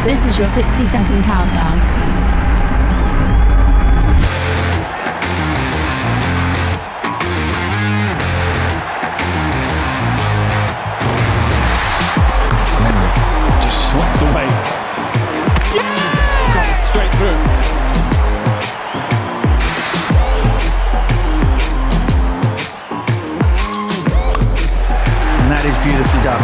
This is your 60-second countdown. Just swept away. Yeah! Got straight through. And that is beautifully done.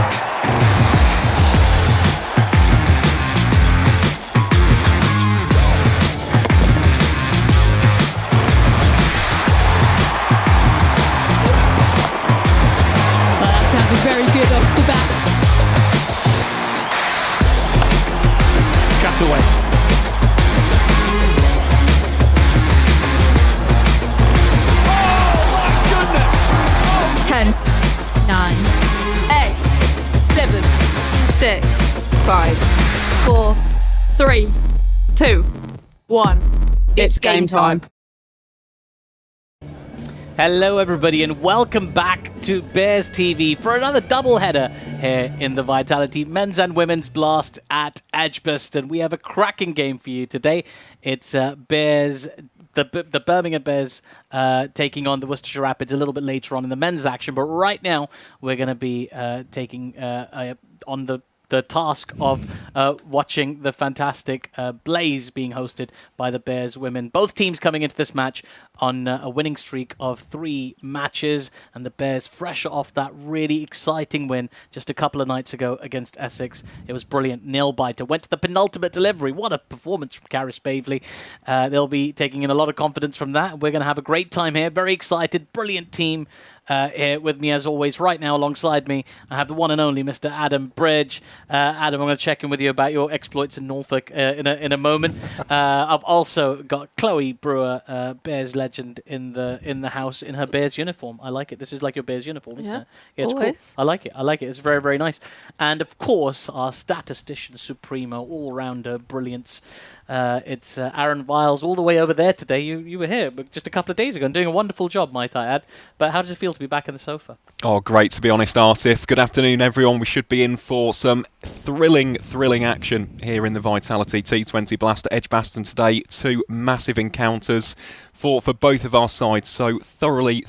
6, 5, 4, 3, 2, 1. It's game time. Hello everybody and welcome back to Bears TV for another doubleheader here in the Vitality Men's and Women's Blast at EdgBLASTon. We have a cracking game for you today. It's Bears, the Birmingham Bears taking on the Worcestershire Rapids a little bit later on in the men's action, but right now we're going to be taking on the task of watching the fantastic Blaze being hosted by the Bears women. Both teams coming into this match on a winning streak of 3 matches, and the Bears fresh off that really exciting win just a couple of nights ago against Essex. It was brilliant, nail-biter. Went to the penultimate delivery. What a performance from Caris Pavley. They'll be taking in a lot of confidence from that. We're going to have a great time here. Very excited. Brilliant team. Here with me as always. Right now alongside me I have the one and only Mr. Adam Bridge. Adam, I'm going to check in with you about your exploits in Norfolk in a moment. I've also got Chloe Brewer, Bears legend in the house in her Bears uniform. I like it. This is like your Bears uniform, isn't it? Yeah, it's always. Cool. I like it. It's very, very nice. And of course our statistician supremo, all-rounder brilliance. It's Aaron Viles all the way over there today. You were here just a couple of days ago and doing a wonderful job, might I add. But how does it feel to be back in the sofa? Oh, great, to be honest, Artif. Good afternoon, everyone. We should be in for some thrilling action here in the Vitality T20 Blast at EdgBLASTon today. 2 massive encounters for both of our sides, so thoroughly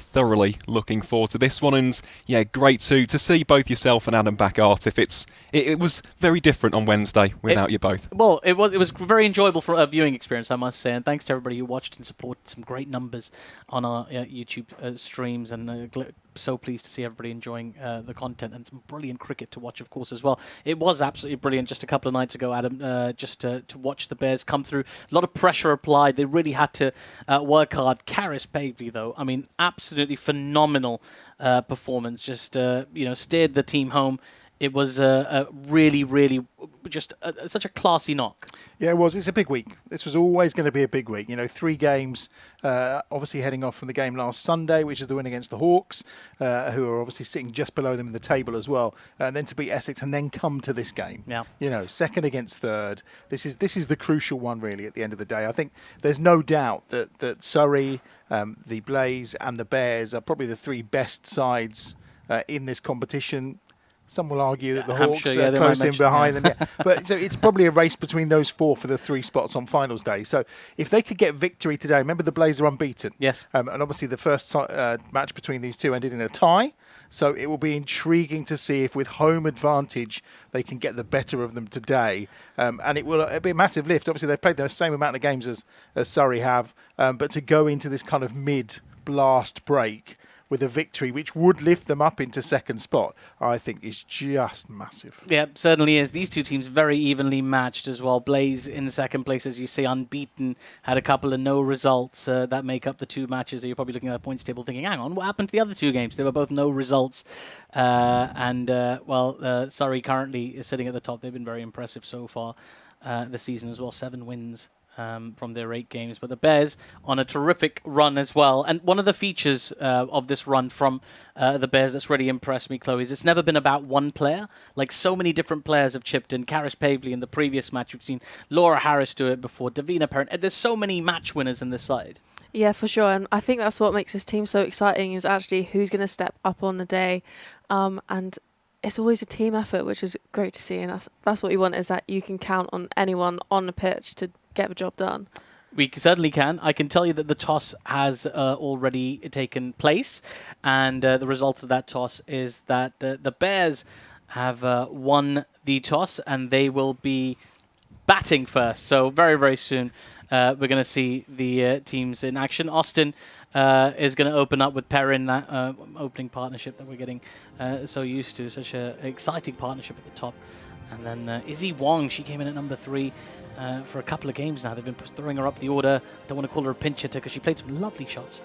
looking forward to this one. And yeah, great to see both yourself and Adam back, Artif. It was very different on Wednesday without you both. Well, it was very enjoyable for a viewing experience, I must say, and thanks to everybody who watched and supported. Some great numbers on our YouTube streams, and so pleased to see everybody enjoying the content, and some brilliant cricket to watch, of course, as well. It was absolutely brilliant just a couple of nights ago, Adam, just to watch the Bears come through. A lot of pressure applied. They really had to work hard. Caris Pavley, though, I mean, absolutely phenomenal performance. Just steered the team home. It was really just such a classy knock. Yeah, it was. It's a big week. This was always going to be a big week. 3 games, obviously heading off from the game last Sunday, which is the win against the Hawks, who are obviously sitting just below them in the table as well. And then to beat Essex and then come to this game. Yeah. Second against third. This is the crucial one, really, at the end of the day. I think there's no doubt that Surrey, the Blaze and the Bears are probably the 3 best sides in this competition. Some will argue that the Hawks are close in behind them. Yeah. But so it's probably a race between those 4 for the 3 spots on finals day. So if they could get victory today, remember the Blaze are unbeaten. Yes. And obviously the first match between these 2 ended in a tie. So it will be intriguing to see if with home advantage they can get the better of them today. And it'll be a massive lift. Obviously they've played the same amount of games as Surrey have. But to go into this kind of mid-blast break with a victory which would lift them up into second spot, I think is just massive. Yeah, certainly is. These 2 teams very evenly matched as well. Blaze in the second place, as you say, unbeaten, had a couple of no results that make up the 2 matches. You're probably looking at the points table thinking, hang on, what happened to the other 2 games? They were both no results. Surrey currently is sitting at the top. They've been very impressive so far this season as well. 7 wins. From their 8 games, but the Bears on a terrific run as well. And one of the features of this run from the Bears that's really impressed me, Chloe, is it's never been about one player. Like, so many different players have chipped in. Caris Pavley in the previous match. You've seen Laura Harris do it before. Davina Parent. There's so many match winners in this side. Yeah, for sure. And I think that's what makes this team so exciting, is actually who's going to step up on the day. And it's always a team effort, which is great to see, and that's what you want, is that you can count on anyone on the pitch to get the job done. We certainly can. I can tell you that the toss has already taken place, and the result of that toss is that the Bears have won the toss, and they will be batting first. So very, very soon we're going to see the teams in action. Austin is going to open up with Perrin, that opening partnership that we're getting so used to, such an exciting partnership at the top. And then Izzy Wong, she came in at number 3 for a couple of games now. They've been throwing her up the order. I don't want to call her a pinch hitter because she played some lovely shots.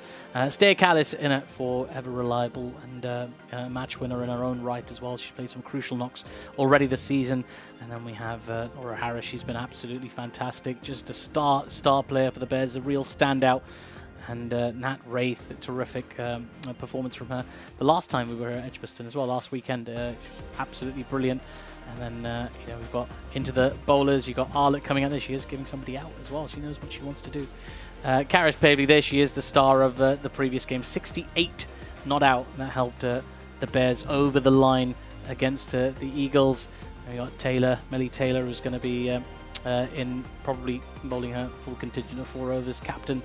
Stair Callis in it for ever reliable and match winner in her own right as well. She's played some crucial knocks already this season. And then we have Nora Harris. She's been absolutely fantastic. Just a star player for the Bears, a real standout. And Nat Wraith, terrific performance from her. The last time we were at EdgBLASTon as well, last weekend, absolutely brilliant. And then, we've got into the bowlers. You've got Arlett coming out there. She is giving somebody out as well. She knows what she wants to do. Karis Pavley there. She is the star of the previous game. 68 not out. And that helped the Bears over the line against the Eagles. We got Melly Taylor, who's going to be in probably bowling her full contingent of 4 overs. Captain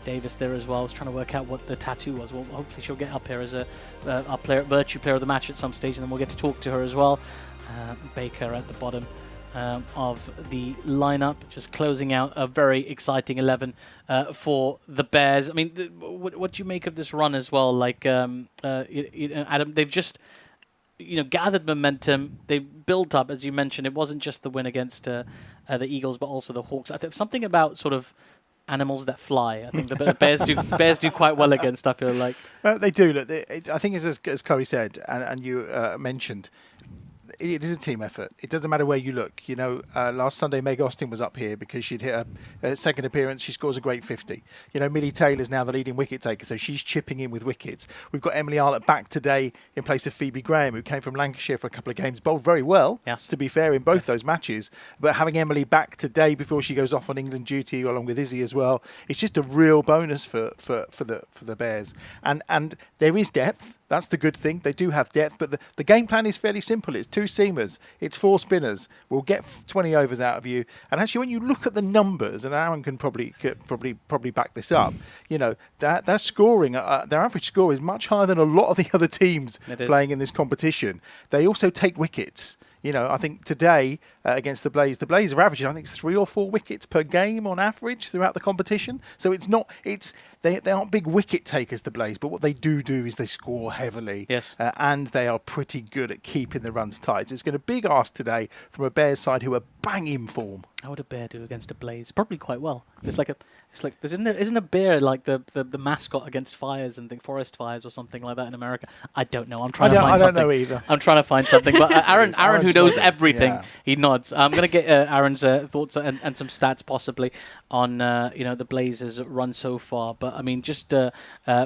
Davis there as well. I was trying to work out what the tattoo was. Well, hopefully she'll get up here as our Virtue player of the match at some stage, and then we'll get to talk to her as well. Baker at the bottom of the lineup, just closing out a very exciting 11 for the Bears. I mean, what do you make of this run as well? Like, Adam, they've just gathered momentum. They built up, as you mentioned. It wasn't just the win against the Eagles, but also the Hawks. I think something about sort of animals that fly. I think the Bears do quite well against. I feel like they do. Look, I think as Chloe said, and you mentioned, it is a team effort. It doesn't matter where you look. Last Sunday Meg Austin was up here because she'd hit her second appearance. She scores a great 50. Millie Taylor's now the leading wicket taker, so she's chipping in with wickets. We've got Emily Arlett back today in place of Phoebe Graham, who came from Lancashire for a couple of games, bowled very well, yes, to be fair, in both those matches. But having Emily back today before she goes off on England duty, along with Izzy as well, it's just a real bonus for the Bears. And there is depth. That's the good thing. They do have depth, but the game plan is fairly simple. It's 2 seamers, it's 4 spinners. We'll get 20 overs out of you. And actually, when you look at the numbers, and Aaron can probably back this up, their scoring, their average score is much higher than a lot of the other teams playing in this competition. They also take wickets. I think today against the Blaze are averaging, I think, 3 or 4 wickets per game on average throughout the competition. So they aren't big wicket takers, the Blaze, but what they do is they score heavily. Yes. And they are pretty good at keeping the runs tight. So it's going to be a big ask today from a Bears side who are bang in form. How would a bear do against a Blaze? Probably quite well. Isn't a bear like the mascot against fires and forest fires or something like that in America? I don't know. I don't know either. I'm trying to find something. But Aaron who knows everything, he nods. I'm going to get Aaron's thoughts and some stats possibly on the Blazers' run so far. But I mean, just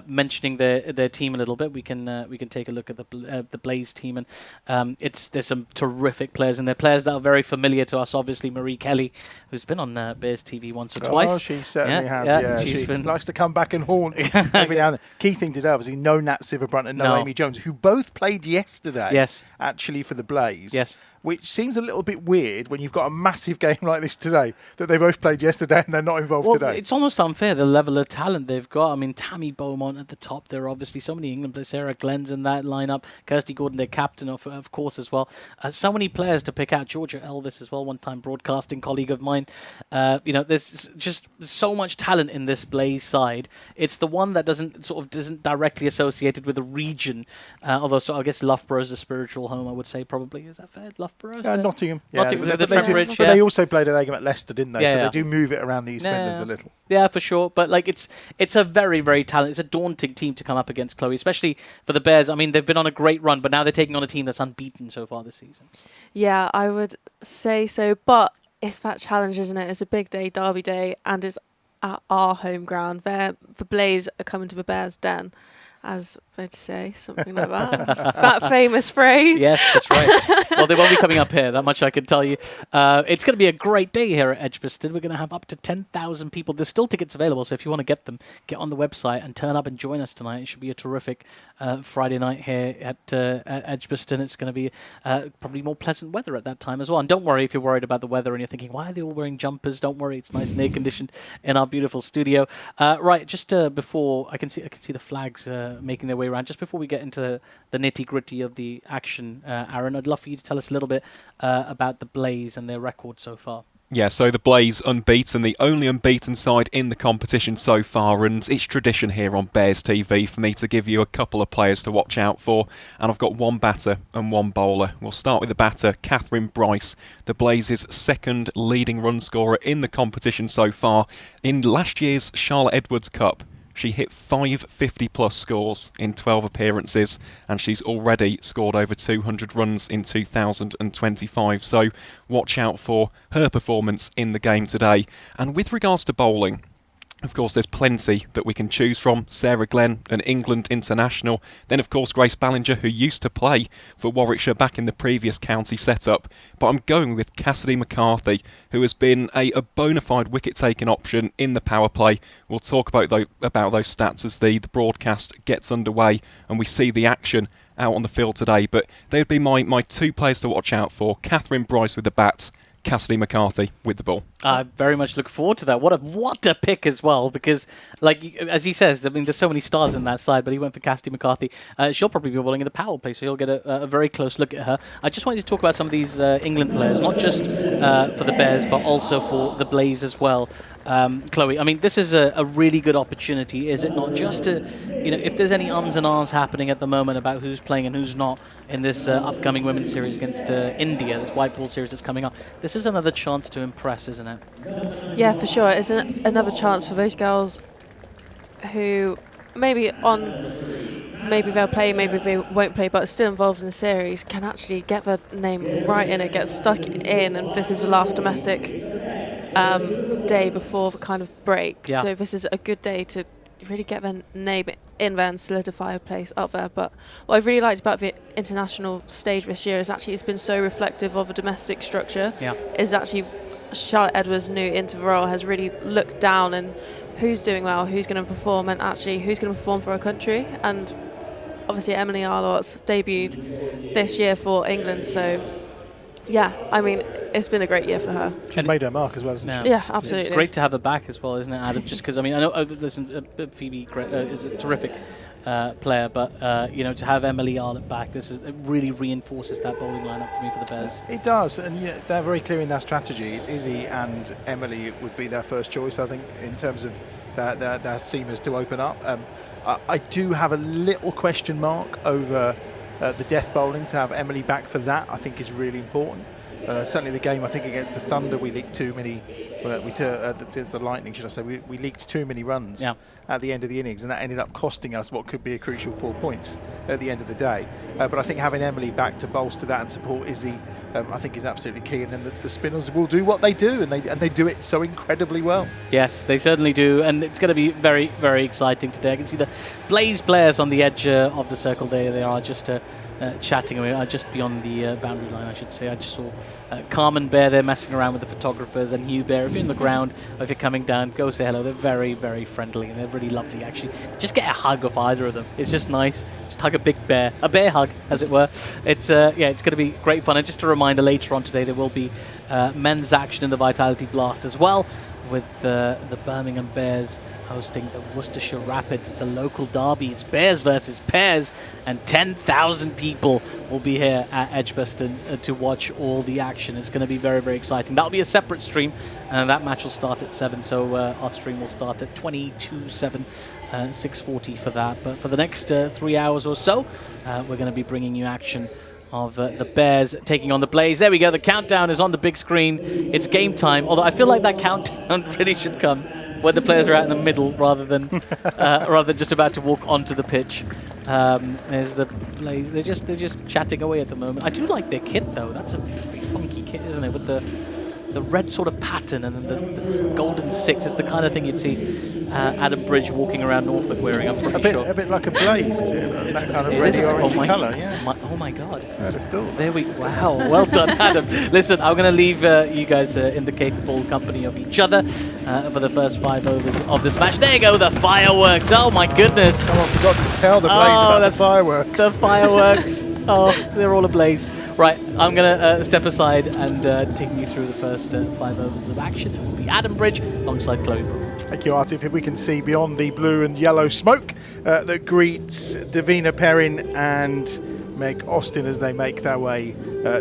mentioning their team a little bit, we can take a look at the Blaze team, and there's some terrific players in there. Players that are very familiar to us. Obviously, Marie Kelly, who's been on Bears TV once or twice. Oh, she certainly has. Yeah, she likes to come back and haunt every now and then. Key thing today, obviously, no Nat Siverbrunt and no Amy Jones, who both played yesterday. Yes. Actually, for the Blaze. Yes. Which seems a little bit weird when you've got a massive game like this today, that they both played yesterday and they're not involved today. It's almost unfair, the level of talent they've got. I mean, Tammy Beaumont at the top. There are obviously so many England players. Sarah Glenn's in that lineup. Kirsty Gordon, their captain, of course, as well. So many players to pick out. Georgia Elvis as well, one-time broadcasting colleague of mine. There's just so much talent in this Blaze side. It's the one that isn't directly associated with a region. Although, I guess Loughborough is a spiritual home, I would say, probably. Is that fair? Loughborough? Nottingham. Nottingham, Yeah, the Trent but they also played a game at Leicester, didn't they? Yeah, so yeah. they do move it around the East Midlands a little. Yeah, for sure. But it's a very, very talented. It's a daunting team to come up against, Chloe, especially for the Bears. I mean, they've been on a great run, but now they're taking on a team that's unbeaten so far this season. Yeah, I would say so. But it's that challenge, isn't it? It's a big day, Derby Day, and it's at our home ground. The Blaze are coming to the Bears' den. as they'd say, something like that. That famous phrase. Yes, that's right. Well, they won't be coming up here, that much I can tell you. It's going to be a great day here at EdgBLASTon. We're going to have up to 10,000 people. There's still tickets available, so if you want to get them, get on the website and turn up and join us tonight. It should be a terrific Friday night here at EdgBLASTon. It's going to be probably more pleasant weather at that time as well. And don't worry if you're worried about the weather and you're thinking, why are they all wearing jumpers? Don't worry, it's nice and air-conditioned in our beautiful studio. Right, just before, I can see the flags making their way around. Just before we get into the nitty-gritty of the action, Aaron, I'd love for you to tell us a little bit about the Blaze and their record so far. Yeah, so the Blaze unbeaten, the only unbeaten side in the competition so far, and it's tradition here on Bears TV for me to give you a couple of players to watch out for, and I've got one batter and one bowler. We'll start with the batter, Catherine Bryce, the Blaze's second leading run scorer in the competition so far. In last year's Charlotte Edwards Cup, she hit 5 50-plus scores in 12 appearances, and she's already scored over 200 runs in 2025. So watch out for her performance in the game today. And with regards to bowling, of course, there's plenty that we can choose from. Sarah Glenn, an England international. Then, of course, Grace Ballinger, who used to play for Warwickshire back in the previous county setup. But I'm going with Cassidy McCarthy, who has been a bona fide wicket-taking option in the power play. We'll talk about those stats as the broadcast gets underway and we see the action out on the field today. But they would be my two players to watch out for. Catherine Bryce with the bats, Cassidy McCarthy with the ball. I very much look forward to that. What a pick as well, because, like as he says, I mean, there's so many stars in that side, but he went for Cassidy McCarthy. She'll probably be bowling in the power play, so you'll get a very close look at her. I just wanted to talk about some of these England players, not just for the Bears, but also for the Blaze as well. Chloe, I mean, this is a really good opportunity, is it not? Just to, if there's any ums and ahs happening at the moment about who's playing and who's not in this upcoming women's series against India, this white ball series that's coming up, this is another chance to impress, isn't it? Yeah, for sure. It's another chance for those girls who maybe they'll play, maybe they won't play, but still involved in the series, can actually get their name right in it, get stuck in, and this is the last domestic day before the kind of break. Yeah. So this is a good day to really get their name in there and solidify a place up there. But what I've really liked about the international stage this year is actually it's been so reflective of a domestic structure. Yeah. Is actually Charlotte Edwards' new into the role has really looked down and who's doing well, who's going to perform, and actually who's going to perform for our country. And obviously Emily Arlott's debuted this year for England, so yeah, I mean, it's been a great year for her. She's made her mark as well, hasn't she? Yeah, absolutely. It's great to have her back as well, isn't it, Adam? Just because, I mean, I know Phoebe is a terrific player, but to have Emily Arlott back, it really reinforces that bowling lineup for me for the Bears. It does, and they're very clear in their strategy. It's Izzy and Emily would be their first choice, I think, in terms of their seamers to open up. I do have a little question mark over the death bowling. To have Emily back for that, I think, is really important. Certainly the game, I think, against the Thunder, we leaked too many, against the Lightning, should I say, we leaked too many runs at the end of the innings, and that ended up costing us what could be a crucial 4 points at the end of the day. But I think having Emily back to bolster that and support Izzy, I think is absolutely key. And then the spinners will do what they do, and they do it so incredibly well. Yes, they certainly do, and it's going to be very, very exciting today. I can see the Blaze players on the edge of the circle there. They are just chatting away, just beyond the boundary line, I should say. I just saw Carmen Bear there messing around with the photographers, and Hugh Bear. If you're in the ground, or if you're coming down, go say hello. They're very, very friendly, and they're really lovely, actually. Just get a hug of either of them. It's just nice. Just hug a big bear. A bear hug, as it were. It's it's going to be great fun. And just a reminder, later on today, there will be men's action in the Vitality Blast as well, with the Birmingham Bears hosting the Worcestershire Rapids. It's a local derby. It's Bears versus Pairs, and 10,000 people will be here at EdgBLASTon to watch all the action. It's going to be very, very exciting. That'll be a separate stream, and that match will start at 7, so our stream will start at 22/7, 6:40 for that. But for the next 3 hours or so, we're going to be bringing you action of the Bears taking on the Blaze. There we go. The countdown is on the big screen. It's game time, although I feel like that countdown really should come when the players are out in the middle rather than just about to walk onto the pitch. There's the Blaze. They're just chatting away at the moment. I do like their kit, though. That's a very funky kit, isn't it? With the red sort of pattern and then the golden 6 is the kind of thing you'd see Adam Bridge walking around Norfolk wearing, I'm pretty sure. A bit like a blaze, is it? That kind of It is reddy orange colour, Oh my god. I'd have thought. There we go. Wow, well done, Adam. Listen, I'm going to leave you guys in the capable company of each other for the first 5 overs of this match. There you go, the fireworks. Oh my goodness. Someone forgot to tell the Blaze about the fireworks. The fireworks. Oh, they're all ablaze. Right, I'm going to step aside and take you through the first 5 overs of action. It will be Adam Bridge alongside Chloe Brook. Thank you, Artie. If we can see beyond the blue and yellow smoke that greets Davina Perrin and Meg Austin as they make their way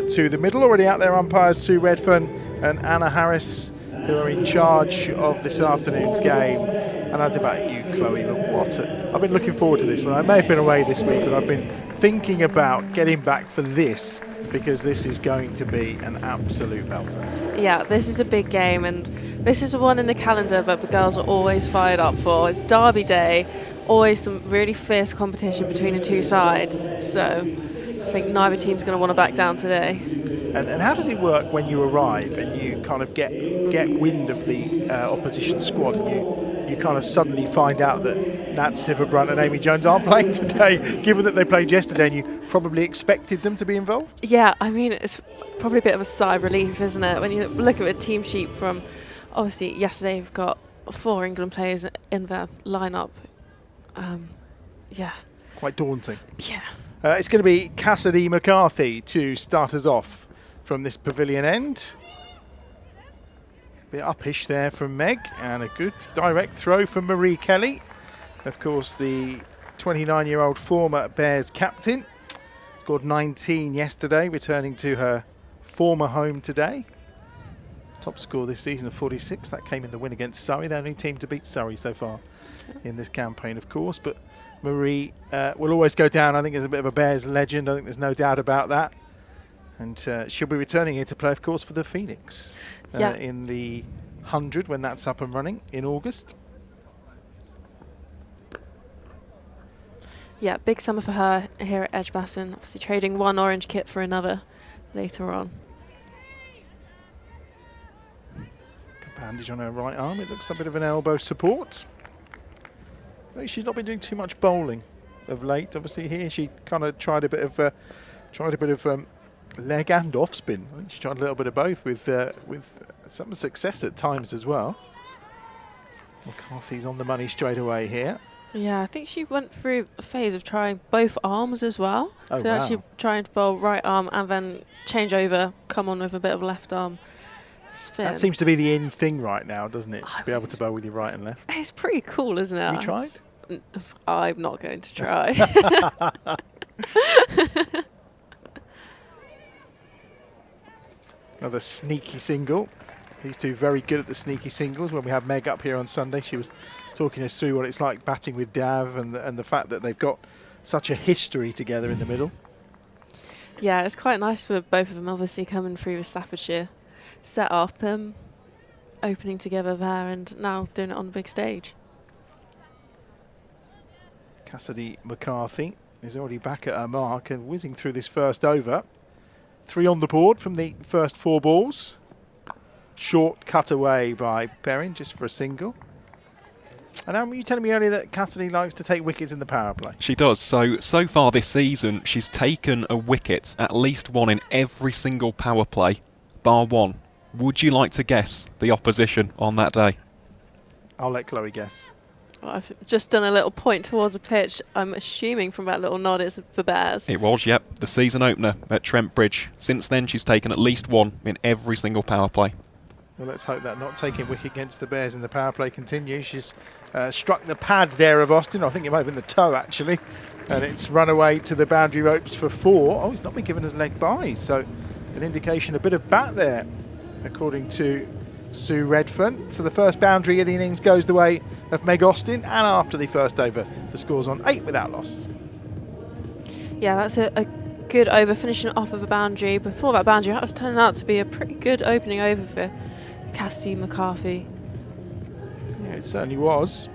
to the middle. Already out there, umpires Sue Redfern and Anna Harris, who are in charge of this afternoon's game. And I don't know about you, Chloe, but I've been looking forward to this one. I may have been away this week, but I've been thinking about getting back for this because this is going to be an absolute belter. Yeah, this is a big game, and this is the one in the calendar that the girls are always fired up for. It's Derby Day, always some really fierce competition between the two sides. So I think neither team's going to want to back down today. And how does it work when you arrive and you kind of get wind of the opposition squad and you kind of suddenly find out that Nat Siverbrunt and Amy Jones aren't playing today, given that they played yesterday and you probably expected them to be involved? Yeah, I mean, it's probably a bit of a sigh of relief, isn't it? When you look at the team sheet from, obviously, yesterday we've got 4 England players in their lineup. Yeah. Quite daunting. Yeah. It's going to be Cassidy McCarthy to start us off from this pavilion end. Bit uppish there from Meg, and a good direct throw from Marie Kelly. Of course, the 29-year-old former Bears captain. Scored 19 yesterday, returning to her former home today. Top score this season of 46. That came in the win against Surrey. The only team to beat Surrey so far in this campaign, of course. But Marie will always go down, I think, as a bit of a Bears legend. I think there's no doubt about that. And she'll be returning here to play, of course, for the Phoenix in the 100 when that's up and running in August. Yeah, big summer for her here at EdgBLASTon. Obviously trading one orange kit for another later on. Good bandage on her right arm. It looks a bit of an elbow support. She's not been doing too much bowling of late. Obviously here she kind of tried a bit of leg and off spin. I think she tried a little bit of both with some success at times as well. McCarthy's on the money straight away here. Yeah, I think she went through a phase of trying both arms as well. Oh, so wow. actually trying to bowl right arm and then change over, come on with a bit of left arm spin. That seems to be the in thing right now, doesn't it? To be able to bowl with your right and left. It's pretty cool, isn't it? Have you tried? I'm not going to try. Another sneaky single. These two very good at the sneaky singles. When we had Meg up here on Sunday, she was talking us through what it's like batting with Dav and the fact that they've got such a history together in the middle. Yeah, it's quite nice for both of them, obviously, coming through with Staffordshire set up, opening together there and now doing it on the big stage. Cassidy McCarthy is already back at her mark and whizzing through this first over. 3 on the board from the first 4 balls. Short cut away by Perrin just for a single. And were you telling me earlier that Cassidy likes to take wickets in the power play? She does. So far this season, she's taken a wicket, at least one in every single power play, bar one. Would you like to guess the opposition on that day? I'll let Chloe guess. Well, I've just done a little point towards the pitch. I'm assuming from that little nod it's for Bears. It was, yep, the season opener at Trent Bridge. Since then, she's taken at least one in every single power play. Well, let's hope that not taking wicket against the Bears in the power play continues. She's struck the pad there of Austin. I think it might have been the toe, actually. And it's run away to the boundary ropes for 4. Oh, he's not been given his leg byes. So an indication, a bit of bat there, according to Sue Redfern. So the first boundary of the innings goes the way of Meg Austin. And after the first over, the score's on 8 without loss. Yeah, that's a good over, finishing off of a boundary. Before that boundary, that was turning out to be a pretty good opening over for Cassidy McCarthy. Yeah, it certainly was.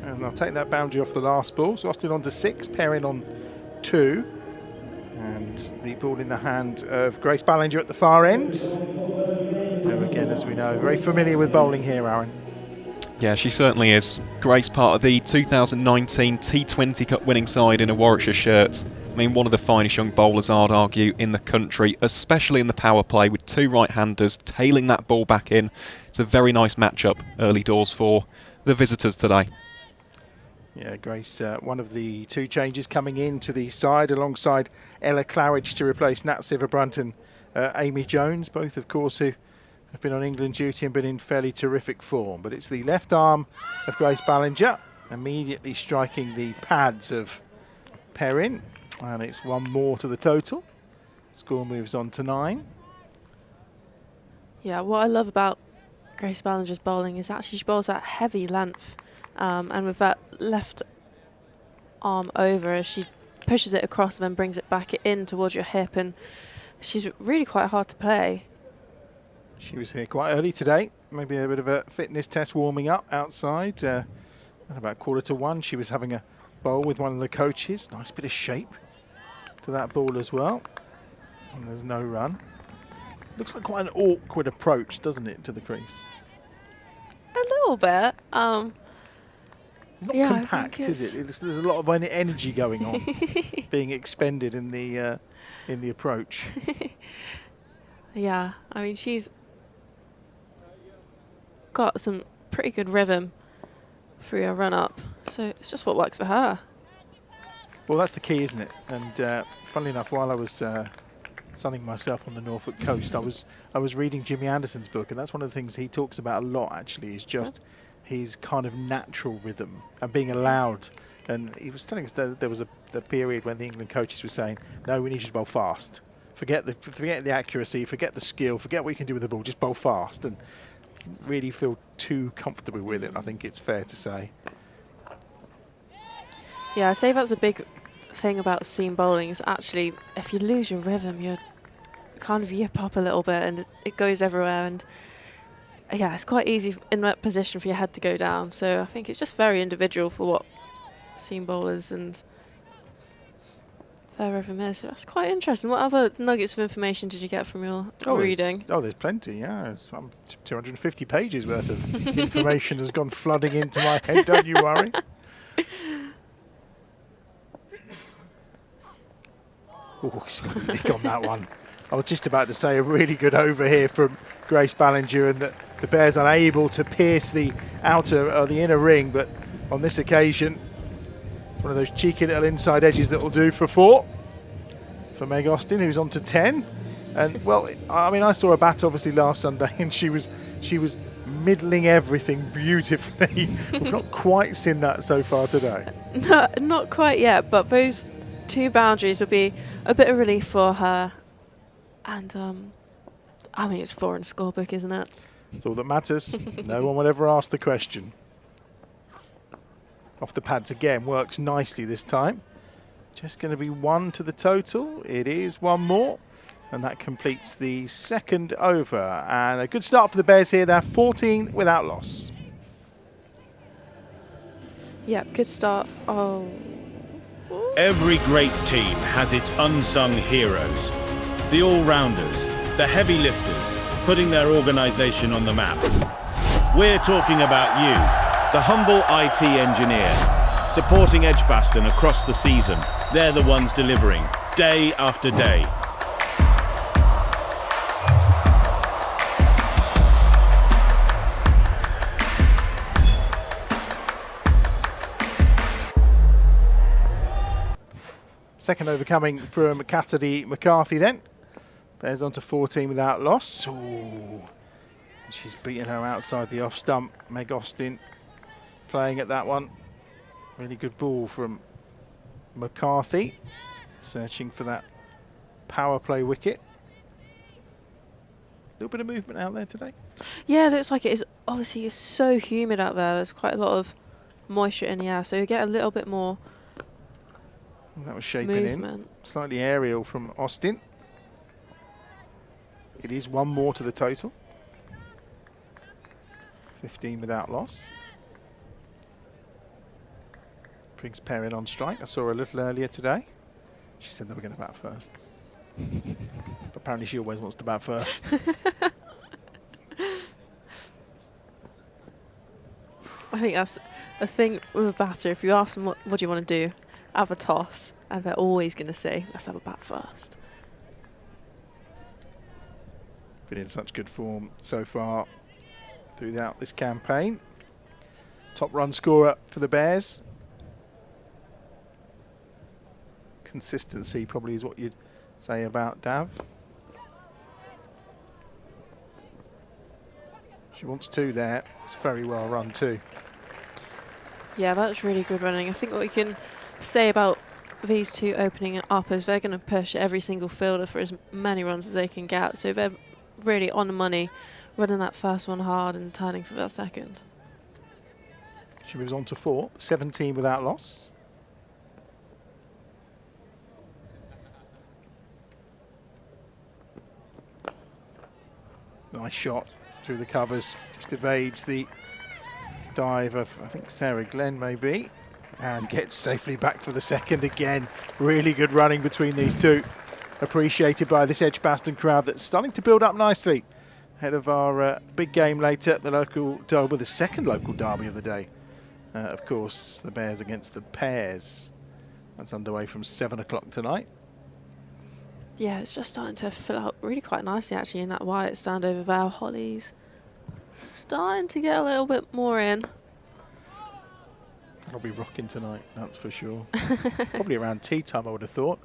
And I'll take that boundary off the last ball. So Austin on to 6, Perrin on 2. And the ball in the hand of Grace Ballinger at the far end. Who again, as we know, very familiar with bowling here, Aaron. Yeah, she certainly is. Grace, part of the 2019 T20 Cup winning side in a Warwickshire shirt. I mean, one of the finest young bowlers, I'd argue, in the country, especially in the power play with two right-handers tailing that ball back in. It's a very nice matchup early doors for the visitors today. Yeah, Grace, one of the two changes coming into the side alongside Ella Claridge to replace Nat Sivabrunt and Amy Jones, both, of course, who have been on England duty and been in fairly terrific form. But it's the left arm of Grace Ballinger, immediately striking the pads of Perrin. And it's one more to the total. Score moves on to 9. Yeah, what I love about Grace Ballinger's bowling is actually she bowls at heavy length. And with that left arm over, as she pushes it across and then brings it back in towards your hip. And she's really quite hard to play. She was here quite early today. Maybe a bit of a fitness test warming up outside. At about 1:45, she was having a bowl with one of the coaches. Nice bit of shape to that ball as well. And there's no run. Looks like quite an awkward approach, doesn't it, to the crease? A little bit. It's not Yeah, compact, is it? There's a lot of energy going on being expended in the approach. Yeah, I mean, she's got some pretty good rhythm through her run-up, so it's just what works for her. Well, that's the key, isn't it? And funnily enough, while I was sunning myself on the Norfolk coast, I was reading Jimmy Anderson's book, and that's one of the things he talks about a lot, actually, is just his kind of natural rhythm and being allowed. And he was telling us that there was a period when the England coaches were saying, no, we need you to bowl fast. Forget the accuracy, forget the skill, forget what you can do with the ball, just bowl fast. And didn't really feel too comfortable with it, I think it's fair to say. Yeah, I'd say that's a big thing about seam bowling is actually if you lose your rhythm, you kind of yip up a little bit and it goes everywhere. And yeah, it's quite easy in that position for your head to go down. So I think it's just very individual for what seam bowlers and their rhythm is. So that's quite interesting. What other nuggets of information did you get from your reading? There's plenty, yeah. 250 pages worth of information has gone flooding into my head, don't you worry. Oh, he's got a nick on that one. I was just about to say a really good over here from Grace Ballinger, and that the Bears unable to pierce the outer or the inner ring, but on this occasion it's one of those cheeky little inside edges that will do for 4 for Meg Austin, who's on to 10. And well, I mean, I saw her bat obviously last Sunday, and she was middling everything beautifully. We've not quite seen that so far today. No, not quite yet, but those 2 boundaries will be a bit of relief for her. And I mean, it's 4 in the scorebook, isn't it? That's all that matters. No one will ever ask the question. Off the pads again, works nicely this time. Just going to be 1 to the total. It is 1 more. And that completes the second over. And a good start for the Bears here. They're 14 without loss. Yeah, good start. Oh. Every great team has its unsung heroes. The all-rounders, the heavy lifters, putting their organisation on the map. We're talking about you, the humble IT engineer, supporting EdgBLASTon across the season. They're the ones delivering, day after day. Second over coming from Cassidy McCarthy then. Bears on to 14 without loss. Ooh. She's beaten her outside the off stump. Meg Austin playing at that one. Really good ball from McCarthy. Searching for that power play wicket. A little bit of movement out there today. Yeah, it looks like it is. Obviously, it's so humid out there. There's quite a lot of moisture in the air, so you get a little bit more that was shaping movement. In. Slightly aerial from Austin. It is 1 more to the total. 15 without loss. Brings Perrin on strike. I saw her a little earlier today. She said they were going to bat first. But apparently she always wants to bat first. I think that's a thing with a batter. If you ask them what do you want to do, have a toss, and they're always going to say, let's have a bat first. Been in such good form so far throughout this campaign. Top run scorer for the Bears. Consistency probably is what you'd say about Dav. She wants 2 there. It's very well run too. Yeah, that's really good running. I think what we can say about these 2 opening up is they're going to push every single fielder for as many runs as they can get. So they're really on the money, running that first one hard and turning for that second. She moves on to 4, 17 without loss. Nice shot through the covers, just evades the dive of, I think, Sarah Glenn maybe, and gets safely back for the second again. Really good running between these 2. Appreciated by this EdgBLASTon crowd that's starting to build up nicely ahead of our big game later, the local derby, the second local derby of the day. Of course, the Bears against the Pears. That's underway from 7 o'clock tonight. Yeah, it's just starting to fill out really quite nicely actually in that wide stand over there. Holly's starting to get a little bit more in. That'll be rocking tonight, that's for sure. Probably around tea time, I would have thought,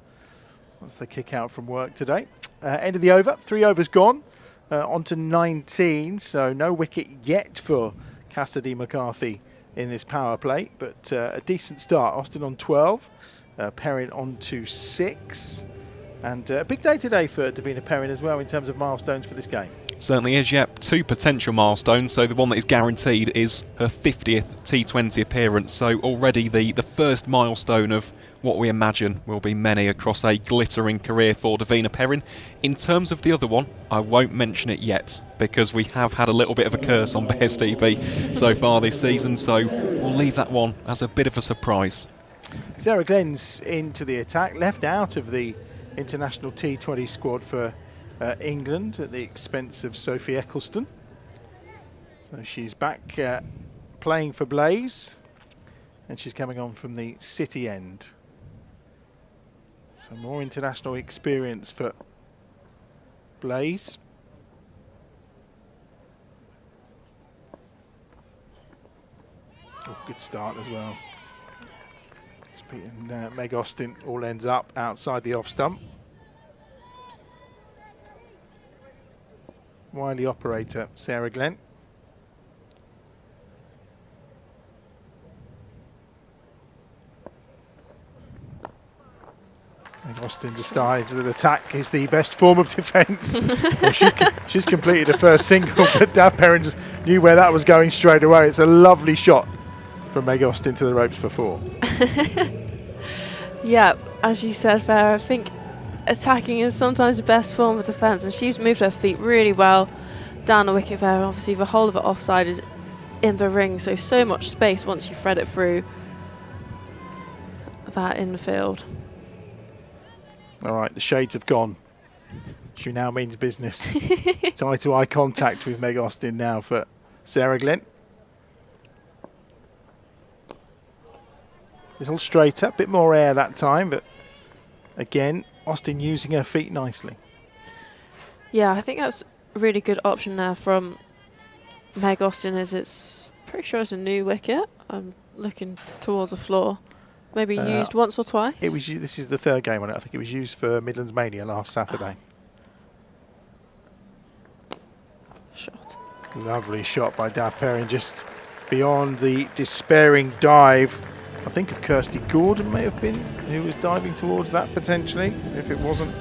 once they kick out from work today. End of the over, 3 overs gone, on to 19, so no wicket yet for Cassidy McCarthy in this power play, but a decent start. Austin on 12, Perrin on to 6. And a big day today for Davina Perrin as well in terms of milestones for this game. Certainly is, yep. 2 potential milestones. So the one that is guaranteed is her 50th T20 appearance. So already the first milestone of what we imagine will be many across a glittering career for Davina Perrin. In terms of the other one, I won't mention it yet because we have had a little bit of a curse on Bears TV so far this season. So we'll leave that one as a bit of a surprise. Sarah Glenn's into the attack, left out of the international T20 squad for England at the expense of Sophie Eccleston. So she's back playing for Blaze, and she's coming on from the City end. So more international experience for Blaze. Oh, good start as well. And Meg Austin all ends up outside the off stump. Wily operator Sarah Glenn. Meg Austin decides that attack is the best form of defence. Well, she's completed a first single, but Dav Perrin just knew where that was going straight away. It's a lovely shot from Meg Austin to the ropes for 4. Yeah, as you said, Farah, I think attacking is sometimes the best form of defence, and she's moved her feet really well down the wicket there. Obviously, the whole of it offside is in the ring, so much space once you thread it through that infield. All right, the shades have gone. She now means business. It's eye-to-eye contact with Meg Austin now for Sarah Glenn. A little straighter, a bit more air that time, but again, Austin using her feet nicely. Yeah, I think that's a really good option there from Meg Austin, as it's pretty sure it's a new wicket. I'm looking towards the floor. Maybe used once or twice? It was. This is the 3rd game on it. I think it was used for Midlands Mania last Saturday. Shot. Lovely shot by Dav Perrin, just beyond the despairing dive. I think of Kirsty Gordon may have been who was diving towards that potentially. If it wasn't,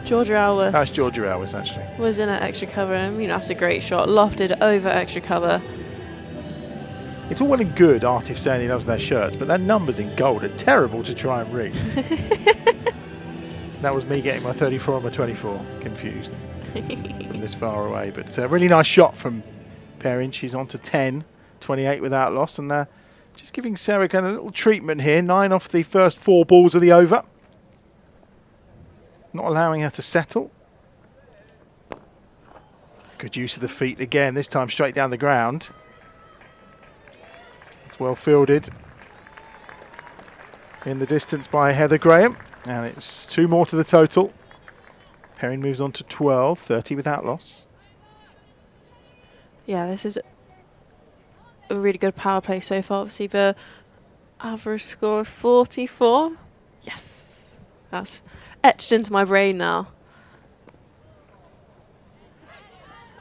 Georgia Alwas. That's Georgia Alwas actually. Was in an extra cover. I mean, that's a great shot. Lofted over extra cover. It's all well and good, Artif saying he loves their shirts, but their numbers in gold are terrible to try and read. That was me getting my 34 and my 24 confused from this far away. But a really nice shot from Perrin. She's on to 10, 28 without loss, and just giving Sarah Glenn a little treatment here. 9 off the first 4 balls of the over. Not allowing her to settle. Good use of the feet again, this time straight down the ground. It's well fielded in the distance by Heather Graham, and it's 2 more to the total. Perrin moves on to 12, 30 without loss. Yeah, this is a really good power play so far. Obviously, the average score of 44. Yes, that's etched into my brain now.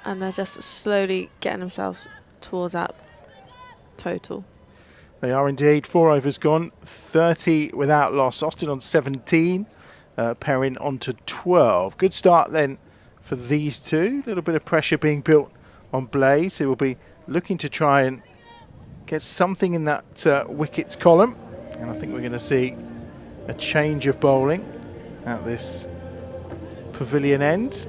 And they're just slowly getting themselves towards that total. They are indeed. 4 overs gone, 30 without loss. Austin on 17, Perrin on to 12. Good start then for these two. A little bit of pressure being built on Blaze, who will be looking to try and get something in that wickets column. And I think we're going to see a change of bowling at this pavilion end.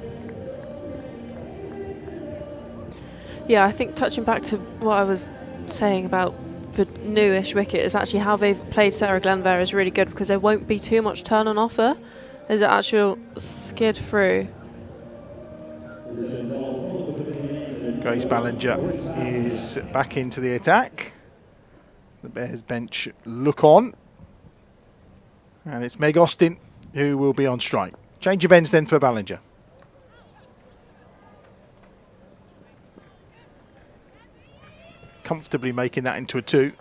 Yeah, I think touching back to what I was saying about the newish wicket is actually how they've played Sarah Glenvere is really good, because there won't be too much turn on offer. There's an actual skid through. Grace Ballinger is back into the attack. The Bears bench look on. And it's Meg Austin who will be on strike. Change of ends then for Ballinger. Comfortably making that into a 2.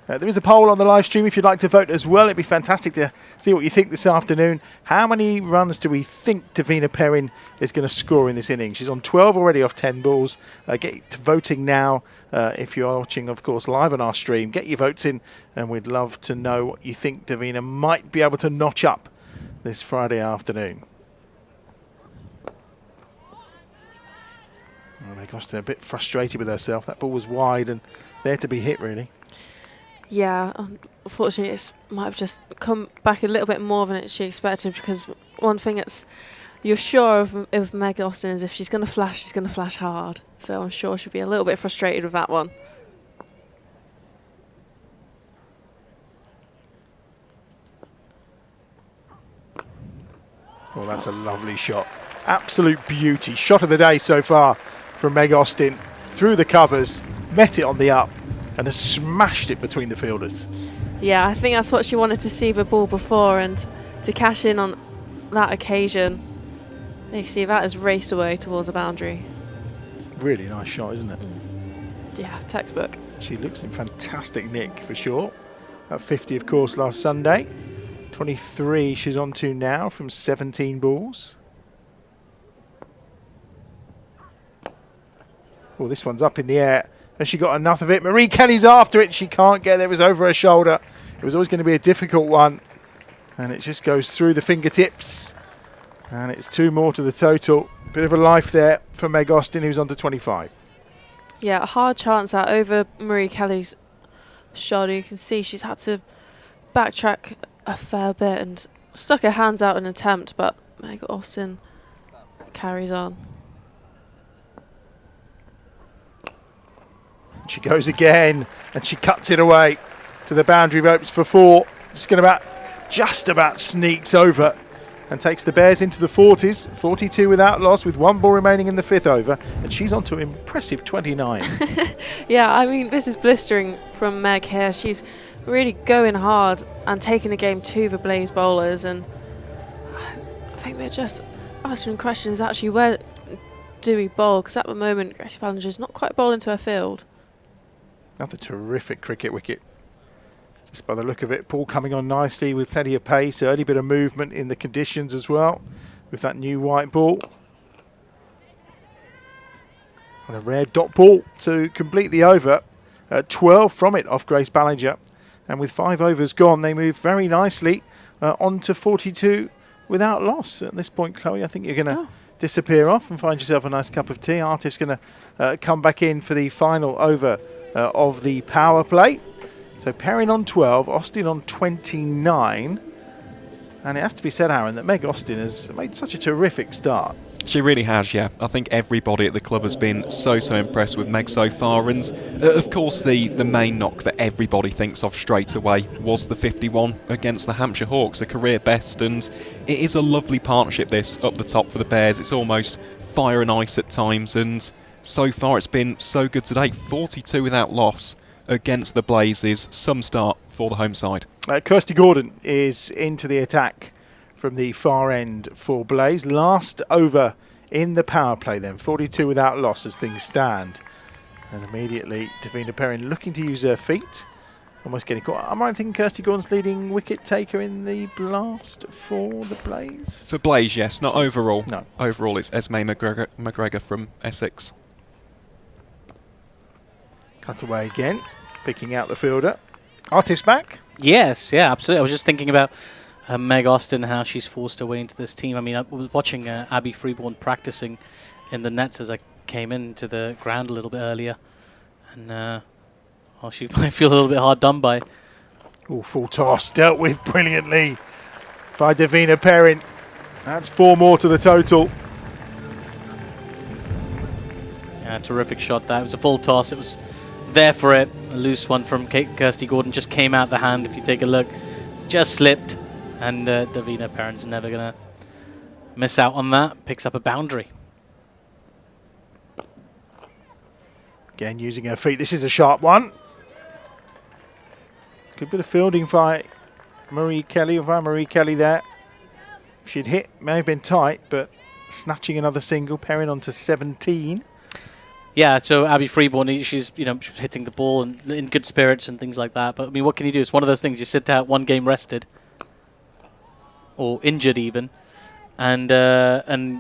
There is a poll on the live stream if you'd like to vote as well. It'd be fantastic to see what you think this afternoon. How many runs do we think Davina Perrin is going to score in this inning? She's on 12 already off 10 balls. Get to voting now if you're watching, of course, live on our stream. Get your votes in, and we'd love to know what you think Davina might be able to notch up this Friday afternoon. Oh my gosh, they're a bit frustrated with herself. That ball was wide and there to be hit, really. Yeah, unfortunately, it might have just come back a little bit more than she expected, because one thing you're sure of Meg Austin is if she's going to flash, she's going to flash hard. So I'm sure she'll be a little bit frustrated with that one. Oh, that's a lovely shot. Absolute beauty. Shot of the day so far from Meg Austin. Through the covers, met it on the up, and has smashed it between the fielders. Yeah, I think that's what she wanted to see the ball before, and to cash in on that occasion. You see that has raced away towards a boundary. Really nice shot, isn't it? Yeah, textbook. She looks in fantastic nick for sure. At 50, of course, last Sunday. 23 she's on to now from 17 balls. Well, this one's up in the air. Has she got enough of it? Marie Kelly's after it. She can't get there. It was over her shoulder. It was always going to be a difficult one. And it just goes through the fingertips. And it's 2 more to the total. Bit of a life there for Meg Austin, who's on to 25. Yeah, a hard chance out over Marie Kelly's shoulder. You can see she's had to backtrack a fair bit and stuck her hands out in an attempt, but Meg Austin carries on. She goes again, and she cuts it away to the boundary ropes for 4. Just about sneaks over and takes the Bears into the 40s. 42 without loss, with 1 ball remaining in the 5th over, and she's on to an impressive 29. Yeah, I mean, this is blistering from Meg here. She's really going hard and taking the game to the Blaze bowlers, and I think they're just asking questions actually, where do we bowl? Because at the moment, Grace Ballinger's not quite bowling to her field. Another terrific cricket wicket. Just by the look of it, ball coming on nicely with plenty of pace, early bit of movement in the conditions as well with that new white ball. And a rare dot ball to complete the over. 12 from it off Grace Ballinger. And with 5 overs gone, they move very nicely on to 42 without loss. At this point, Chloe, I think you're going to disappear off and find yourself a nice cup of tea. Artif's going to come back in for the final over of the power play. So Perrin on 12, Austin on 29. And it has to be said, Aaron, that Meg Austin has made such a terrific start. She really has, yeah. I think everybody at the club has been so impressed with Meg so far. And of course, the main knock that everybody thinks of straight away was the 51 against the Hampshire Hawks, a career best. And it is a lovely partnership, this, up the top for the Bears. It's almost fire and ice at times. And so far, it's been so good today. 42 without loss against the Blazes. Some start for the home side. Kirsty Gordon is into the attack from the far end for Blaze. Last over in the power play then, 42 without loss as things stand. And immediately Davina Perrin looking to use her feet. Almost getting caught. I might think Kirsty Gordon's leading wicket taker in the blast for the Blaze. For Blaze, yes, not overall. No. Overall, it's Esme McGregor from Essex. Cut away again, picking out the fielder. Artif's back. Yes, yeah, absolutely. I was just thinking about Meg Austin, how she's forced her way into this team. I mean, I was watching Abby Freeborn practicing in the nets as I came into the ground a little bit earlier. And she might feel a little bit hard done by. Oh, full toss, dealt with brilliantly by Davina Perrin. That's 4 more to the total. Yeah, terrific shot that. It was a full toss. It was there for it. A loose one from Kirsty Gordon just came out the hand, if you take a look. Just slipped. And Davina Perrin's never going to miss out on that. Picks up a boundary. Again, using her feet. This is a sharp one. Good bit of fielding by Marie Kelly there. She'd hit, may have been tight, but snatching another single. Perrin on to 17. Yeah, so Abby Freeborn, she's hitting the ball and in good spirits and things like that. But I mean, what can you do? It's one of those things. You sit out one game rested, or injured even, and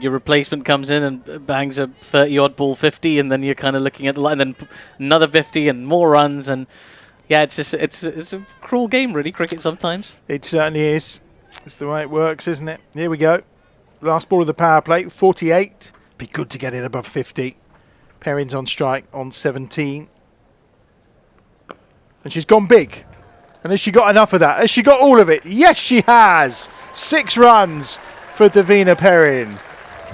your replacement comes in and bangs a 30-odd ball 50, and then you're kind of looking at the line, and then another 50 and more runs, and yeah, it's a cruel game, really, cricket sometimes. It certainly is. It's the way it works, isn't it? Here we go. Last ball of the power play, 48. Be good to get it above 50. Perrin's on strike on 17. And she's gone big. And has she got enough of that? Has she got all of it? Yes, she has. 6 runs for Davina Perrin.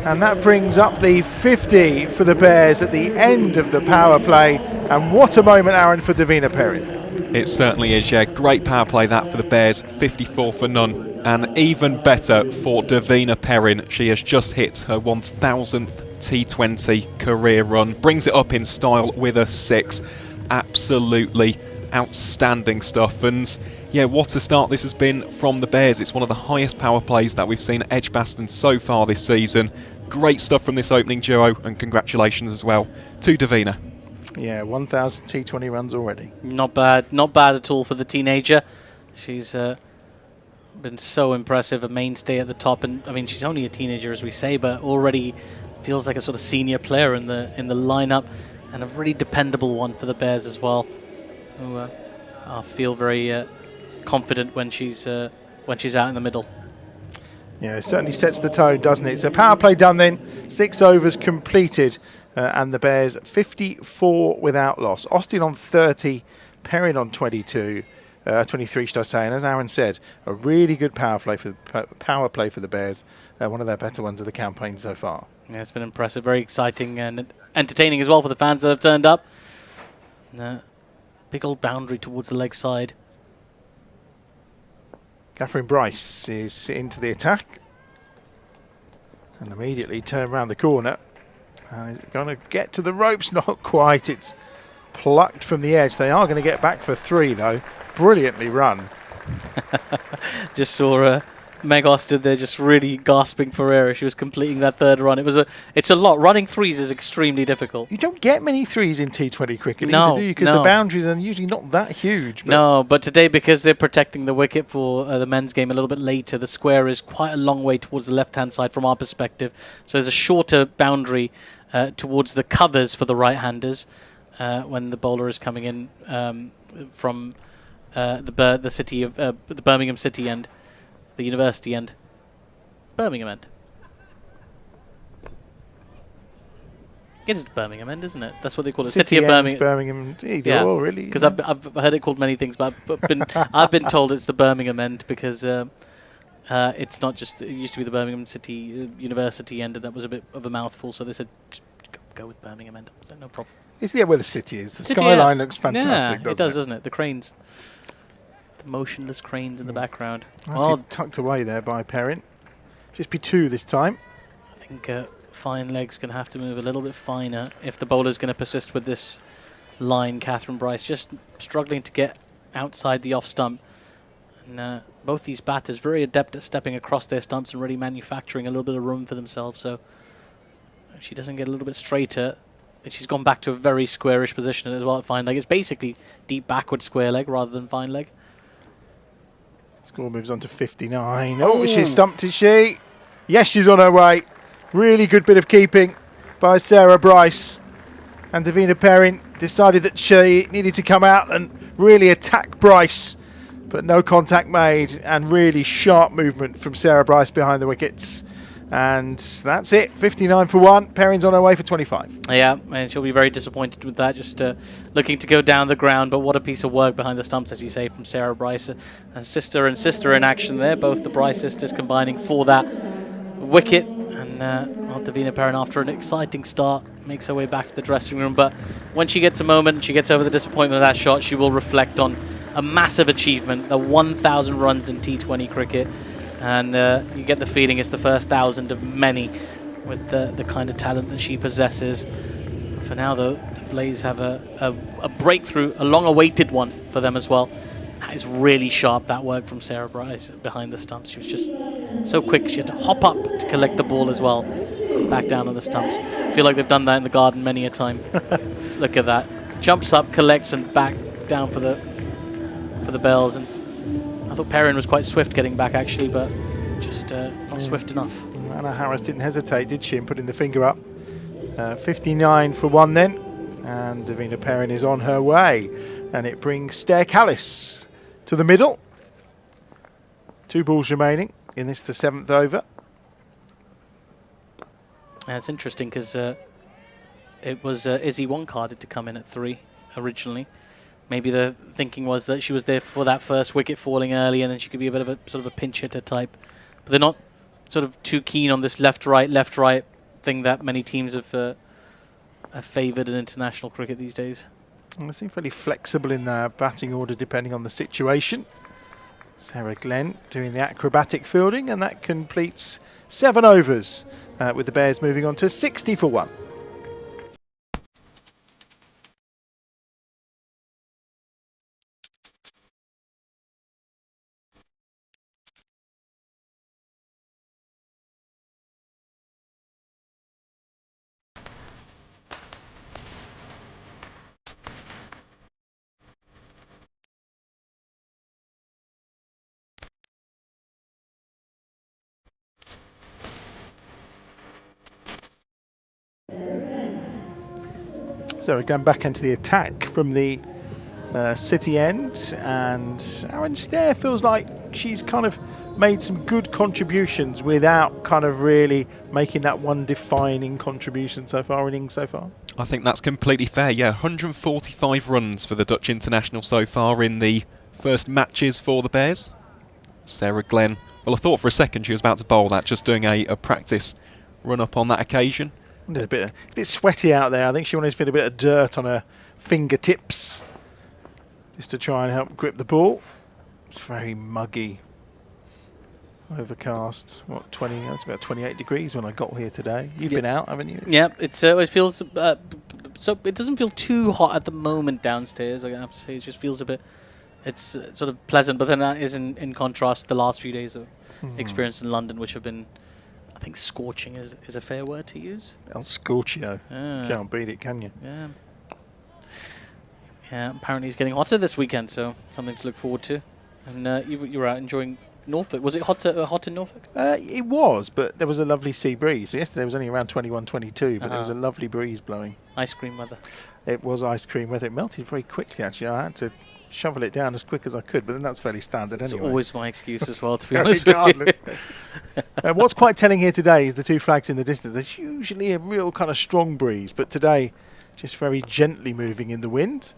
And that brings up the 50 for the Bears at the end of the power play. And what a moment, Aaron, for Davina Perrin. It certainly is, yeah. Great power play that for the Bears, 54 for none. And even better for Davina Perrin. She has just hit her 1,000th T20 career run. Brings it up in style with a 6. Absolutely outstanding stuff. And yeah, what a start this has been from the Bears. It's one of the highest power plays that we've seen at EdgBLASTon so far this season. Great stuff from this opening duo, and congratulations as well to Davina. Yeah, 1,000 T20 runs already. Not bad at all for the teenager. She's been so impressive, a mainstay at the top, and I mean she's only a teenager as we say, but already feels like a sort of senior player in the lineup, and a really dependable one for the Bears as well. Who I feel very confident when she's out in the middle. Yeah, it certainly sets the tone, doesn't it? So power play done then, 6 overs completed, and the Bears 54 without loss. Austin on 30, Perrin on 23 should I say, and as Aaron said, a really good power play for the Bears, one of their better ones of the campaign so far. Yeah, it's been impressive, very exciting and entertaining as well for the fans that have turned up. Big old boundary towards the leg side. Catherine Bryce is into the attack and immediately turn around the corner. Is it going to get to the ropes? Not quite. It's plucked from the edge. They are going to get back for 3 though. Brilliantly run. Just saw Meg Austin there just really gasping for air as she was completing that 3rd run. It's a lot. Running 3s is extremely difficult. You don't get many 3s in T20 cricket, no, do you? Because the boundaries are usually not that huge. But no, but today, because they're protecting the wicket for the men's game a little bit later, the square is quite a long way towards the left-hand side from our perspective. So there's a shorter boundary towards the covers for the right-handers when the bowler is coming in from the city of the Birmingham City end. The university end. Birmingham end. It's the Birmingham end, isn't it? That's what they call it. City of Birmingham. Birmingham, either or, really. Because I've heard it called many things, but I've been told it's the Birmingham end because it's not just. It used to be the Birmingham City University end, and that was a bit of a mouthful. So they said, just go with Birmingham end. So no problem. It's where the city is. The skyline looks fantastic, it does, doesn't it? The cranes. Motionless cranes in the background. Well, tucked away there by Perrin. Just be 2 this time. I think fine legs going to have to move a little bit finer if the bowler's going to persist with this line, Catherine Bryce, just struggling to get outside the off stump. And both these batters very adept at stepping across their stumps and really manufacturing a little bit of room for themselves. So if she doesn't get a little bit straighter, and she's gone back to a very squarish position as well at fine leg. It's basically deep backward square leg rather than fine leg. Score moves on to 59. Oh, she's stumped, is she? Yes, she's on her way. Really good bit of keeping by Sarah Bryce. And Davina Perrin decided that she needed to come out and really attack Bryce, but no contact made, and really sharp movement from Sarah Bryce behind the wickets. And that's it, 59 for 1. Perrin's on her way for 25. Yeah, and she'll be very disappointed with that, just looking to go down the ground, but what a piece of work behind the stumps, as you say, from Sarah Bryce. And sister in action there, both the Bryce sisters combining for that wicket. And Davina Perrin, after an exciting start, makes her way back to the dressing room. But when she gets a moment and she gets over the disappointment of that shot, she will reflect on a massive achievement, the 1,000 runs in T20 cricket. And you get the feeling it's the first 1,000 of many with the kind of talent that she possesses. For now, though, the Blaze have a breakthrough, a long-awaited one for them as well. That is really sharp, that work from Sarah Bryce behind the stumps. She was just so quick. She had to hop up to collect the ball as well, back down on the stumps. I feel like they've done that in the garden many a time. Look at that. Jumps up, collects, and back down for the bells. And I thought Perrin was quite swift getting back, actually, but just not swift enough. Anna Harris didn't hesitate, did she, in putting the finger up. 59 for 1 then. And Davina Perrin is on her way. And it brings Stair Callis to the middle. 2 balls remaining in this, the 7th over. It's interesting because it was Izzy one-carded to come in at 3 originally. Maybe the thinking was that she was there for that first wicket falling early, and then she could be a bit of a sort of a pinch hitter type. But they're not sort of too keen on this left-right thing that many teams have favoured in international cricket these days. They seem fairly flexible in their batting order depending on the situation. Sarah Glenn doing the acrobatic fielding, and that completes 7 overs with the Bears moving on to 60 for 1. So we're going back into the attack from the City end, and Aaron Stair feels like she's kind of made some good contributions without kind of really making that one defining contribution so far, innings so far. I think that's completely fair, yeah. 145 runs for the Dutch international so far in the first matches for the Bears. Sarah Glenn, well, I thought for a second she was about to bowl that, just doing a practice run-up on that occasion. It's a bit sweaty out there. I think she wanted to feel a bit of dirt on her fingertips just to try and help grip the ball. It's very muggy, overcast. What, 20? It's about 28 degrees when I got here today. You've been out, haven't you? Yeah, it feels so. It doesn't feel too hot at the moment downstairs. I have to say, it just feels a bit. It's sort of pleasant, but then that is in contrast to the last few days of experience in London, which have been, I think, scorching is a fair word to use. El Scorchio. Can't beat it, can you? Yeah. Yeah, apparently it's getting hotter this weekend, so something to look forward to. And you were out enjoying Norfolk. Was it hot in Norfolk? It was, but there was a lovely sea breeze. So yesterday was only around 21, 22, but there was a lovely breeze blowing. Ice cream weather. It was ice cream weather. It melted very quickly, actually. I had to shovel it down as quick as I could, but then that's fairly standard anyway. It's always my excuse as well, to be honest with you. What's quite telling here today is the 2 flags in the distance. There's usually a real kind of strong breeze, but today just very gently moving in the wind.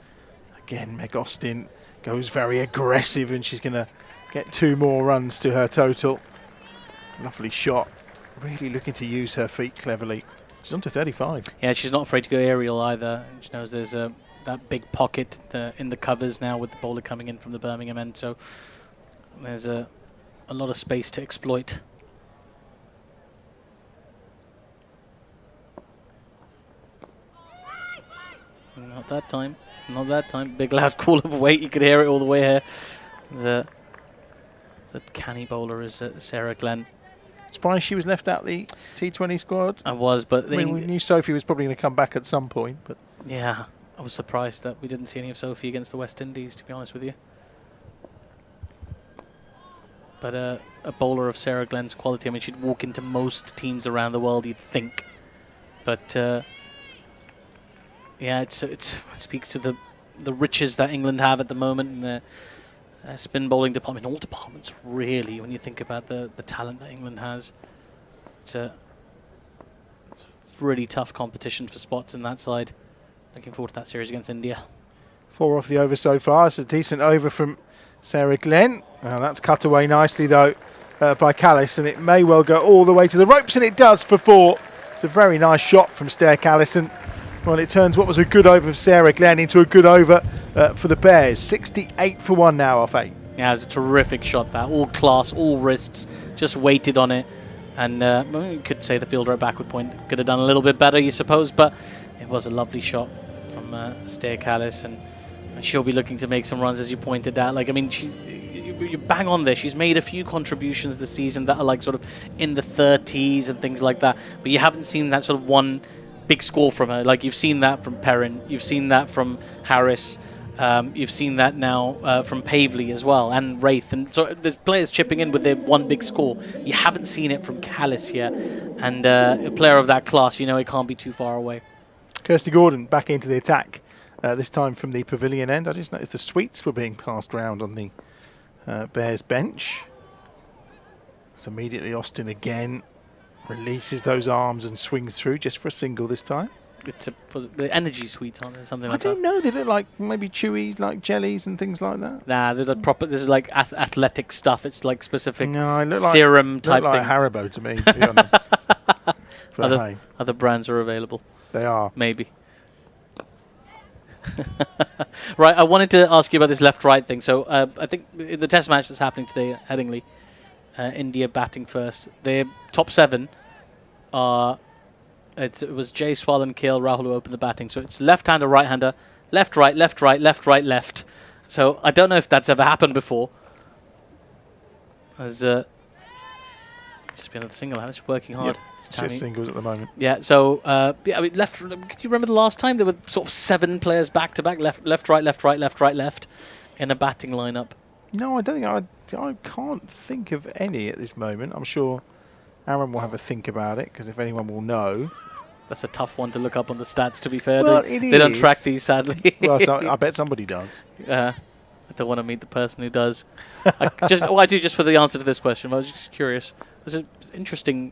Again, Meg Austin goes very aggressive, and she's going to get 2 more runs to her total. Lovely shot. Really looking to use her feet cleverly. She's on to 35. Yeah, she's not afraid to go aerial either. She knows there's that big pocket in the covers now with the bowler coming in from the Birmingham end, so there's a lot of space to exploit. Not that time. Not that time. Big loud call of weight. You could hear it all the way here. The canny bowler is Sarah Glenn. Surprised she was left out the T20 squad. I was, but I mean, we knew Sophie was probably going to come back at some point. But yeah, I was surprised that we didn't see any of Sophie against the West Indies, to be honest with you. But a bowler of Sarah Glenn's quality, I mean, she'd walk into most teams around the world, you'd think. But yeah, it speaks to the riches that England have at the moment in the spin bowling department. All departments, really, when you think about the talent that England has. It's a really tough competition for spots in that side. Looking forward to that series against India. 4 off the over so far. It's a decent over from Sarah Glenn. That's cut away nicely, though, by Callis, and it may well go all the way to the ropes, and it does for 4. It's a very nice shot from Stair Callis, and well, it turns what was a good over of Sarah Glenn into a good over for the Bears. 68 for 1 now off 8. Yeah, it was a terrific shot, that. All class, all wrists, just waited on it. And well, you could say the fielder at backward point could have done a little bit better, you suppose, but it was a lovely shot from Stair Callis, and she'll be looking to make some runs, as you pointed out. Like, I mean, you bang on there. She's made a few contributions this season that are like sort of in the 30s and things like that, but you haven't seen that sort of one big score from her. Like, you've seen that from Perrin, you've seen that from Harris, you've seen that now from Pavley as well, and Wraith, and so there's players chipping in with their one big score. You haven't seen it from Callis yet, and a player of that class, you know, it can't be too far away. Kirsty Gordon back into the attack, this time from the pavilion end. I just noticed the sweets were being passed round on the Bears bench. So immediately Austin again releases those arms and swings through just for a single this time. It's the energy sweets on it, something like I that. don't know. They look like maybe chewy, like jellies and things like that. Nah, they're like proper. This is like athletic stuff. It's like specific No, it look serum like, type look like thing. Haribo to me, to be honest. But hey, Other brands are available. they are. Maybe. Right, I wanted to ask you about this left-right thing. So I think in the test match that's happening today at Headingley, India batting first. Their top 7 are... It was Jay, Swal and Kale Rahul who opened the batting. So it's left-hander, right-hander, left, right, left, right, left, right, left. So I don't know if that's ever happened before. As just been another single, it's working hard. Yep, It's just singles at the moment. yeah, so yeah, I mean, left. Could you remember the last time there were sort of 7 players back to back, left, right, left, right, left, right, left, in a batting lineup? No, I don't think I can't think of any at this moment. I'm sure Aaron will have a think about it, because if anyone will know. That's a tough one to look up on the stats, to be fair. Well, They don't track these, sadly. Well, I bet somebody does. I don't want to meet the person who does. I do just for the answer to this question. But I was just curious. There's an interesting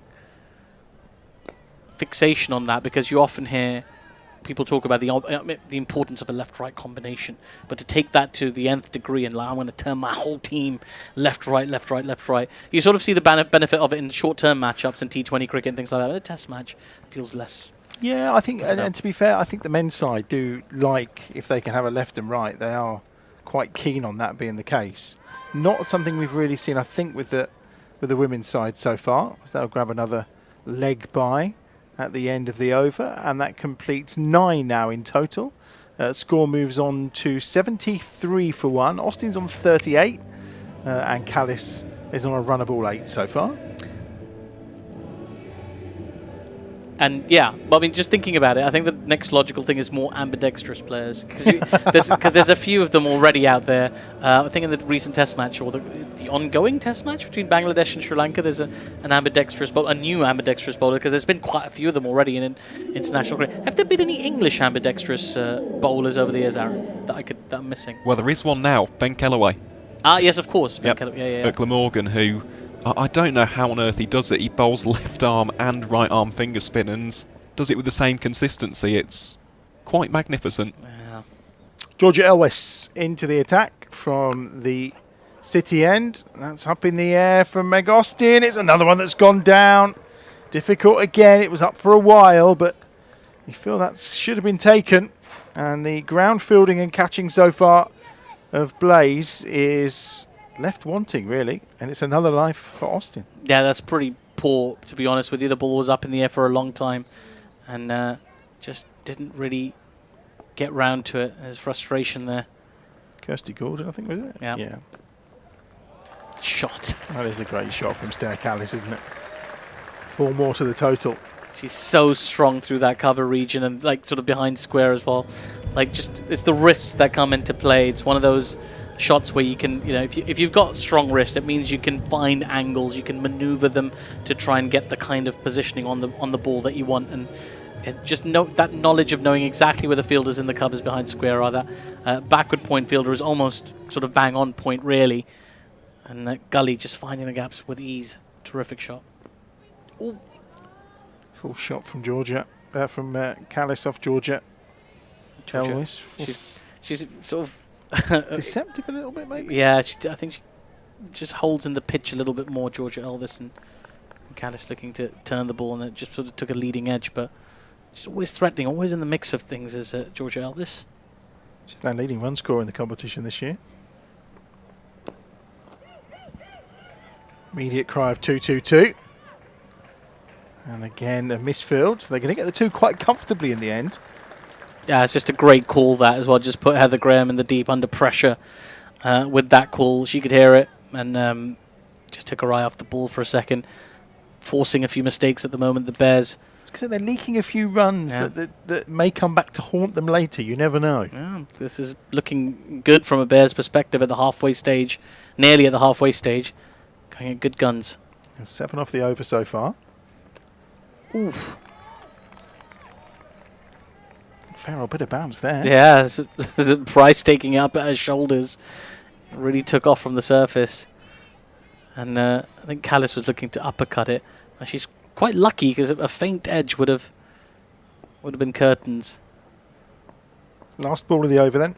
fixation on that, because you often hear people talk about the importance of a left-right combination, but to take that to the nth degree and like, I'm going to turn my whole team left, right, left, right, left, right. You sort of see the benefit of it in short-term matchups and T20 cricket and things like that. In a test match, it feels less. Yeah, I think, and to be fair, I think the men's side do like, if they can have a left and right, they are quite keen on that being the case. Not something we've really seen, I think, with the women's side so far. So they'll grab another leg by at the end of the over, and that completes 9 now in total. Score moves on to 73 for 1. Austin's on 38, and Callis is on a runnable 8 so far. And yeah, but I mean, just thinking about it, I think the next logical thing is more ambidextrous players, because there's a few of them already out there. I think in the recent test match, or the ongoing test match between Bangladesh and Sri Lanka, there's an ambidextrous bowler, a new ambidextrous bowler, because there's been quite a few of them already in international cricket. Have there been any English ambidextrous bowlers over the years, Aaron, that I'm missing? Well, there is one now, Ben Kellaway. Ah, yes, of course. Yep. At Glamorgan, who... I don't know how on earth he does it. He bowls left arm and right arm finger spin and does it with the same consistency. It's quite magnificent. Yeah. Georgia Elwes into the attack from the City end. That's up in the air from Meg Austin. It's another one that's gone down. Difficult again. It was up for a while, but you feel that should have been taken. And the ground fielding and catching so far of Blaze is left wanting, really, and it's another life for Austin. Yeah, that's pretty poor, to be honest with you. The ball was up in the air for a long time, and just didn't really get round to it. There's frustration there. Kirsty Gordon, I think, was it? Yeah. Shot. That is a great shot from Stair Callis, isn't it? 4 more to the total. She's so strong through that cover region and like sort of behind square as well. Like just it's the wrists that come into play. It's one of those shots where you can, if you've got strong wrist, it means you can find angles, you can maneuver them to try and get the kind of positioning on the ball that you want. And just that knowledge of knowing exactly where the fielders in the covers behind square are. That backward point fielder is almost sort of bang on point really. And Gully just finding the gaps with ease. Terrific shot. Ooh. Full shot from Georgia, from Callis off Georgia. Elvis. She's sort of deceptive a little bit, maybe. Yeah, I think she just holds in the pitch a little bit more. Georgia Elvis and Callis looking to turn the ball, and it just sort of took a leading edge, but she's always threatening, always in the mix of things. As Georgia Elvis. She's now leading run scorer in the competition this year. Immediate cry of 2-2-2. And again, a misfield. They're going to get the 2 quite comfortably in the end. Yeah, it's just a great call, that as well. Just put Heather Graham in the deep under pressure with that call. She could hear it and just took her eye off the ball for a second, forcing a few mistakes at the moment, the Bears. So they're leaking a few runs that may come back to haunt them later. You never know. Yeah, this is looking good from a Bears perspective at the halfway stage, nearly at the halfway stage. Going at good guns. 7 off the over so far. Oof. Fair old bit of bounce there. Yeah, Price taking it up at her shoulders. Really took off from the surface. And I think Callis was looking to uppercut it. And she's quite lucky because a faint edge would have been curtains. Last ball of the over then.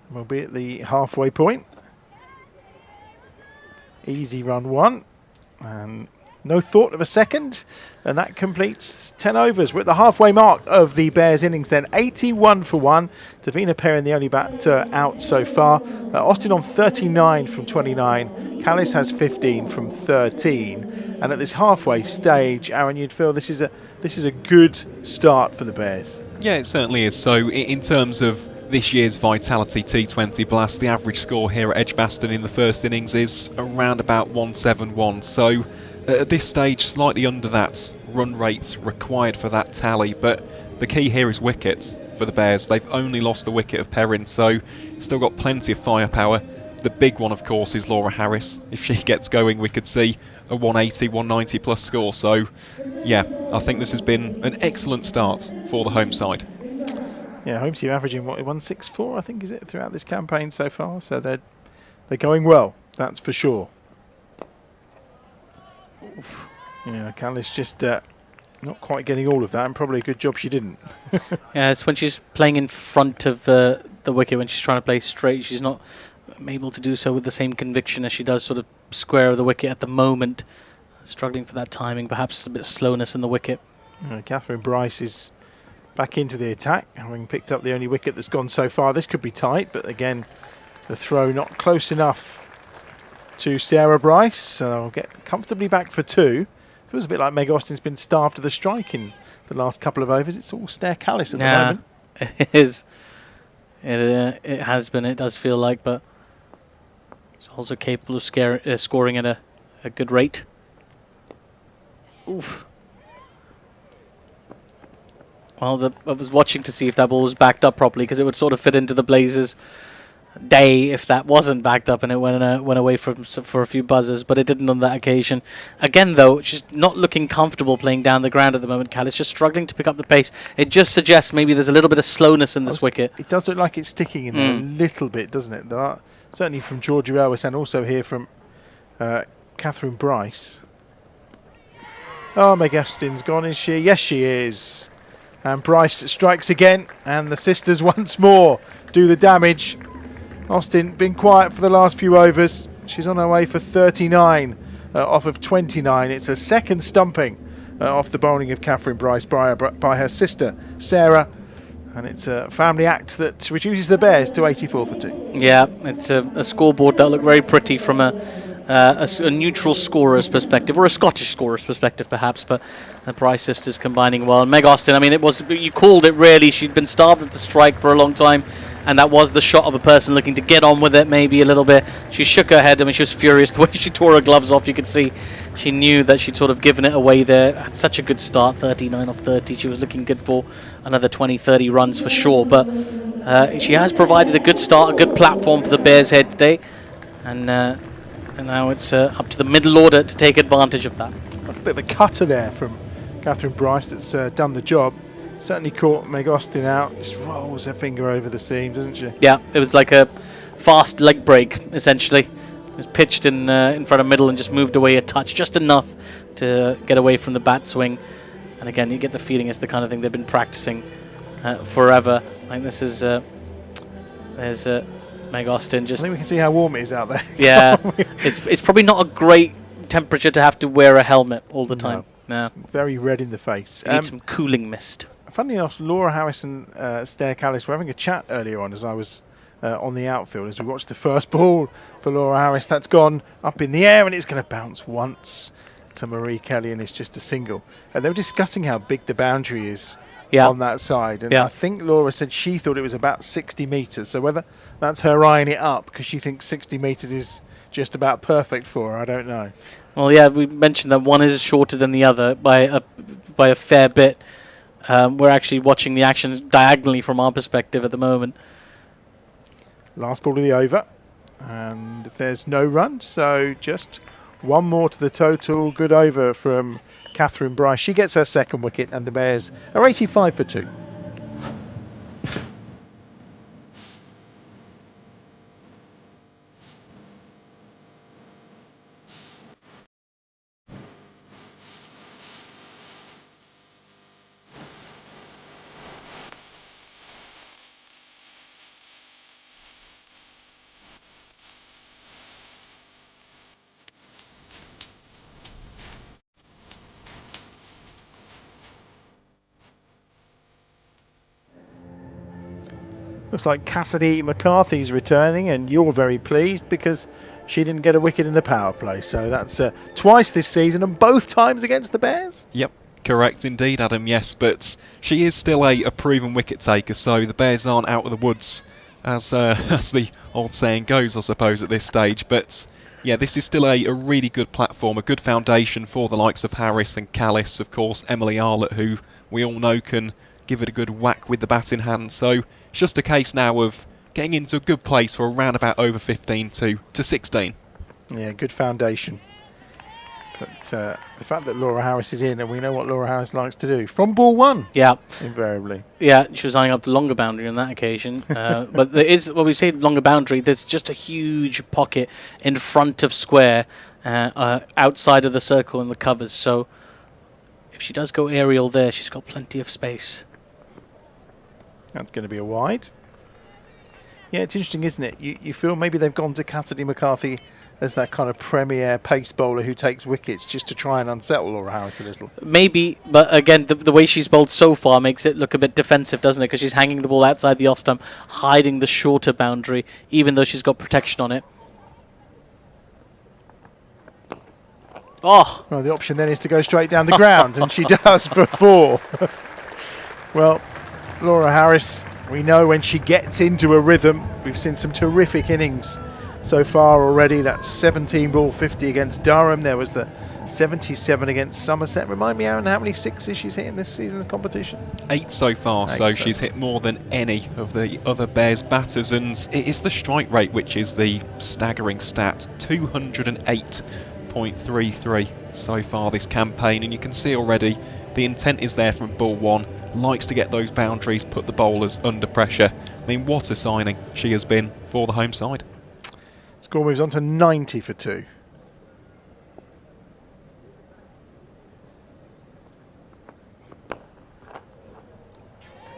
We'll be at the halfway point. Easy run 1. And no thought of a second. And that completes 10 overs. We're at the halfway mark of the Bears innings then. 81 for 1. Davina Perrin, the only batter out so far. Austin on 39 from 29. Callis has 15 from 13. And at this halfway stage, Aaron, you'd feel this is a good start for the Bears. Yeah, it certainly is. So in terms of this year's Vitality T20 Blast, the average score here at EdgBLASTon in the first innings is around about 171. So at this stage, slightly under that run rate required for that tally. But the key here is wickets for the Bears. They've only lost the wicket of Perrin, so still got plenty of firepower. The big one, of course, is Laura Harris. If she gets going, we could see a 180, 190 plus score. So, yeah, I think this has been an excellent start for the home side. Yeah, home team averaging, 164, I think, is it, throughout this campaign so far. So they're going well, that's for sure. Oof. Yeah, Callis just not quite getting all of that, and probably a good job she didn't. Yeah, it's when she's playing in front of the wicket, when she's trying to play straight, she's not able to do so with the same conviction as she does sort of square of the wicket at the moment. Struggling for that timing, perhaps a bit of slowness in the wicket. Catherine Bryce is back into the attack, having picked up the only wicket that's gone so far. This could be tight, but again, the throw not close enough to Sarah Bryce. So they'll get comfortably back for 2. Feels a bit like Meg Austin's been starved of the strike in the last couple of overs. It's all Stair Callis at the moment. It is. It has been. It does feel like, but it's also capable of scoring at a good rate. Oof. Well, I was watching to see if that ball was backed up properly, because it would sort of fit into the Blazers' day if that wasn't backed up and it went away for a few buzzers, but it didn't on that occasion. Again, though, she's not looking comfortable playing down the ground at the moment. Callis just struggling to pick up the pace. It just suggests maybe there's a little bit of slowness in this wicket. It does look like it's sticking in there a little bit, doesn't it? There are, certainly from Georgia Ellis, and also here from Catherine Bryce. Oh, Meg Austin's gone, is she? Yes, she is. And Bryce strikes again, and the sisters once more do the damage. Austin been quiet for the last few overs. She's on her way for 39 off of 29. It's a second stumping off the bowling of Catherine Bryce by her sister, Sarah. And it's a family act that reduces the Bears to 84 for 2. Yeah, it's a scoreboard that looked very pretty from a a neutral scorer's perspective, or a Scottish scorer's perspective, perhaps. But the Bryce sisters combining well. And Meg Austin, I mean, you called it really. She'd been starved of the strike for a long time, and that was the shot of a person looking to get on with it maybe a little bit. She shook her head. I mean, she was furious the way she tore her gloves off. You could see she knew that she'd sort of given it away there. Had such a good start, 39 off 30. She was looking good for another 20, 30 runs for sure. But she has provided a good start, a good platform for the Bears here today. And now it's up to the middle order to take advantage of that. Like a bit of a cutter there from Catherine Bryce that's done the job. Certainly caught Meg Austin out. Just rolls her finger over the seam, doesn't she? Yeah, it was like a fast leg break, essentially. It was pitched in front of middle and just moved away a touch, just enough to get away from the bat swing. And again, you get the feeling it's the kind of thing they've been practicing forever. Like this is, there's Meg Austin just... I think we can see how warm it is out there. Yeah, it's probably not a great temperature to have to wear a helmet all the time. No. Very red in the face. Need some cooling mist. Funnily enough, Laura Harris and Stair Callis were having a chat earlier on as I was on the outfield as we watched the first ball for Laura Harris. That's gone up in the air and it's going to bounce once to Marie Kelly, and it's just a single. And they were discussing how big the boundary is on that side. And I think Laura said she thought it was about 60 metres. So whether that's her eyeing it up because she thinks 60 metres is just about perfect for her, I don't know. Well, yeah, we mentioned that one is shorter than the other by a fair bit. We're actually watching the action diagonally from our perspective at the moment. Last ball of the over, and there's no run, so just one more to the total. Good over from Catherine Bryce. She gets her second wicket, and the Bears are 85 for 2. Looks like Cassidy McCarthy's returning, and you're very pleased because she didn't get a wicket in the power play. So that's twice this season, and both times against the Bears. Yep, correct indeed, Adam. Yes, but she is still a proven wicket taker, so the Bears aren't out of the woods, as the old saying goes, I suppose, at this stage. But yeah, this is still a really good platform, a good foundation for the likes of Harris and Callis, of course, Emily Arlett, who we all know can give it a good whack with the bat in hand. So it's just a case now of getting into a good place for around about over 15 to 16. Yeah, good foundation. But the fact that Laura Harris is in, and we know what Laura Harris likes to do. From ball one. Yeah. Invariably. Yeah, she was eyeing up the longer boundary on that occasion. But there is, when we say longer boundary, there's just a huge pocket in front of square, outside of the circle and the covers. So if she does go aerial there, she's got plenty of space. That's going to be a wide. Yeah, it's interesting, isn't it? You feel maybe they've gone to Cassidy McCarthy as that kind of premier pace bowler who takes wickets just to try and unsettle Laura Harris a little. Maybe, but again, the way she's bowled so far makes it look a bit defensive, doesn't it? Because she's hanging the ball outside the off stump, hiding the shorter boundary, even though she's got protection on it. Oh! Well, the option then is to go straight down the ground, and she does for 4. Well, Laura Harris, we know when she gets into a rhythm, we've seen some terrific innings so far already. That's 17 ball 50 against Durham. There was the 77 against Somerset. Remind me, Aaron, how many sixes she's hit in this season's competition? 8 so far, so she's hit more than any of the other Bears batters, and it is the strike rate which is the staggering stat. 208.33 so far this campaign, and you can see already the intent is there from ball one. Likes to get those boundaries, put the bowlers under pressure. I mean, what a signing she has been for the home side. Score moves on to 90 for 2.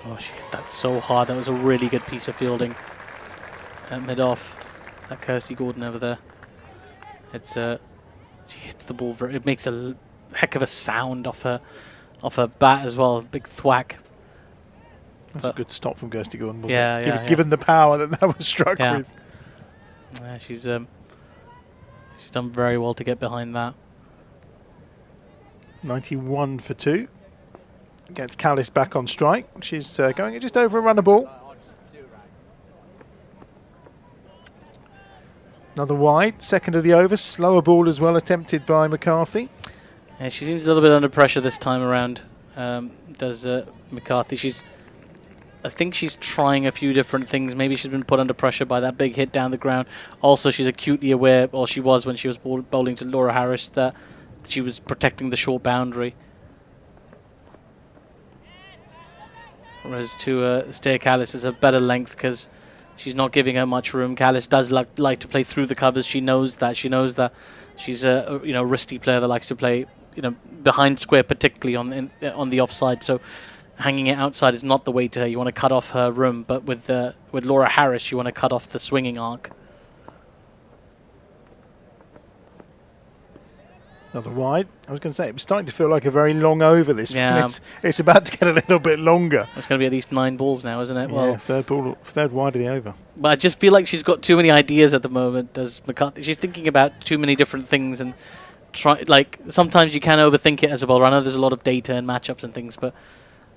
Oh, she hit that so hard. That was a really good piece of fielding at mid-off. Is that Kirsty Gordon over there? It's she hits the ball it makes a heck of a sound off her bat as well. Big thwack. That's a good stop from Kirsty Gordon, wasn't it? Given the power that was struck with. Yeah, She's done very well to get behind that. 91 for 2. Gets Callis back on strike. She's going at just over a run a ball. Another wide, second of the over. Slower ball as well, attempted by McCarthy. Yeah, she seems a little bit under pressure this time around. Does McCarthy? I think she's trying a few different things. Maybe she's been put under pressure by that big hit down the ground. Also, she's acutely aware, or she was when she was bowling to Laura Harris, that she was protecting the short boundary. Whereas to Stair Callis is a better length because she's not giving her much room. Callis does like to play through the covers. She knows that. She knows that she's a wristy player that likes to play behind square, particularly on the offside. So hanging it outside is not the way to her. You want to cut off her room, but with Laura Harris, you want to cut off the swinging arc. Another wide. I was going to say, it was starting to feel like a very long over this Yeah. one. It's about to get a little bit longer. It's going to be at least 9 balls now, isn't it? Yeah, Well, third wide of the over. but I just feel like she's got too many ideas at the moment. Does McCarthy? She's thinking about too many different things and sometimes you can overthink it as a bowler. I know there's a lot of data and matchups and things, but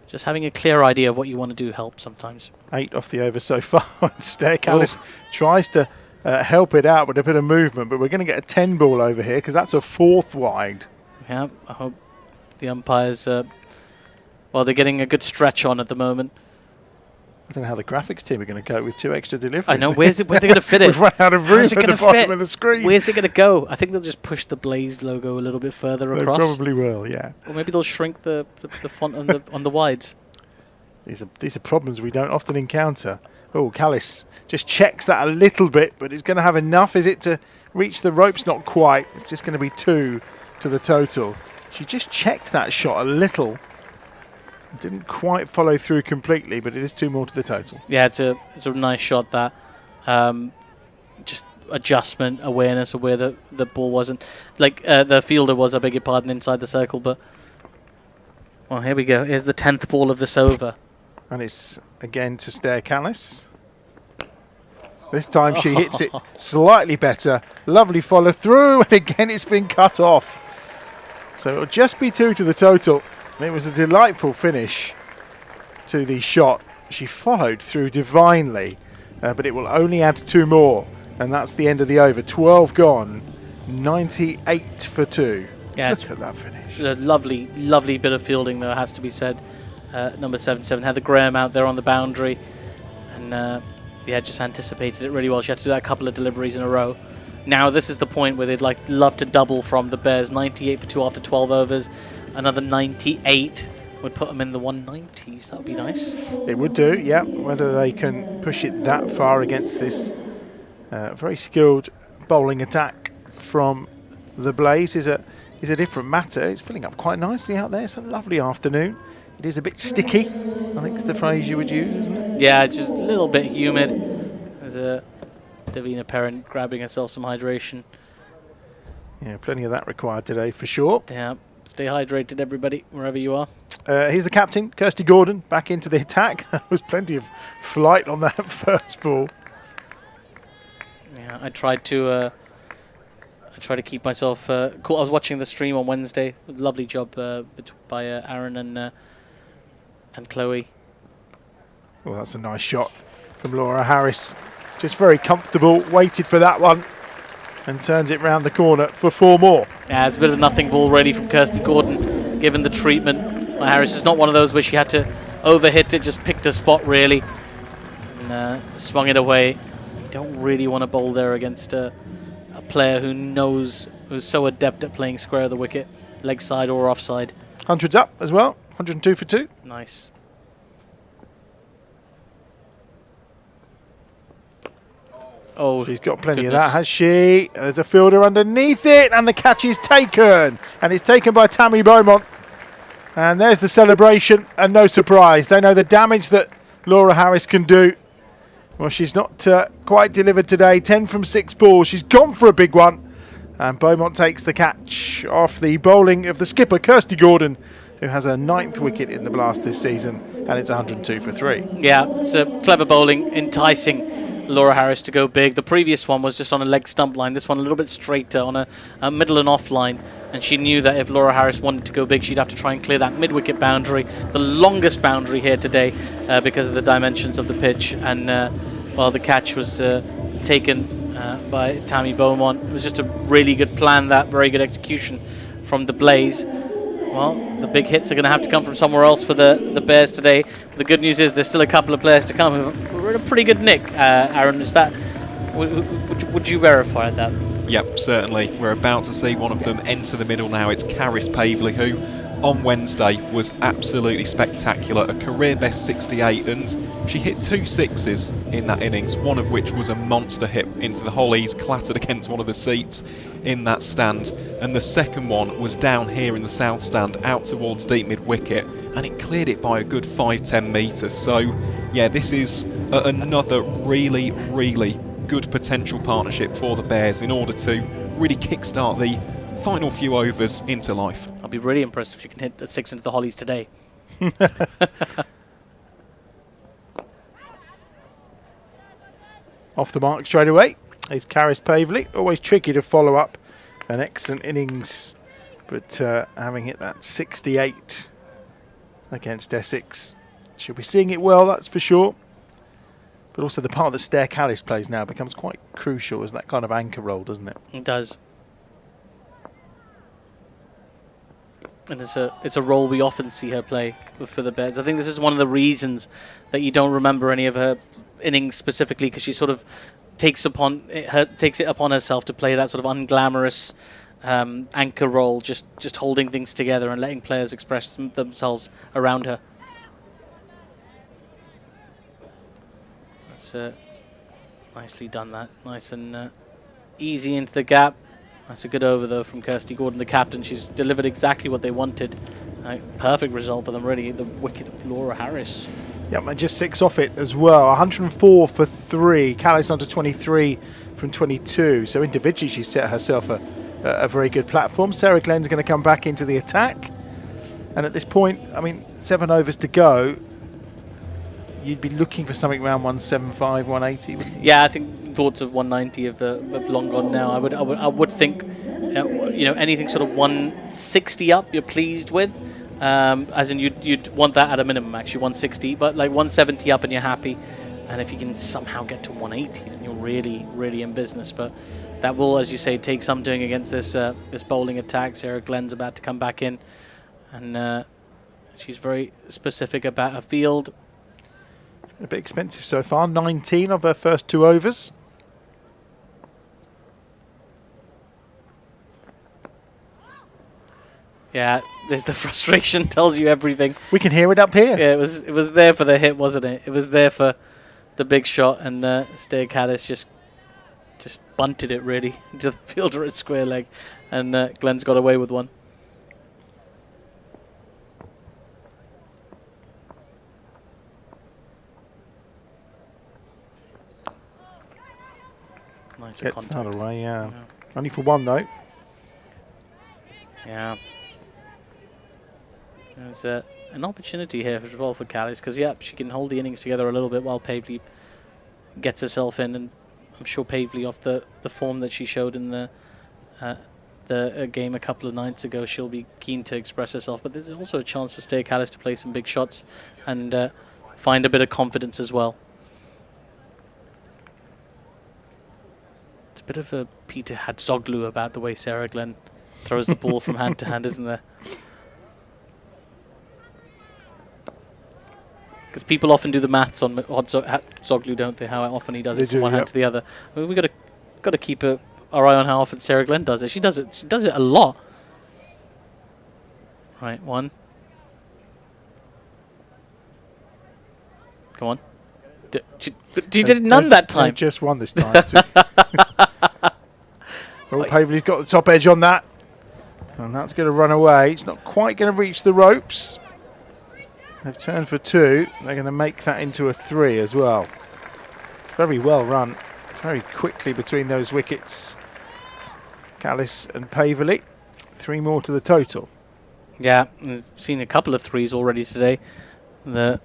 just having a clear idea of what you want to do helps sometimes. 8 off the over so far. Stair Callis tries to help it out with a bit of movement, but we're going to get a 10 ball over here because that's a 4th wide. Yeah, I hope the umpires, they're getting a good stretch on at the moment. I don't know how the graphics team are going to cope with 2 extra deliveries. I know, where they going to fit it? We've run out of room How's at it the gonna bottom fit? of the screen. Where's it going to go? I think they'll just push the Blaze logo a little bit further They across. probably will, yeah. Or maybe they'll shrink the font on the wides. These are problems we don't often encounter. Oh, Callis just checks that a little bit, but it's going to have enough, is it, to reach the ropes? Not quite. It's just going to be 2 to the total. She just checked that shot a little. Didn't quite follow through completely, but it is 2 more to the total. Yeah, it's a nice shot, that. Just adjustment, awareness of where the ball wasn't. The fielder was, I beg your pardon, inside the circle, but... Well, here we go. Here's the 10th ball of this over. And it's again to Stair Callis. This time she hits it slightly better. Lovely follow through, and again it's been cut off. So it'll just be 2 to the total. It was a delightful finish to the shot. She followed through divinely, but it will only add 2 more. And that's the end of the over. 12 gone, 98 for 2. Yeah, Look at that finish. A lovely, lovely bit of fielding, though, has to be said. Number 77 had the Graham out there on the boundary, and just anticipated it really well. She had to do that a couple of deliveries in a row. Now this is the point where they'd love to double from the Bears. 98 for 2 after 12 overs. Another 98 would put them in the 190s. That would be nice. It would do, yeah. Whether they can push it that far against this very skilled bowling attack from the Blaze is a different matter. It's filling up quite nicely out there. It's a lovely afternoon. It is a bit sticky, I think is the phrase you would use, isn't it? Yeah, it's just a little bit humid. There's a Davina Perrin grabbing herself some hydration. Yeah, plenty of that required today for sure. Yeah, stay hydrated, everybody, wherever you are. Here's the captain, Kirsty Gordon, back into the attack. There was plenty of flight on that first ball. Yeah, I tried to keep myself cool. I was watching the stream on Wednesday. Lovely job by Aaron and Chloe. Well, that's a nice shot from Laura Harris. Just very comfortable, waited for that one, and turns it round the corner for 4 more. Yeah, it's a bit of a nothing ball really from Kirsty Gordon, given the treatment. Harris is not one of those where she had to overhit it, just picked a spot really, and swung it away. You don't really want to bowl there against a player who's so adept at playing square of the wicket, leg side or offside. 100's up as well, 102 for 2. Nice. Oh, she's got plenty goodness. of that, has she? There's a fielder underneath it, and the catch is taken. And it's taken by Tammy Beaumont. And there's the celebration, and no surprise. They know the damage that Laura Harris can do. Well, she's not quite delivered today. 10 from 6 balls. She's gone for a big one. And Beaumont takes the catch off the bowling of the skipper, Kirsty Gordon, who has her 9th wicket in the Blast this season. And it's 102 for 3. Yeah, it's a clever bowling, enticing. Laura Harris to go big. The previous one was just on a leg stump line. This one a little bit straighter on a middle and off line. And she knew that if Laura Harris wanted to go big, she'd have to try and clear that mid-wicket boundary, the longest boundary here today because of the dimensions of the pitch. And well, the catch was taken by Tammy Beaumont. It was just a really good plan, that very good execution from the Blaze. Well, the big hits are going to have to come from somewhere else for the Bears today. The good news is there's still a couple of players to come. We're in a pretty good nick. Aaron, is that? Would you verify that? Yep, certainly. We're about to see one of them enter the middle now. It's Caris Pavley, who on Wednesday was absolutely spectacular. A career best 68, and she hit 2 sixes in that innings, one of which was a monster hit into the hollies, clattered against one of the seats in that stand, and the second one was down here in the south stand out towards deep mid-wicket, and it cleared it by a good 5-10 metres. So yeah, this is another really, really good potential partnership for the Bears in order to really kickstart the final few overs into life. I'll be really impressed if you can hit a 6 into the hollies today. Off the mark straight away is Caris Pavley. Always tricky to follow up an excellent innings, but having hit that 68 against Essex, she'll be seeing it well, that's for sure. But also the part that Stair Callis plays now becomes quite crucial as that kind of anchor role, doesn't it? It does. And it's a role we often see her play for the Bears. I think this is one of the reasons that you don't remember any of her innings specifically, because she sort of takes it upon herself to play that sort of unglamorous anchor role, just holding things together and letting players express themselves around her. That's nicely done. That nice and easy into the gap. That's a good over, though, from Kirsty Gordon, the captain. She's delivered exactly what they wanted. Perfect result for them, really. The wicket of Laura Harris. Yep, and just 6 off it as well. 104 for 3. Callis onto 23 from 22. So individually, she's set herself a very good platform. Sarah Glenn's going to come back into the attack. And at this point, I mean, 7 overs to go. You'd be looking for something around 175, 180, wouldn't you? Yeah, I think thoughts of 190 have long gone now. I would think, anything sort of 160 up, you're pleased with. As in, you'd want that at a minimum, actually, 160. But like 170 up, and you're happy. And if you can somehow get to 180, then you're really, really in business. But that will, as you say, take some doing against this bowling attack. Sarah Glenn's about to come back in, and she's very specific about her field. A bit expensive so far. 19 of her first 2 overs. Yeah, there's the frustration, tells you everything. We can hear it up here. Yeah, it was there for the hit, wasn't it? It was there for the big shot, and Stair Callis just bunted it really into the fielder at square leg, and Glenn's got away with one. Nice Gets contact. that away, yeah. Only for 1 though. Yeah. There's an opportunity here as well for Callis, because she can hold the innings together a little bit while Pavley gets herself in, and I'm sure Pavley, off the form that she showed in the game a couple of nights ago, she'll be keen to express herself. But there's also a chance for Stair Callis to play some big shots and find a bit of confidence as well. It's a bit of a Peter Hadzoglu about the way Sarah Glenn throws the ball from hand to hand, isn't there? Because people often do the maths on Hadzoglu, don't they? How often he does it from one hand to the other. I mean, we got to keep our eye on how often Sarah Glenn does it. She does it a lot. Right, 1. Come on. She did none that time. Just 1 this time. Well, Pavley's got the top edge on that. And that's going to run away. It's not quite going to reach the ropes. They've turned for 2. They're going to make that into a 3 as well. It's very well run. Very quickly between those wickets. Callis and Pavley. 3 more to the total. Yeah, we've seen a couple of 3s already today. The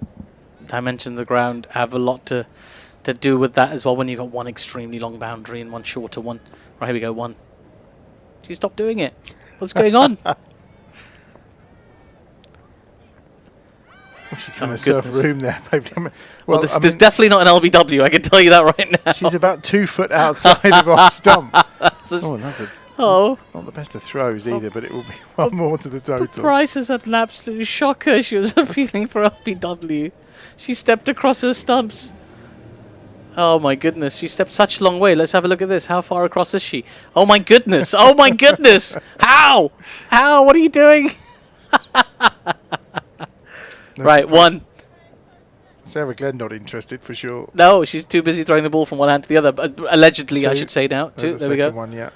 dimension of the ground have a lot to to do with that as well when you've got one extremely long boundary and one shorter one. Right, here we go, one. Do you stop doing it? What's going on? She kind of serve room there. Well, there's definitely not an LBW, I can tell you that right now. She's about 2 foot outside of off stump. That's not the best of throws either, but it will be one more to the total. Price has had an absolute shocker. She was appealing for LBW. She stepped across her stumps. Oh my goodness, she stepped such a long way. Let's have a look at this. How far across is she? Oh my goodness. Oh my goodness. How? How? What are you doing? Right, one. Sarah Glenn not interested for sure. No, she's too busy throwing the ball from one hand to the other. Allegedly, Two. I should say now. Two. There's There we go. one, yeah.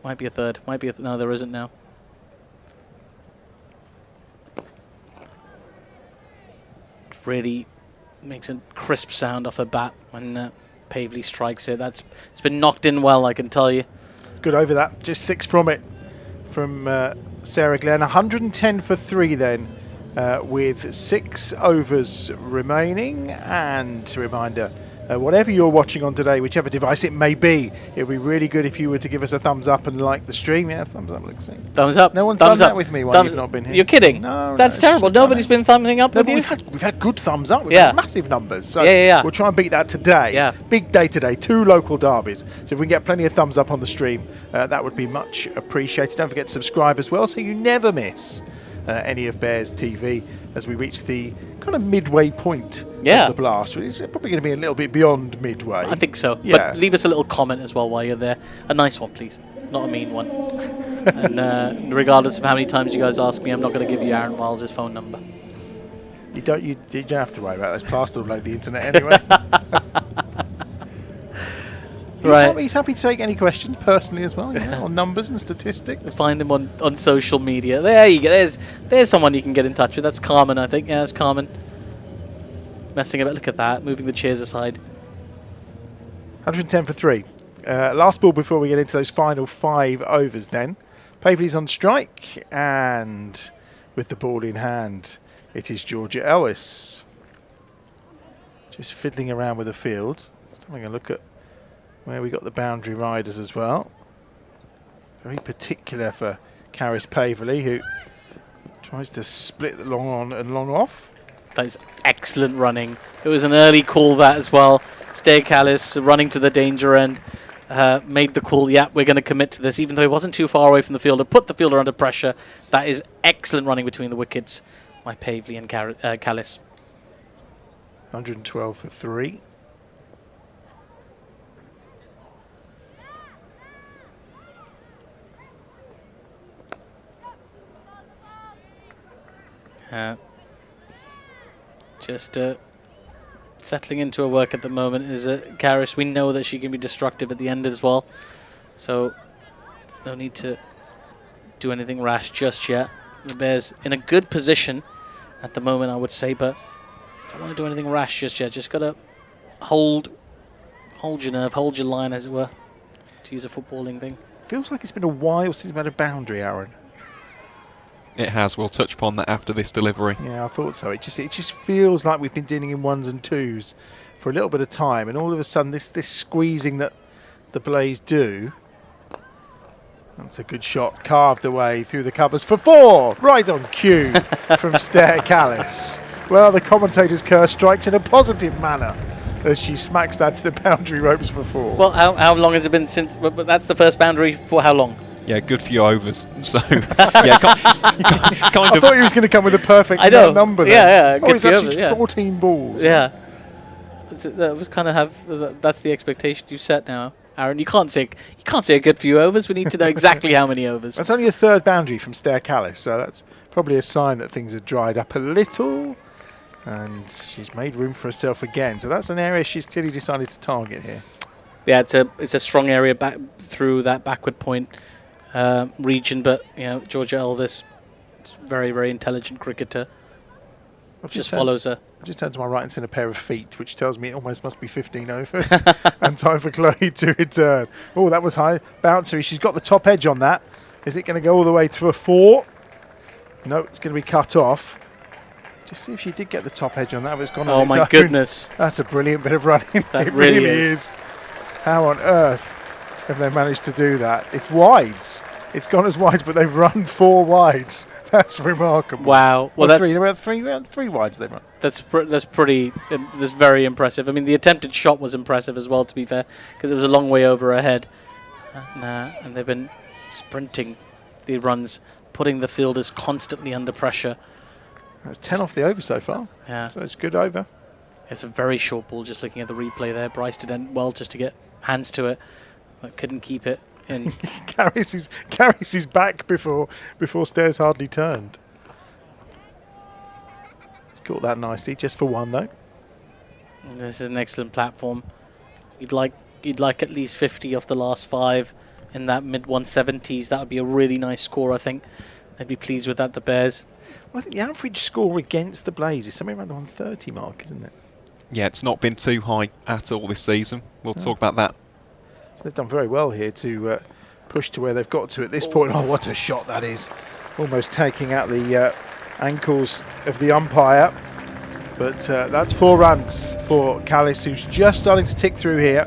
Might be a third. Might be a no, there isn't now. Really makes a crisp sound off her bat when Pavely strikes it. It's been knocked in well, I can tell you. Good over that. Just 6 from it from Sarah Glenn. 110 for 3 then, with 6 overs remaining. And a reminder, whatever you're watching on today, whichever device it may be, it would be really good if you were to give us a thumbs up and like the stream. Yeah, thumbs up, let's see. Thumbs up. No one's thumbs done up. that with me while you've not been here. You're kidding? No, that's terrible. Nobody's been thumbing up with you? We've had good thumbs up. We've had massive numbers. So we'll try and beat that today. Yeah. Big day today. 2 local derbies. So if we can get plenty of thumbs up on the stream, that would be much appreciated. Don't forget to subscribe as well so you never miss any of Bears TV as we reach the kind of midway point of the blast. It's probably going to be a little bit beyond midway. I think so. Yeah. But leave us a little comment as well while you're there. A nice one, please. Not a mean one. And regardless of how many times you guys ask me, I'm not going to give you Aaron Wiles' phone number. You don't have to worry about it. Plaster will load the internet anyway. He's happy to take any questions personally as well, on numbers and statistics. Find him on social media. There you go. There's someone you can get in touch with. That's Carmen, I think. Yeah, that's Carmen. Messing about. Look at that. Moving the chairs aside. 110 for 3. Last ball before we get into those final 5 overs then. Pavely's on strike, and with the ball in hand, it is Georgia Ellis. Just fiddling around with the field. Just having a look at where we got the boundary riders as well. Very particular for Caris Pavely, who tries to split the long on and long off. That is excellent running. It was an early call, that as well. Stair Callis running to the danger end. Made the call, we're going to commit to this, even though he wasn't too far away from the fielder. Put the fielder under pressure. That is excellent running between the wickets by Pavely and Callis. 112 for 3. Just settling into her work at the moment is Caris. We know that she can be destructive at the end as well, so there's no need to do anything rash just yet. The Bears in a good position at the moment, I would say, but don't want to do anything rash just yet. Just got to hold your nerve, hold your line, as it were, to use a footballing thing. Feels like it's been a while since we've had a boundary, Aaron. It has. We'll touch upon that after this delivery. Yeah, I thought so. It just feels like we've been dealing in 1s and 2s for a little bit of time, and all of a sudden this squeezing that the Blaze do. That's a good shot, carved away through the covers for 4, right on cue from Stair Callis. Well, the commentator's curse strikes in a positive manner as she smacks that to the boundary ropes for 4. Well, how long has it been since? But that's the first boundary for how long? Yeah, good few overs. So, yeah, kind I of. thought he was going to come with a perfect number there. Yeah, oh, it's actually overs, yeah. 14 balls. Yeah. That was kind of that's the expectation you've set now, Aaron. You can't say a good few overs. We need to know exactly how many overs. That's only a 3rd boundary from Stair Callis, so that's probably a sign that things have dried up a little. And she's made room for herself again. So that's an area she's clearly decided to target here. Yeah, it's a strong area back through that backward point region, but Georgia Elvis, very, very intelligent cricketer. Just follows her. I just turned to my right and seen a pair of feet, which tells me it almost must be 15 overs and time for Chloe to return. Oh, that was high. Bouncery. She's got the top edge on that. Is it going to go all the way to a 4? No, it's going to be cut off. Just see if she did get the top edge on that, but it's gone on Oh its my own. goodness. That's a brilliant bit of running. That It really really is. is. How on earth have they managed to do that? It's wides. It's gone as wides, but they've run 4 wides. That's remarkable. Wow. Well, Or 3. They're around 3 wides they've run. That's pretty. That's very impressive. I mean, the attempted shot was impressive as well, to be fair, because it was a long way over her head. And they've been sprinting the runs, putting the fielders constantly under pressure. That's 10 off the over so far. Yeah. So it's good over. It's a very short ball, just looking at the replay there. Bryce did well just to get hands to it, but couldn't keep it in. carries his back before Stairs hardly turned. He's caught that nicely, just for 1 though. This is an excellent platform. You'd like at least 50 off the last 5 in that mid 170s. That would be a really nice score, I think. They'd be pleased with that, the Bears. Well, I think the average score against the Blaze is somewhere around the 130 mark, isn't it? Yeah, it's not been too high at all this season. We'll talk about that. So they've done very well here to push to where they've got to at this point. Oh, what a shot that is. Almost taking out the ankles of the umpire. But that's 4 runs for Callis, who's just starting to tick through here.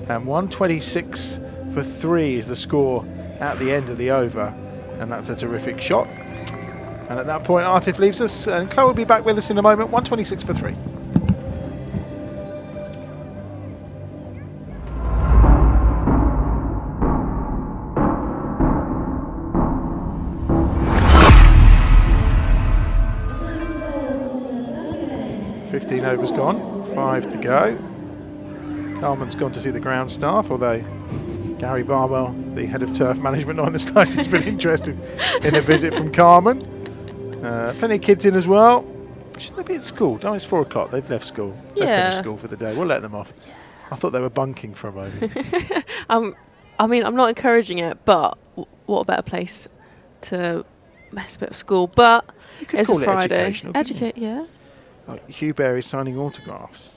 And 126 for 3 is the score at the end of the over. And that's a terrific shot. And at that point, Artif leaves us. And Chloe will be back with us in a moment. 126 for 3. $15 overs gone, 5 to go. Carmen's gone to see the ground staff, although Gary Barwell, the head of turf management, not in the slightest, has been interested in a visit from Carmen. Plenty of kids in as well. Shouldn't they be at school? No, it's 4 o'clock. They've left school. They've finished school for the day. We'll let them off. I thought they were bunking for a moment. I mean, I'm not encouraging it, but what a better place to mess a bit of school. But it's a Friday. Educate, yeah. Hugh Bear is signing autographs.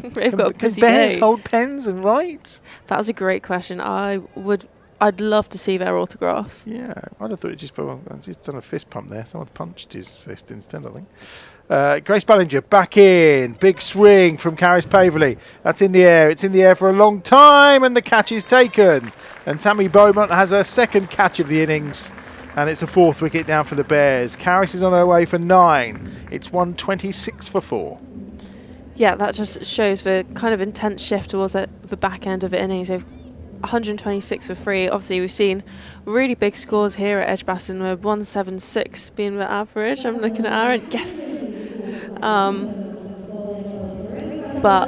They've got a busy can bears day. hold pens and write? That's a great question. I'd love to see their autographs. Yeah, I'd have thought he's done a fist pump there. Someone punched his fist instead, I think. Grace Ballinger back in. Big swing from Caris Paverley. That's in the air. It's in the air for a long time, and the catch is taken. And Tammy Beaumont has her 2nd catch of the innings. And it's a 4th wicket down for the Bears. Caris is on her way for 9. It's 126 for 4. Yeah, that just shows the kind of intense shift towards the back end of the innings. They've 126 for 3. Obviously, we've seen really big scores here at EdgBLASTon, with 176 being the average. I'm looking at Aaron. Yes. But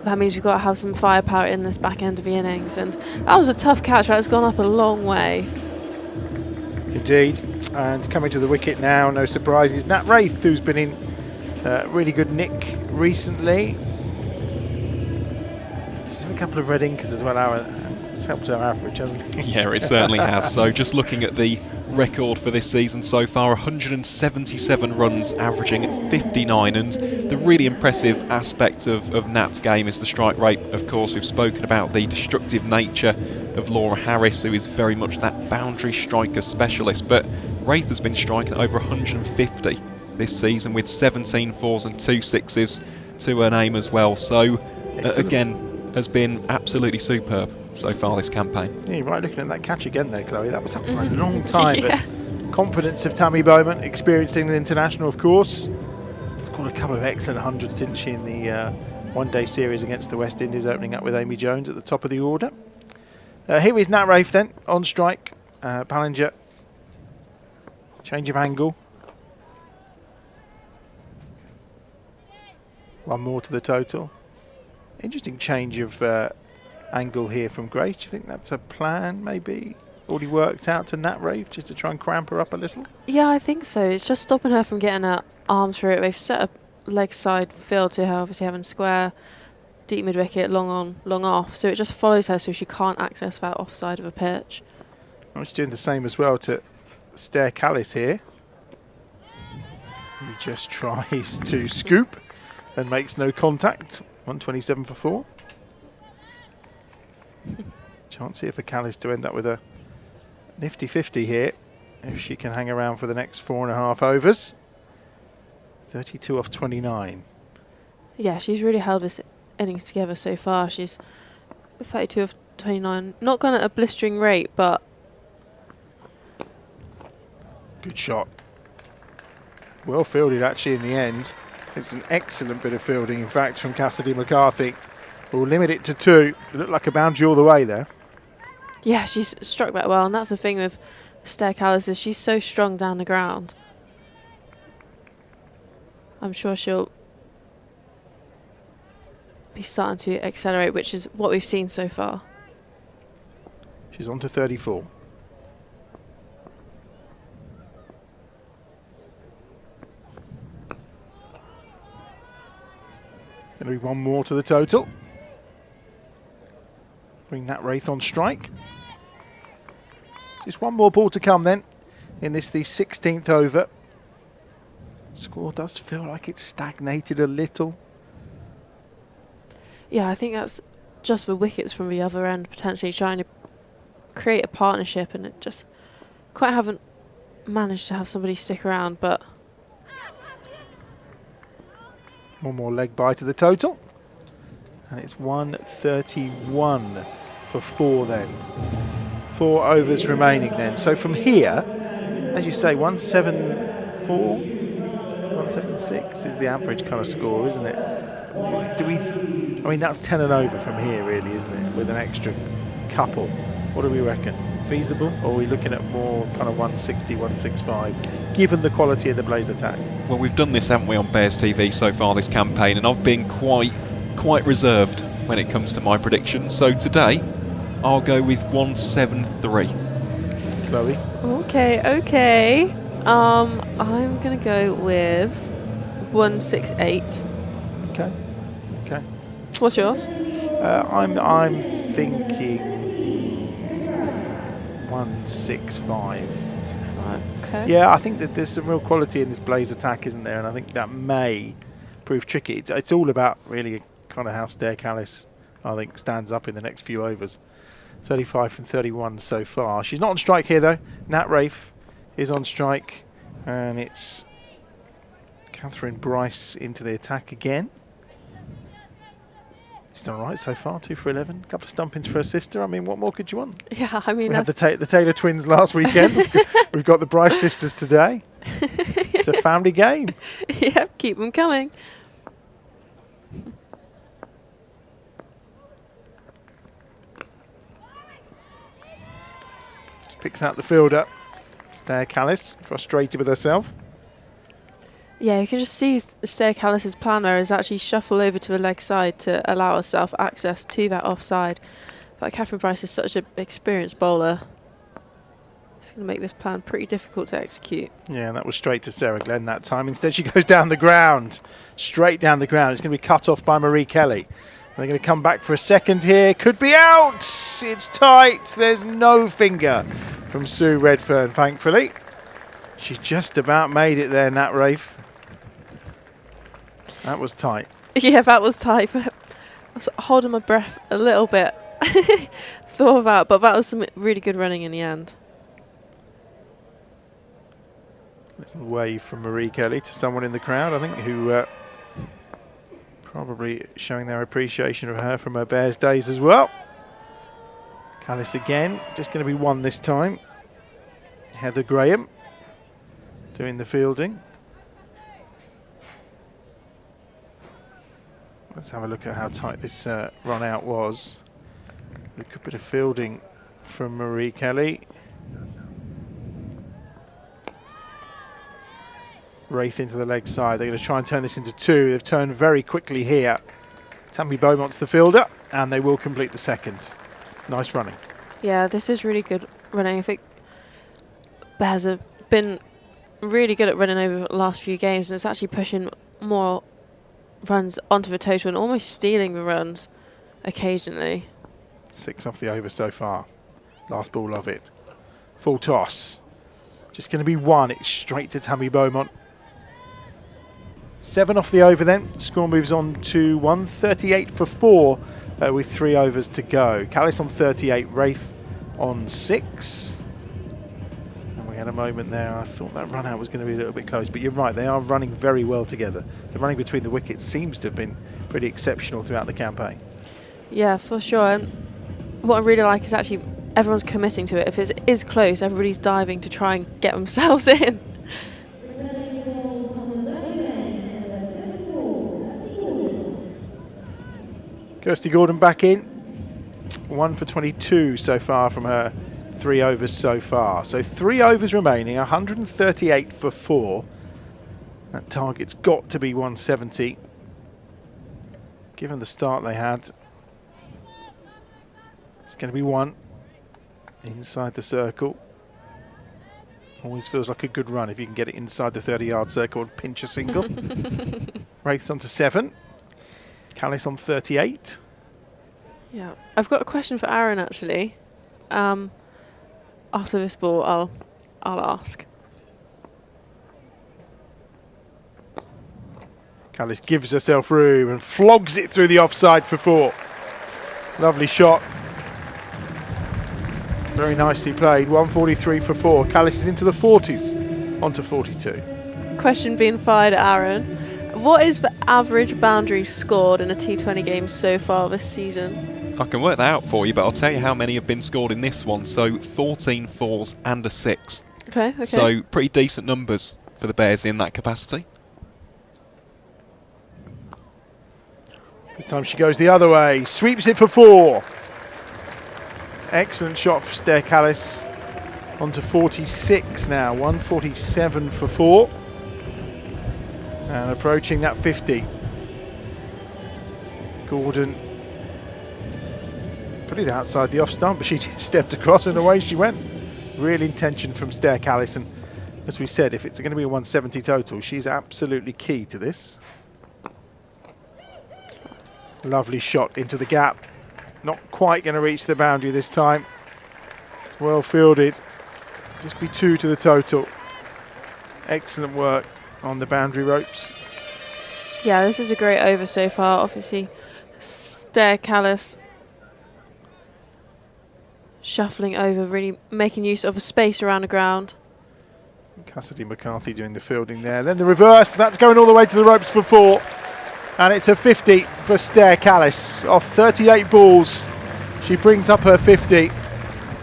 that means we've got to have some firepower in this back end of the innings. And that was a tough catch, right? It's gone up a long way. Indeed. And coming to the wicket now, no surprises. Nat Wraith, who's been in really good nick recently. She's had a couple of red inkers as well, and it's helped her average, hasn't it? Yeah, it certainly has. So just looking at the record for this season so far, 177 runs, averaging at 59. And the really impressive aspect of Nat's game is the strike rate. Of course, we've spoken about the destructive nature of Laura Harris, who is very much that boundary striker specialist. But Wraith has been striking over 150 this season, with 17 4s and 2 6s to her name as well. So again, has been absolutely superb so far this campaign. Yeah, you're right, looking at that catch again there, Chloe. That was up for a long time. Yeah. But confidence of Tammy Bowman, experiencing an international, of course. She's got a couple of excellent hundreds, didn't she, in the one-day series against the West Indies, opening up with Amy Jones at the top of the order. Here is Nat Wraith then, on strike. Ballinger. Change of angle. One more to the total. Interesting change of angle here from Grace. Do you think that's a plan, maybe? Already worked out to Nat Wraith, just to try and cramp her up a little? Yeah, I think so. It's just stopping her from getting her arms through it. They've set a leg side field to her, obviously having square, deep mid-wicket, long on, long off. So it just follows her so she can't access that offside of a pitch. Well, she's doing the same as well to Stair Callis here, who just tries to scoop and makes no contact. 127 for 4. Chance here for Callis to end up with a nifty 50 here, if she can hang around for the next 4.5 overs. 32 off 29. Yeah, she's really held this innings together so far. She's 32 of 29. Not gone at a blistering rate, but Good shot. Well fielded actually in the end. It's an excellent bit of fielding, in fact, from Cassidy McCarthy. We'll limit it to 2. It looked like a boundary all the way there. yeah, she's struck back well, and that's the thing with Stair Callis is she's so strong down the ground. I'm sure she'll be starting to accelerate, which is what we've seen so far. She's on to 34. Going to be one more to the total. Bring Nat Wraith on strike. Just one more ball to come then in this, the 16th over. Score does feel like it's stagnated a little. Yeah, I think that's just the wickets from the other end, potentially trying to create a partnership, and it just quite haven't managed to have somebody stick around, but one more leg by to the total. And it's 131 for 4 then. 4 overs remaining then. So from here, as you say, 174, 176 is the average kind of score, isn't it? I mean, that's 10 and over from here, really, isn't it? With an extra couple. What do we reckon? Feasible? Or are we looking at more kind of 160, 165, given the quality of the Blaze attack? Well, we've done this, haven't we, on Bears TV so far this campaign, and I've been quite reserved when it comes to my predictions. So today, I'll go with 173. Chloe? okay. I'm gonna go with 168. Okay. What's yours? I'm thinking 165. 65. Okay. Yeah, I think that there's some real quality in this Blaze attack, isn't there? And I think that may prove tricky. It's all about really kind of how Stair Callis, I think, stands up in the next few overs. 35 from 31 so far. She's not on strike here, though. Nat Wraith is on strike. And it's Catherine Bryce into the attack again. She's done all right so far, 2 for 11. A couple of stumpings for her sister. I mean, what more could you want? Yeah, I mean, We had the Taylor twins last weekend. We've got the Bryce sisters today. It's a family game. yeah, keep them coming. Just picks out the fielder. Stair Callis, frustrated with herself. Yeah, you can just see Stair Callis' plan there is actually shuffle over to the leg side to allow herself access to that offside. But Catherine Bryce is such an experienced bowler. It's going to make this plan pretty difficult to execute. Yeah, and that was straight to Sarah Glenn that time. Instead, she goes down the ground, straight down the ground. It's going to be cut off by Marie Kelly. They're going to come back for a second here. Could be out. It's tight. There's no finger from Sue Redfern, thankfully. She just about made it there, Nat Wraith. That was tight. Yeah, that was tight. I was holding my breath a little bit. Thought about, but that was some really good running in the end. Little wave from Marie Kelly to someone in the crowd, I think, who probably showing their appreciation of her from her Bears days as well. Callis again, just going to be 1 this time. Heather Graham doing the fielding. Let's have a look at how tight this run out was. A good bit of fielding from Marie Kelly. Wraith into the leg side. They're going to try and turn this into 2. They've turned very quickly here. Tammy Beaumont's the fielder, and they will complete the second. Nice running. Yeah, this is really good running. I think Bears have been really good at running over the last few games, and it's actually pushing more runs onto the total and almost stealing the runs occasionally. 6 off the over so far. Last ball of it. Full toss. Just going to be 1. It's straight to Tammy Beaumont. 7 off the over then. Score moves on to 138 for 4 with 3 overs to go. Callis on 38, Wraith on 6. And we're going had a moment there. I thought that run out was going to be a little bit close, but you're right, they are running very well together. The running between the wickets seems to have been pretty exceptional throughout the campaign. Yeah, for sure. And what I really like is actually everyone's committing to it. If it is close, everybody's diving to try and get themselves in. Kirsty Gordon back in. 1 for 22 so far from her 3 overs so far. So 3 overs remaining, 138 for 4. That target's got to be 170. Given the start they had, it's going to be 1 inside the circle. Always feels like a good run if you can get it inside the 30-yard circle and pinch a single. Wraith's on to 7. Callis on 38. Yeah, I've got a question for Aaron actually. After this ball, I'll ask. Callis gives herself room and flogs it through the offside for 4. Lovely shot. Very nicely played. 143 for 4. Callis is into the 40s, onto 42. Question being fired at Aaron. What is the average boundaries scored in a T20 game so far this season? I can work that out for you, but I'll tell you how many have been scored in this one. So 14 fours and a 6. Okay. So pretty decent numbers for the Bears in that capacity. This time she goes the other way, sweeps it for 4. Excellent shot for Stair Callis. On to 46 now, 147 for 4. And approaching that 50. Gordon put it outside the off stump, but she stepped across and away she went. Real intention from Stair Callis, and as we said, if it's going to be a 170 total, she's absolutely key to this. Lovely shot into the gap. Not quite going to reach the boundary this time. It's well fielded. Just be 2 to the total. Excellent work on the boundary ropes. Yeah, this is a great over so far. Obviously, Stair Callis shuffling over, really making use of a space around the ground. Cassidy McCarthy doing the fielding there. Then the reverse. That's going all the way to the ropes for 4. And it's a 50 for Stair Callis. Off 38 balls, she brings up her 50.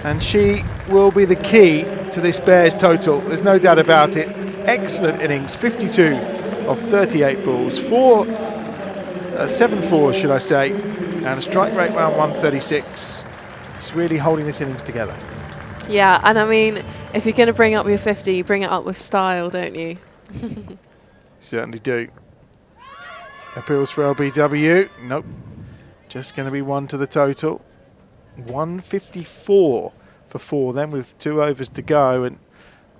And she will be the key to this Bears total. There's no doubt about it. Excellent innings, 52 of 38 balls. 7 fours, should I say. And a strike rate around 136. She's really holding this innings together. Yeah, and I mean, if you're going to bring up your 50, you bring it up with style, don't you? Certainly do. Appeals for LBW. Nope. Just going to be 1 to the total. 154 for 4 then with 2 overs to go. And,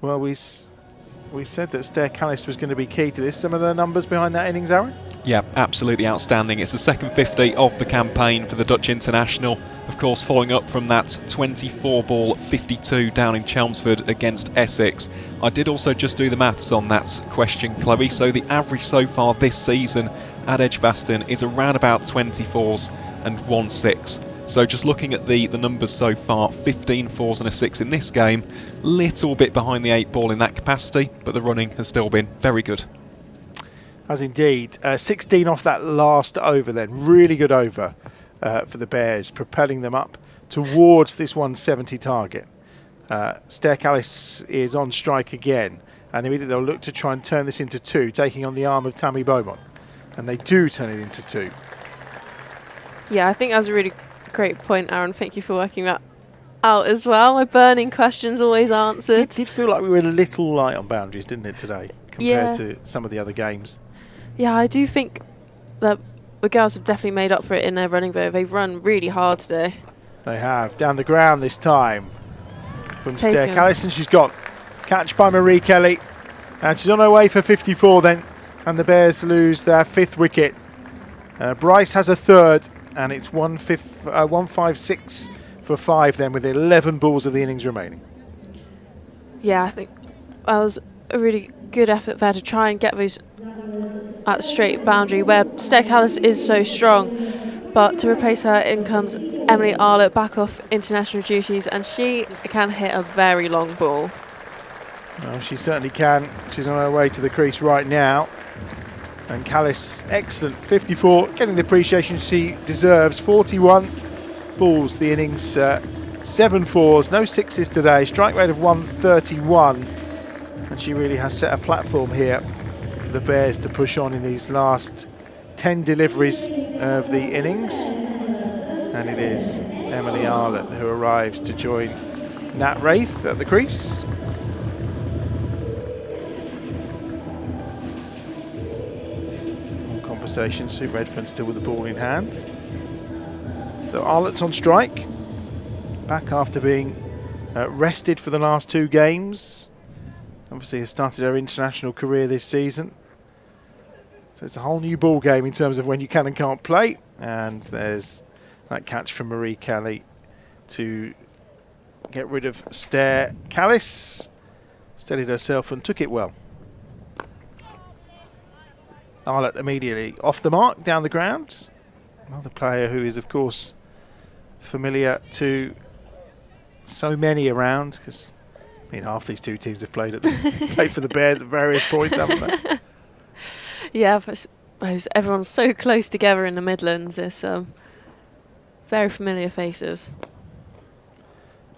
well, we said that Stair Callis was going to be key to this. Some of the numbers behind that innings, Aaron? Yeah, absolutely outstanding. It's the second 50 of the campaign for the Dutch international. Of course, following up from that 24-ball 52 down in Chelmsford against Essex. I did also just do the maths on that question, Chloe. So the average so far this season at EdgBLASTon is around about 24s and 1 6. So just looking at the numbers so far, 15 4s and a 6 in this game. Little bit behind the 8 ball in that capacity, but the running has still been very good. As indeed. 16 off that last over then. Really good over for the Bears, propelling them up towards this 170 target. Stair Callis is on strike again, and immediately they'll look to try and turn this into 2, taking on the arm of Tammy Beaumont. And they do turn it into 2. Yeah, I think that was a really great point, Aaron. Thank you for working that out as well. My burning questions always answered. It did feel like we were a little light on boundaries, didn't it, today, compared to some of the other games? Yeah, I do think that the girls have definitely made up for it in their running, though. They've run really hard today. They have. Down the ground this time from Stair Taken. Callis, and she's got catch by Marie Kelly. And she's on her way for 54 then. And the Bears lose their 5th wicket. Bryce has a 3rd, and it's 156 for 5 then, with 11 balls of the innings remaining. Yeah, I think that was a really good effort there to try and get those at straight boundary where Stair Callis is so strong. But to replace her, in comes Emily Arlott back off international duties, and she can hit a very long ball. Well, she certainly can. She's on her way to the crease right now. And Callis, excellent. 54, getting the appreciation she deserves. 41 balls, the innings. 7 fours, no sixes today. Strike rate of 131. And she really has set a platform here for the Bears to push on in these last 10 deliveries of the innings. And it is Emily Arlott who arrives to join Nat Wraith at the crease. Conversation, Sue Redfern still with the ball in hand. So Arlott's on strike, back after being rested for the last 2 games. Obviously has started her international career this season. So it's a whole new ball game in terms of when you can and can't play. And there's that catch from Marie Kelly to get rid of Stair. Callis steadied herself and took it well. Arlott immediately off the mark, down the ground. Another player who is, of course, familiar to so many around, because I mean, half these 2 teams have played for the Bears at various points, haven't they? Yeah, I suppose everyone's so close together in the Midlands. It's very familiar faces.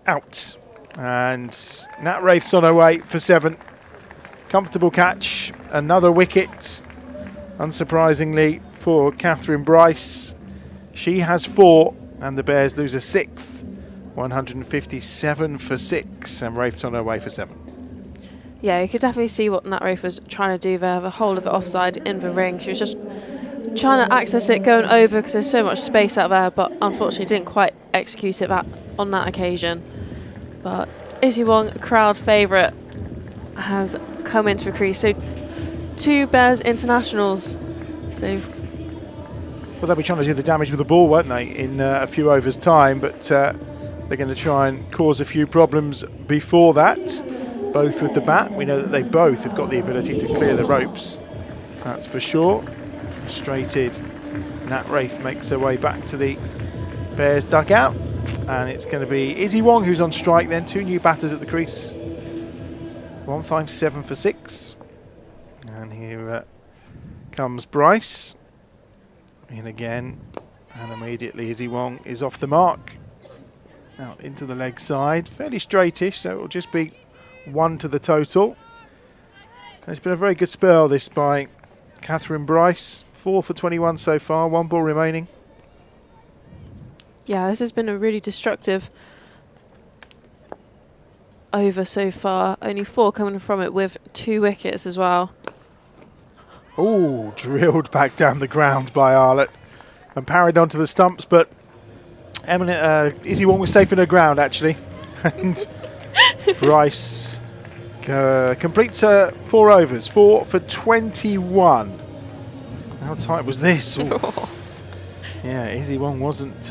Out. And Nat Wraith's on her way for 7. Comfortable catch. Another wicket. Unsurprisingly for Catherine Bryce. She has 4 and the Bears lose a 6th. 157 for 6 and Wraith's on her way for 7. Yeah, you could definitely see what Nat Wraith was trying to do there. The whole of it offside in the ring. She was just trying to access it going over because there's so much space out there, but unfortunately didn't quite execute it on that occasion. But Izzy Wong, crowd favourite, has come into the crease. So 2 Bears internationals. So well, they'll be trying to do the damage with the ball, won't they, in a few overs' time, but they're going to try and cause a few problems before that, both with the bat. We know that they both have got the ability to clear the ropes, that's for sure. Frustrated, Nat Wraith makes her way back to the Bears dugout, and it's going to be Izzy Wong who's on strike then. 2 new batters at the crease. 157 for 6. And here comes Bryce in again, and immediately Izzy Wong is off the mark, out into the leg side, fairly straightish, so it will just be 1 to the total. And it's been a very good spell this by Catherine Bryce. 4 for 21 so far, 1 ball remaining. yeah, this has been a really destructive over so far. Only 4 coming from it with 2 wickets as well. Oh, drilled back down the ground by Arlott and parried onto the stumps, but Izzy Wong was safe in her ground actually. And Bryce completes her 4 overs, 4 for 21. How tight was this? Yeah, Izzy Wong wasn't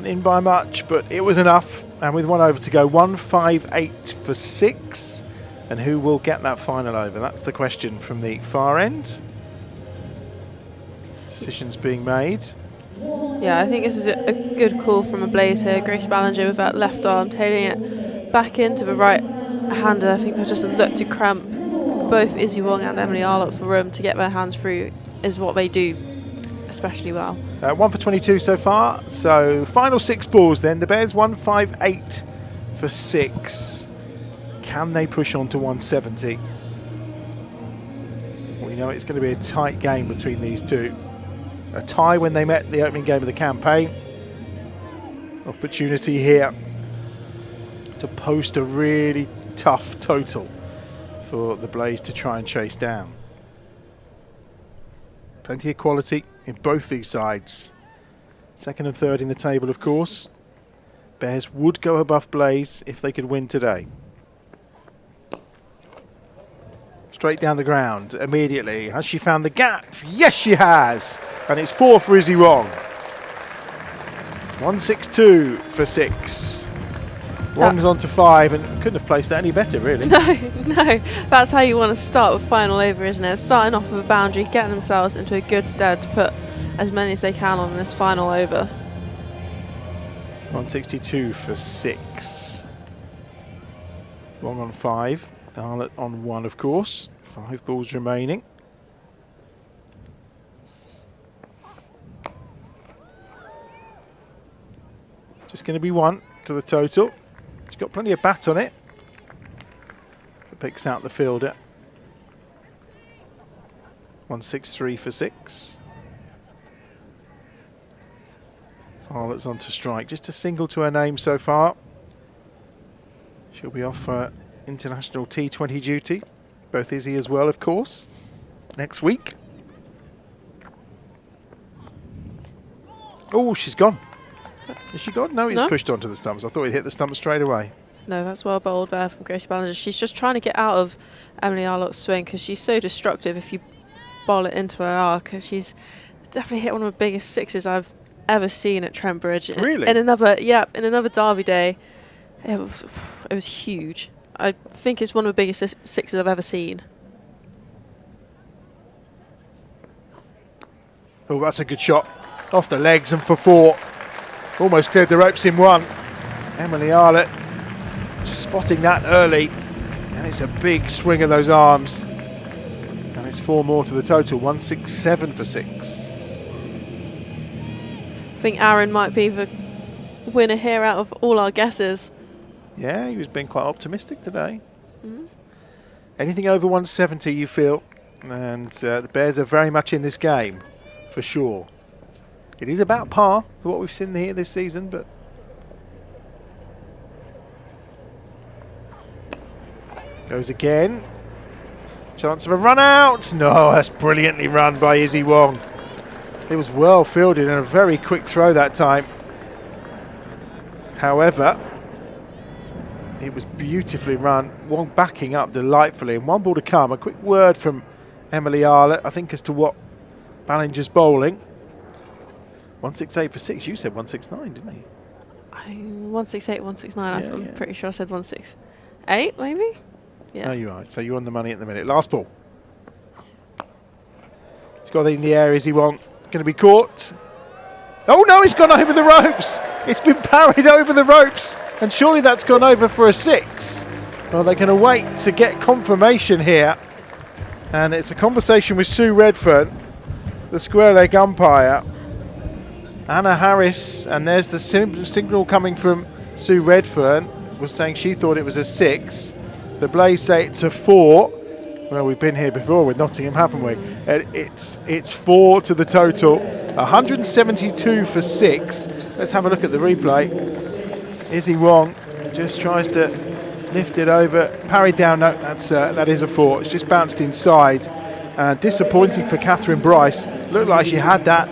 in by much, but it was enough. And with 1 over to go, 158 for 6. And who will get that final over? That's the question from the far end. Decisions being made. Yeah, I think this is a good call from a Blaze here. Grace Ballinger with that left arm, tailing it back into the right hander. I think they just look to cramp both Izzy Wong and Emily Arlott for room to get their hands through, is what they do especially well. 1 for 22 so far. So final 6 balls then. The Bears 158 for 6. Can they push on to 170? We know it's going to be a tight game between these 2. A tie when they met the opening game of the campaign. Opportunity here to post a really tough total for the Blaze to try and chase down. Plenty of quality in both these sides. 2nd and 3rd in the table, of course. Bears would go above Blaze if they could win today. Straight down the ground immediately. Has she found the gap? Yes, she has. And it's 4 for Izzy Wong. 162 for 6. Wong's on to 5 and couldn't have placed that any better, really. No, that's how you want to start with final over, isn't it? Starting off with a boundary, getting themselves into a good stead to put as many as they can on this final over. 162 for 6. Wong on 5. Arlott on 1, of course. 5 balls remaining. Just going to be 1 to the total. She's got plenty of bat on it. Picks out the fielder. 163 for 6. Arlott's on to strike. Just a single to her name so far. She'll be off for international T20 duty. Both Izzy as well, of course, next week. Oh, she's gone. Is she gone? No, he's pushed onto the stumps. I thought he'd hit the stumps straight away. No, that's well bowled there from Gracie Ballinger. She's just trying to get out of Emily Arlott's swing because she's so destructive if you bowl it into her arc. She's definitely hit one of the biggest sixes I've ever seen at Trent Bridge. Really? In another Derby day, it was huge. I think it's one of the biggest sixes I've ever seen. Oh, that's a good shot. Off the legs and for 4. Almost cleared the ropes in 1. Emily Arlott spotting that early. And it's a big swing of those arms. And it's 4 more to the total. 167 for 6. I think Aaron might be the winner here out of all our guesses. Yeah, he was being quite optimistic today. Anything over 170, you feel. And the Bears are very much in this game, for sure. It is about par for what we've seen here this season, but goes again. Chance of a run out. No, that's brilliantly run by Izzy Wong. It was well fielded and a very quick throw that time. However, it was beautifully run. Wong backing up delightfully. And 1 ball to come. A quick word from Emily Arlott, I think, as to what Ballinger's bowling. 168 for 6. You said 169, didn't you? 168, 169. Yeah, I'm pretty sure I said 168, maybe? Yeah. No, you are. So you're on the money at the minute. Last ball. He's got it in the air, Izzy Wong. Going to be caught. Oh no, he's gone over the ropes. It's been parried over the ropes. And surely that's gone over for a 6. Well, they're going to wait to get confirmation here. And it's a conversation with Sue Redfern, the square leg umpire. Anna Harris, and there's the signal coming from Sue Redfern, was saying she thought it was a 6. The Blaze say it's a 4. Well, we've been here before with Nottingham, haven't we? It's 4 to the total. 172 for 6. Let's have a look at the replay. Izzy Wong just tries to lift it over, parried down. No, that is a 4. It's just bounced inside. Disappointing for Catherine Bryce. Looked like she had that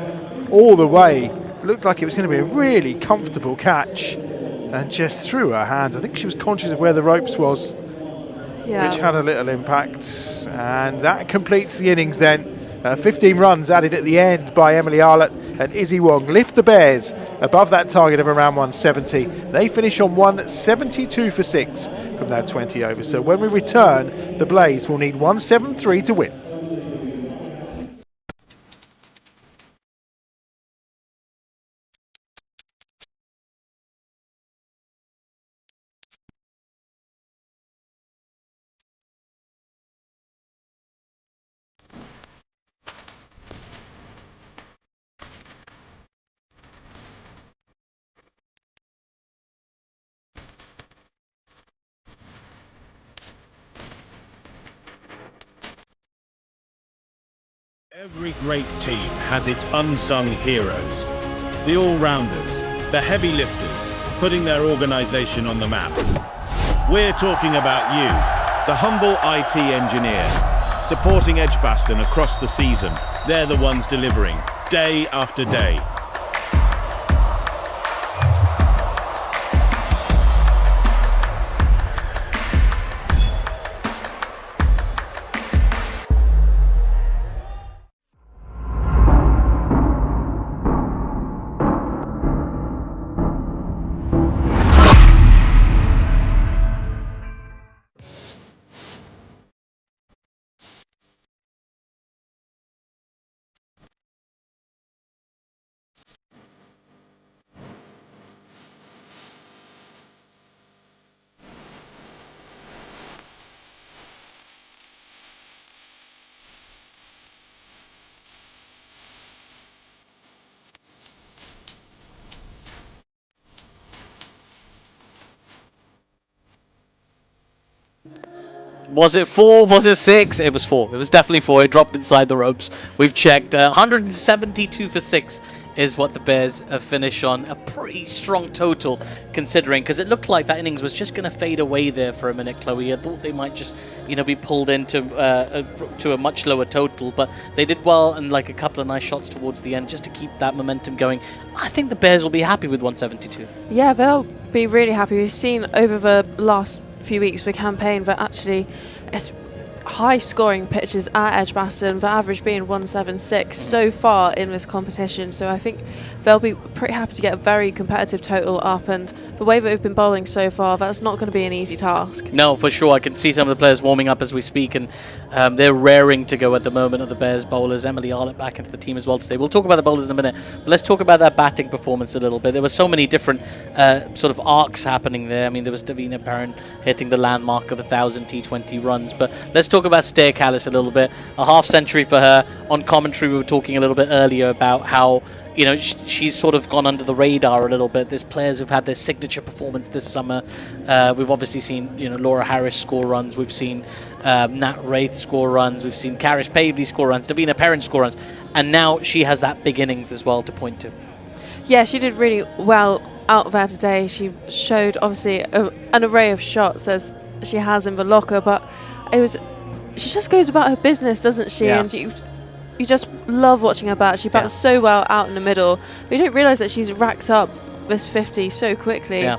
all the way. Looked like it was going to be a really comfortable catch, and just threw her hands. I think she was conscious of where the ropes was, which had a little impact. And that completes the innings then. 15 runs added at the end by Emily Arlott and Izzy Wong lift the Bears above that target of around 170. They finish on 172 for 6 from their 20 overs. So when we return, the Blaze will need 173 to win. Every great team has its unsung heroes. The all-rounders, the heavy lifters, putting their organisation on the map. We're talking about you, the humble IT engineer, supporting EdgBLASTon across the season. They're the ones delivering, day after day. Was it 4? Was it 6? It was 4. It was definitely 4. It dropped inside the ropes. We've checked. 172 for 6 is what the Bears have finished on. A pretty strong total, considering, because it looked like that innings was just going to fade away there for a minute, Chloe. I thought they might just, be pulled into to a much lower total, but they did well and like a couple of nice shots towards the end just to keep that momentum going. I think the Bears will be happy with 172. Yeah, they'll be really happy. We've seen over the last few weeks of the campaign that actually it's high scoring pitches at EdgBLASTon, the average being 176 so far in this competition, so I think they'll be pretty happy to get a very competitive total up, and the way that they've been bowling so far, that's not going to be an easy task. No, for sure. I can see some of the players warming up as we speak, and they're raring to go at the moment of the Bears bowlers. Emily Arlett back into the team as well today. We'll talk about the bowlers in a minute, but let's talk about their batting performance a little bit. There were so many different sort of arcs happening there. I mean, there was Davina Perrin hitting the landmark of 1,000 T20 runs, but let's talk about Stair Callis a little bit. A half century for her. On commentary, we were talking a little bit earlier about how she's sort of gone under the radar a little bit. There's players who've had their signature performance this summer. We've obviously seen Laura Harris score runs. We've seen Nat Wraith score runs. We've seen Caris Pavley score runs. Davina Perrin score runs. And now she has that big innings as well to point to. Yeah, she did really well out there today. She showed obviously an array of shots as she has in the locker, but she just goes about her business, doesn't she? Yeah. And you just love watching her bat. She bats so well out in the middle. But you don't realise that she's racked up this 50 so quickly. Yeah.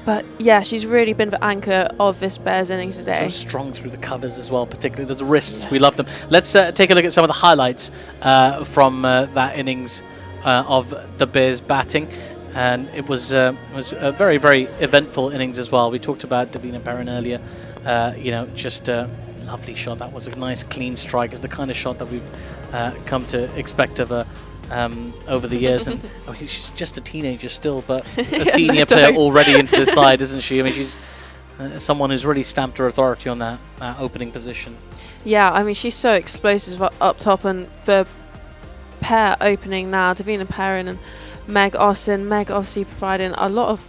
But yeah, she's really been the anchor of this Bears innings today. So strong through the covers as well, particularly those wrists. Yeah. We love them. Let's take a look at some of the highlights from that innings of the Bears batting. And it was a very, very eventful innings as well. We talked about Davina Perrin earlier. Just a lovely shot. That was a nice clean strike. It's the kind of shot that we've come to expect of her over the years. And she's just a teenager still, but a senior player already into the side, isn't she? I mean, she's someone who's really stamped her authority on that opening position. Yeah, I mean, she's so explosive up top, and the pair opening now, Davina Perrin and Meg Austin. Meg obviously providing a lot of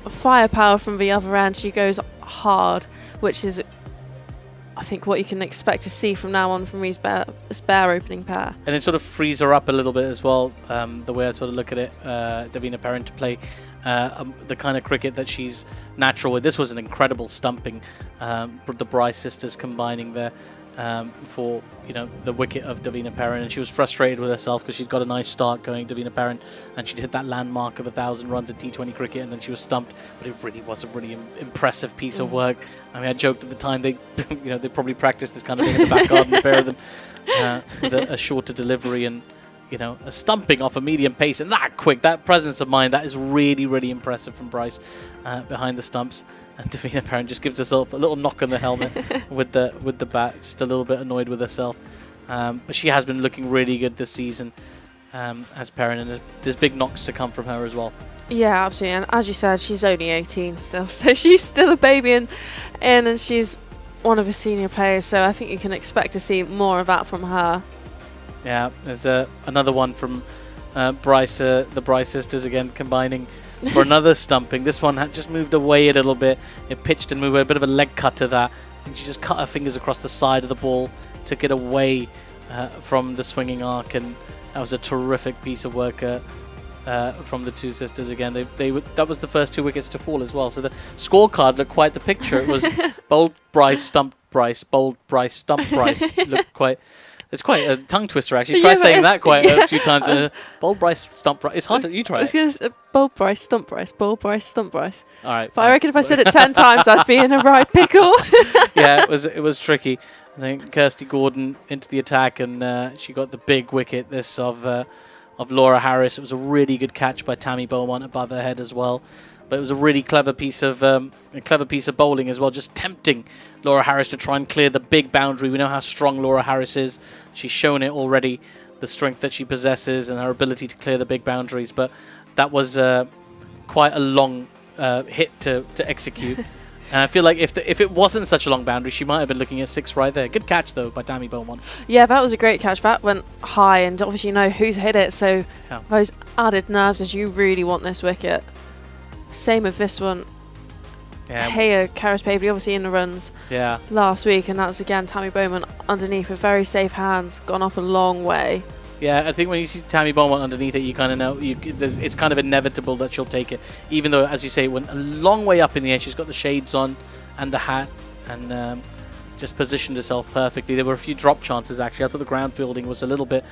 firepower from the other end. She goes hard, which is, I think, what you can expect to see from now on from this Bear opening pair. And it sort of frees her up a little bit as well, the way I sort of look at it. Davina Perrin to play the kind of cricket that she's natural with. This was an incredible stumping. The Bryce sisters combining there for the wicket of Davina Perrin, and she was frustrated with herself because she'd got a nice start going, Davina Perrin, and she'd hit that landmark of 1,000 runs in T20 cricket, and then she was stumped. But it really was a really impressive piece of work. I mean, I joked at the time they probably practiced this kind of thing in the back garden, the pair of them, with a shorter delivery and a stumping off a medium pace, and that quick, that presence of mind, that is really, really impressive from Bryce behind the stumps. And Davina Perrin just gives herself a little knock on the helmet with the bat, just a little bit annoyed with herself. But she has been looking really good this season as Perrin, and there's big knocks to come from her as well. Yeah, absolutely. And as you said, she's only 18 still, so she's still a baby and she's one of the senior players, so I think you can expect to see more of that from her. Yeah, there's another one from Bryce, the Bryce sisters again combining for another stumping. This one had just moved away a little bit. It pitched and moved away, a bit of a leg cut to that. I think she just cut her fingers across the side of the ball, took it away from the swinging arc, and that was a terrific piece of work from the two sisters again. That was the first 2 wickets to fall as well. So the scorecard looked quite the picture. It was bold Bryce, stumped Bryce, bold Bryce, stumped Bryce. It's quite a tongue twister, actually. Try saying that quite a few times. Bold Bryce, stump Bryce. It's hard to... You try it. I was going to say bold Bryce, stump Bryce, bold Bryce, stump Bryce. All right. But fine. I reckon if I said it 10 times, I'd be in a right pickle. Yeah, it was tricky. I think Kirsty Gordon into the attack, and she got the big wicket, this of Laura Harris. It was a really good catch by Tammy Beaumont above her head as well. But it was a really clever piece of bowling as well, just tempting Laura Harris to try and clear the big boundary. We know how strong Laura Harris is. She's shown it already, the strength that she possesses and her ability to clear the big boundaries. But that was quite a long hit to execute. And I feel like if it wasn't such a long boundary, she might have been looking at 6 right there. Good catch, though, by Tammy Beaumont. Yeah, that was a great catch. That went high, and obviously you know who's hit it, so those added nerves as you really want this wicket. Same with this one. Haya Karis Pavey obviously in the runs last week, and that's again Tammy Bowman underneath with very safe hands, gone up a long way. Yeah, I think when you see Tammy Bowman underneath it, you kind of know it's kind of inevitable that she'll take it. Even though, as you say, it went a long way up in the air. She's got the shades on and the hat, and just positioned herself perfectly. There were a few drop chances actually. I thought the ground fielding was a little bit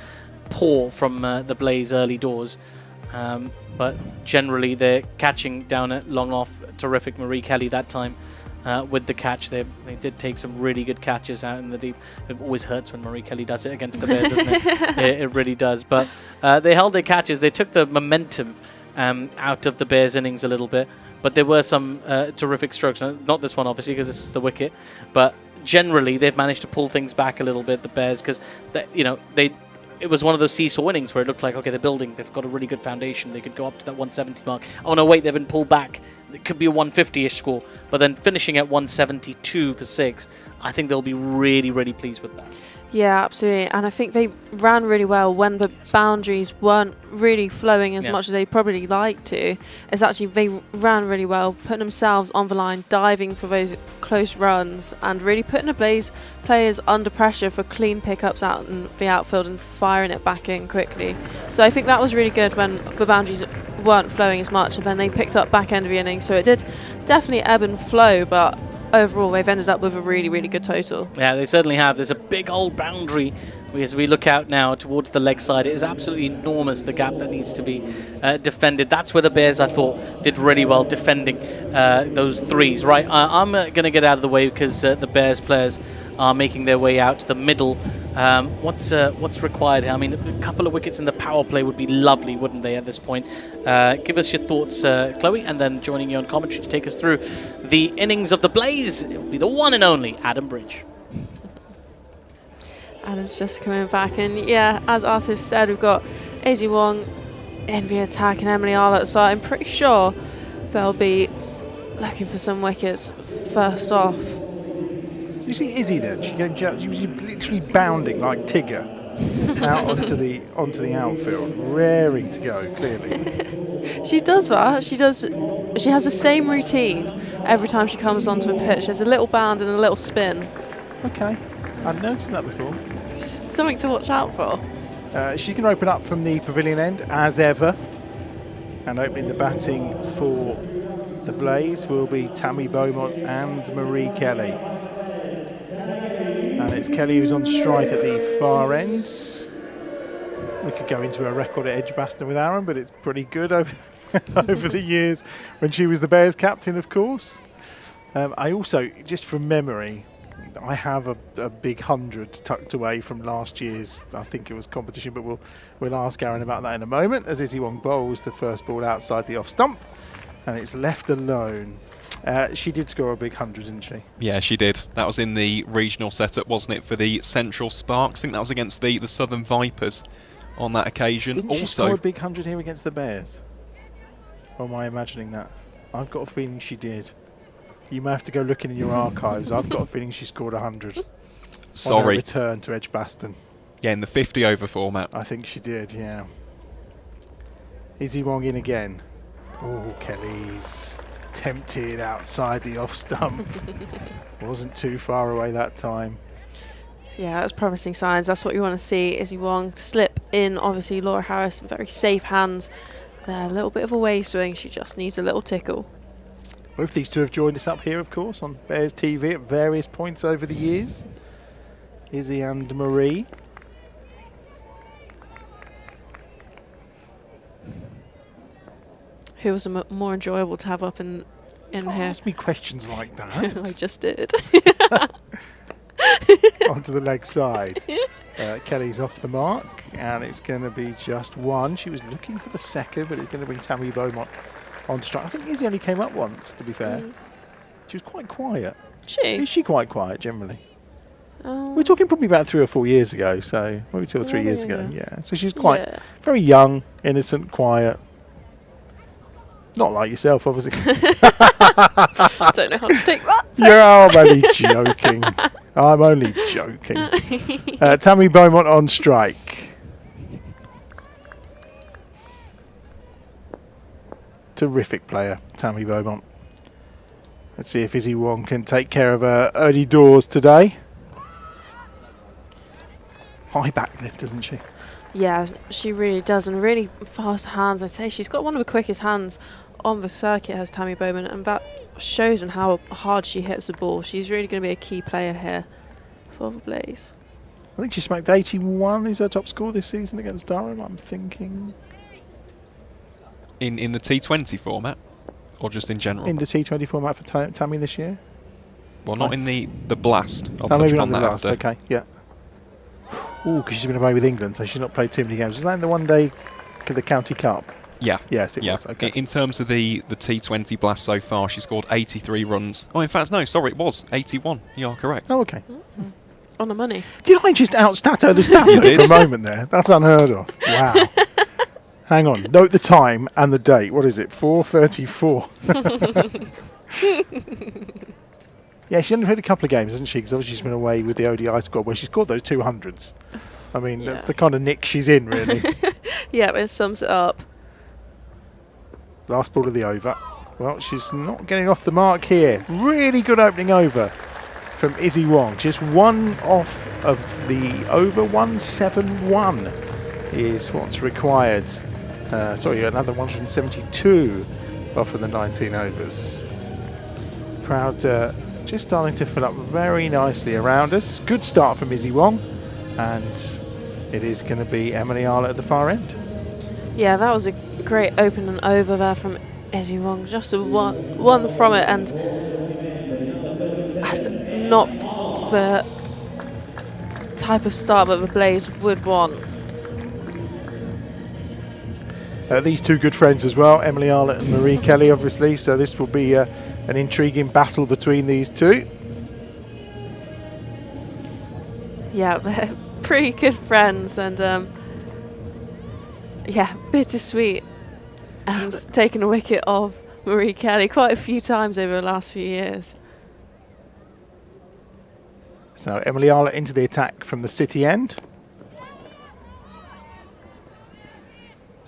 poor from the Blaze early doors. But generally they're catching down at long off. Terrific Marie Kelly that time with the catch. They did take some really good catches out in the deep. It always hurts when Marie Kelly does it against the Bears, doesn't it? It really does. But they held their catches. They took the momentum out of the Bears innings a little bit. But there were some terrific strokes. Not this one, obviously, because this is the wicket. But generally they've managed to pull things back a little bit, the Bears, because it was one of those seesaw innings where it looked like, okay, they're building. They've got a really good foundation. They could go up to that 170 mark. Oh, no, wait, they've been pulled back. It could be a 150-ish score. But then finishing at 172 for 6, I think they'll be really, really pleased with that. Yeah, absolutely. And I think they ran really well when the boundaries weren't really flowing as much as they'd probably like to. It's actually, they ran really well, putting themselves on the line, diving for those close runs, and really putting the Blaze players under pressure for clean pickups out in the outfield and firing it back in quickly. So I think that was really good when the boundaries weren't flowing as much, and then they picked up back end of the inning. So it did definitely ebb and flow, but overall they've ended up with a really, really good total. Yeah, they certainly have. There's a big old boundary as we look out now towards the leg side. It is absolutely enormous, the gap that needs to be defended. That's where the Bears, I thought, did really well defending those threes. Right, I'm going to get out of the way because the Bears players are making their way out to the middle. What's required here? I mean, a couple of wickets in the power play would be lovely, wouldn't they, at this point? Give us your thoughts, Chloe, and then joining you on commentary to take us through the innings of the Blaze. It will be the one and only Adam Bridge. Adam's just coming back, and yeah, as Artif said, we've got AZ Wong in the attack and Emily Arlott, so I'm pretty sure they'll be looking for some wickets first off. Did you see Izzy then? She was literally bounding like Tigger out onto the outfield, raring to go, clearly. She does that. She has the same routine every time she comes onto a pitch. There's a little bound and a little spin. Okay. I hadn't noticed that before. Something to watch out for. She's going to open up from the pavilion end, as ever. And opening the batting for the Blaze will be Tammy Beaumont and Marie Kelly. And it's Kelly who's on strike at the far end. We could go into a record at EdgBLASTon with Aaron, but it's pretty good over, over the years when she was the Bears captain, of course. I also, just from memory, I have a big 100 tucked away from last year's, I think it was competition, but we'll ask Aaron about that in a moment, as Izzy Wong bowls the first ball outside the off stump, and it's left alone. She did score a big 100, didn't she? Yeah, she did. That was in the regional setup, wasn't it, for the Central Sparks? I think that was against the Southern Vipers on that occasion. Didn't she score a big 100 here against the Bears? Or am I imagining that? I've got a feeling she did. You may have to go looking in your archives. I've got a feeling she scored 100. Sorry. On her return to EdgBLASTon. Yeah, in the 50 over format. I think she did, yeah. Izzy Wong in again. Oh, Kelly's tempted outside the off stump. Wasn't too far away that time. Yeah, that's promising signs. That's what you want to see. Izzy Wong slip in. Obviously, Laura Harris in very safe hands. There, a little bit of a way swing. She just needs a little tickle. Both these two have joined us up here, of course, on Bears TV at various points over the years. Izzy and Marie. Who was more enjoyable to have up in here? Ask me questions like that. I just did. Onto the leg side. Kelly's off the mark, and it's going to be just one. She was looking for the second, but it's going to bring Tammy Beaumont on strike. I think Izzy only came up once, to be fair. She was quite quiet. Is she quite quiet generally? We're talking probably about 3 or 4 years ago, so maybe 2 or 3 years ago. Yeah, so she's quite very young, innocent, quiet. Not like yourself, obviously. I don't know how to take that. Yeah, I'm only joking. I'm only joking. Tammy Beaumont on strike. Terrific player, Tammy Beaumont. Let's see if Izzy Wong can take care of her early doors today. High back lift, doesn't she? Yeah, she really does, and really fast hands. I'd say she's got one of the quickest hands on the circuit, has Tammy Bowman, and that shows in how hard she hits the ball. She's really going to be a key player here for the Blaze. I think she smacked 81 is her top score this season against Durham, I'm thinking. In the T20 format? Or just in general? In the T20 format for Tammy this year? Well, not in the Blast. I'll Oh, touch maybe upon not the that last, after. okay, yeah. Ooh, because she's been away with England, so she's not played too many games. Was that in the one-day, the County Cup? Yeah. Yes, it was, okay. In terms of the T20 Blast so far, she scored 83 runs. Oh, in fact, no, sorry, it was 81. You are correct. Oh, okay. On the money. Did I just out-stato the stato for a moment there? That's unheard of. Wow. Hang on. Note the time and the date. What is it? 4:34. Yeah, she's only played a couple of games, hasn't she? Because obviously she's been away with the ODI squad where she scored those 200s. I mean, that's the kind of nick she's in, really. Yeah, it sums it up. Last ball of the over. Well, she's not getting off the mark here. Really good opening over from Izzy Wong. Just one off of the over. 171 is what's required. Sorry, another 172 off of the 19 overs. Crowd just starting to fill up very nicely around us. Good start from Izzy Wong. And it is going to be Emily Arlett at the far end. Yeah, that was a great opening over there from Izzy Wong. Just a one from it, and that's not the type of start that the Blaze would want. These two good friends as well, Emily Arlett and Marie Kelly, obviously. So this will be an intriguing battle between these two. Yeah, they're pretty good friends, and yeah, bittersweet. And taking a wicket of Marie Kelly quite a few times over the last few years. So Emily Arlett into the attack from the City end.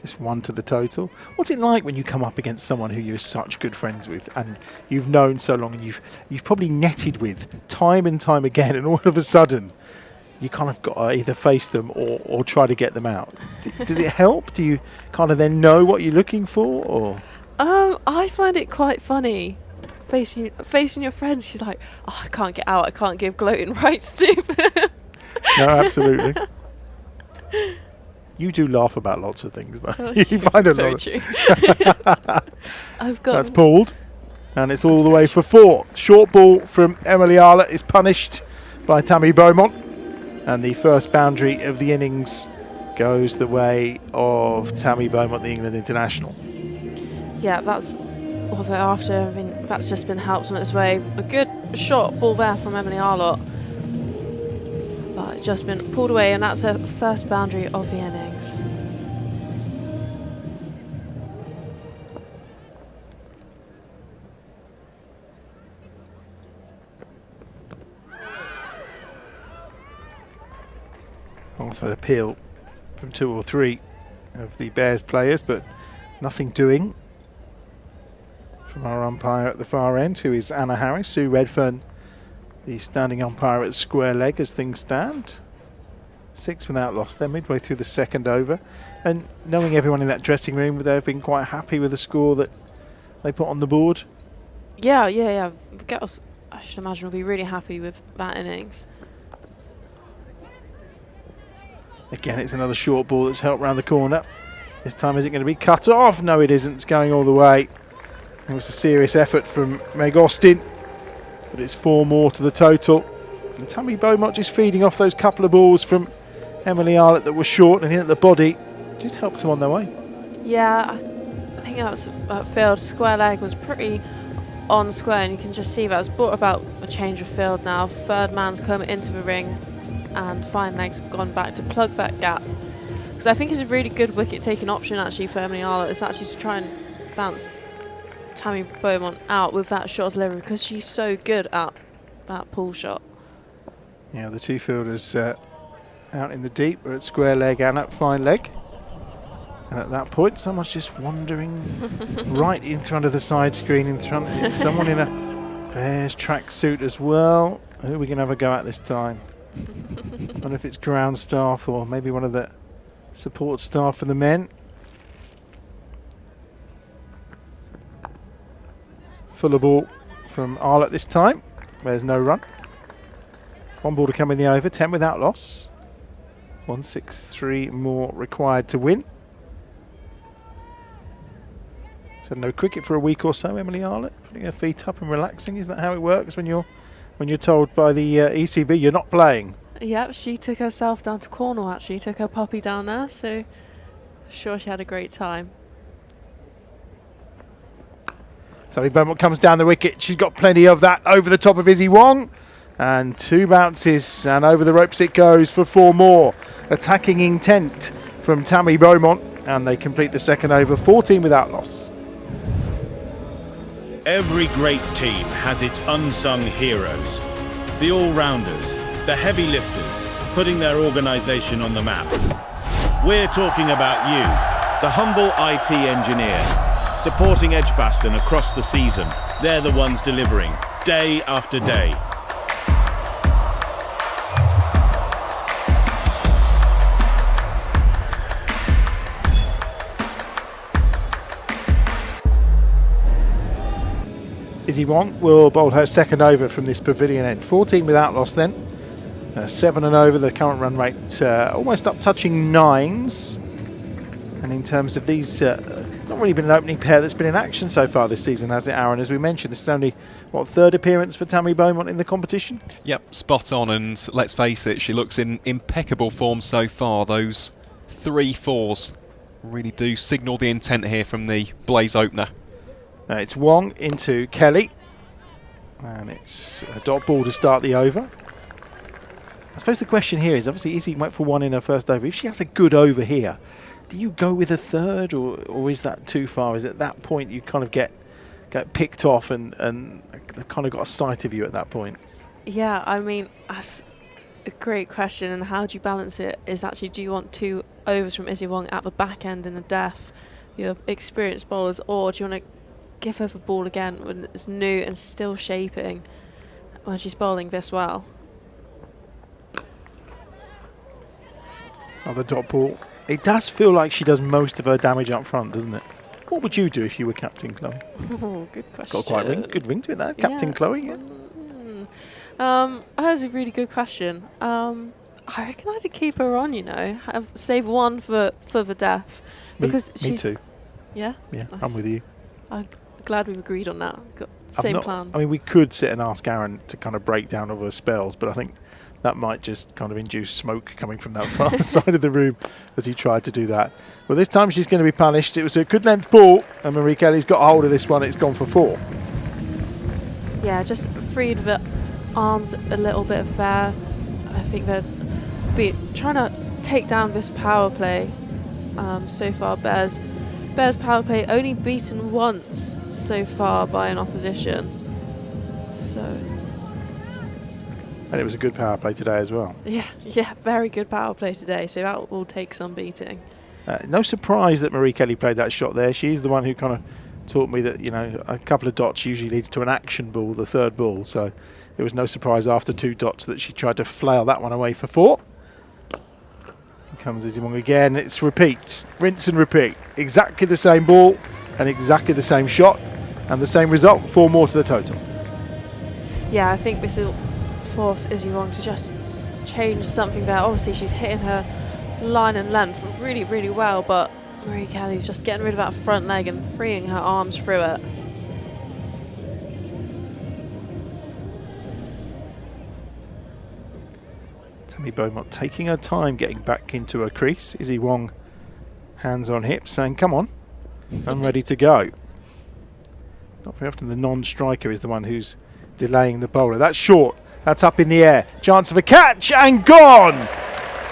Just one to the total. What's it like when you come up against someone who you're such good friends with and you've known so long and you've probably netted with time and time again, and all of a sudden you kind of got to either face them or try to get them out? Does it help? Do you kind of then know what you're looking for? Or I find it quite funny. Facing your friends, you're like, oh, I can't get out, I can't give gloating rights to them. No, absolutely. You do laugh about lots of things, though. You find a lot. True. I've got. That's pulled, and it's all the way for 4. Short ball from Emily Arlett is punished by Tammy Beaumont, and the first boundary of the innings goes the way of Tammy Beaumont, the England international. Yeah, that's what they're after. I mean, that's just been helped on its way. A good short ball there from Emily Arlett, but it's just been pulled away, and that's her first boundary of the innings. Off an appeal from 2 or 3 of the Bears players, but nothing doing from our umpire at the far end, who is Anna Harris. Sue Redfern, the standing umpire at square leg as things stand. 6 without loss. They're midway through the second over, and knowing everyone in that dressing room, they've been quite happy with the score that they put on the board. Yeah. The girls, I should imagine, will be really happy with that innings. Again, it's another short ball that's helped round the corner. This time, is it going to be cut off? No, it isn't. It's going all the way. It was a serious effort from Meg Austin, but it's 4 more to the total. And Tammy Beaumont just feeding off those couple of balls from Emily Arlett that were short and in at the body. Just helped them on their way. Yeah, I think that field square leg was pretty on square, and you can just see that it's brought about a change of field now. Third man's come into the ring, and fine legs have gone back to plug that gap. Because I think it's a really good wicket-taking option actually for Emily Arlett. It's actually to try and bounce Tammy Beaumont out with that short delivery, because she's so good at that pull shot. Yeah, the two fielders out in the deep are at square leg and at fine leg. And at that point, someone's just wandering right in front of the side screen in front. It's someone in a Bears tracksuit as well. Who are we going to have a go at this time? I wonder if it's ground staff or maybe one of the support staff for the men. Fuller ball from Arlott this time. There's no run. One ball to come in the over, 10 without loss. 163 more required to win. So no cricket for a week or so, Emily Arlott, putting her feet up and relaxing. Is that how it works when you're told by the ECB you're not playing? Yep, she took herself down to Cornwall actually, took her puppy down there, so sure she had a great time. Tammy Beaumont comes down the wicket. She's got plenty of that over the top of Izzy Wong. And 2 bounces and over the ropes it goes for 4 more. Attacking intent from Tammy Beaumont. And they complete the second over, 14 without loss. Every great team has its unsung heroes. The all-rounders, the heavy lifters, putting their organisation on the map. We're talking about you, the humble IT engineer, supporting EdgBLASTon across the season. They're the ones delivering, day after day. Izzy Wong will bowl her second over from this pavilion end. 14 without loss then. 7 and over, the current run rate almost up touching 9s. And in terms of these, it's not really been an opening pair that's been in action so far this season, has it, Aaron? As we mentioned, this is only, what, 3rd appearance for Tammy Beaumont in the competition? Yep, spot on, and let's face it, she looks in impeccable form so far. Those 3 4s really do signal the intent here from the Blaze opener. It's Wong into Kelly. And it's a dot ball to start the over. I suppose the question here is, obviously Izzy went for 1 in her first over. If she has a good over here, do you go with a third, or is that too far? Is at that point you kind of get picked off and they've kind of got a sight of you at that point? Yeah, I mean, that's a great question. And how do you balance it is actually, do you want 2 overs from Izzy Wong at the back end in a death, your experienced bowlers, or do you want to give her the ball again when it's new and still shaping when she's bowling this well? Another dot ball. It does feel like she does most of her damage up front, doesn't it? What would you do if you were Captain Chloe? Oh, good question. Got quite a good ring to it there, Captain Chloe. Yeah. That's a really good question. I reckon I'd keep her on, you know, save 1 for the death. Because me too. Yeah? Yeah, Nice. I'm with you. I'm glad we've agreed on that. Got same plans. I mean, we could sit and ask Aaron to kind of break down all her spells, but I think that might just kind of induce smoke coming from that far side of the room as he tried to do that. Well, this time she's going to be punished. It was a good length ball, and Marie Kelly's got a hold of this one. It's gone for 4. Yeah, just freed the arms a little bit there. I think they're trying to take down this power play. So far, Bears power play only beaten once so far by an opposition. So. And it was a good power play today as well. Yeah, very good power play today. So that will take some beating. No surprise that Marie Kelly played that shot there. She's the one who kind of taught me that, you know, a couple of dots usually leads to an action ball, the 3rd ball. So it was no surprise after 2 dots that she tried to flail that one away for 4. Comes Izzy Wong again. It's repeat, rinse and repeat. Exactly the same ball and exactly the same shot and the same result. 4 more to the total. Yeah, I think this will force Izzy Wong to just change something there. Obviously, she's hitting her line and length really, really well, but Marie Kelly's just getting rid of that front leg and freeing her arms through it. Tammy Beaumont taking her time getting back into her crease. Izzy Wong, hands on hips, saying, come on, I'm ready to go. Not very often the non-striker is the one who's delaying the bowler. That's short, that's up in the air. Chance of a catch and gone!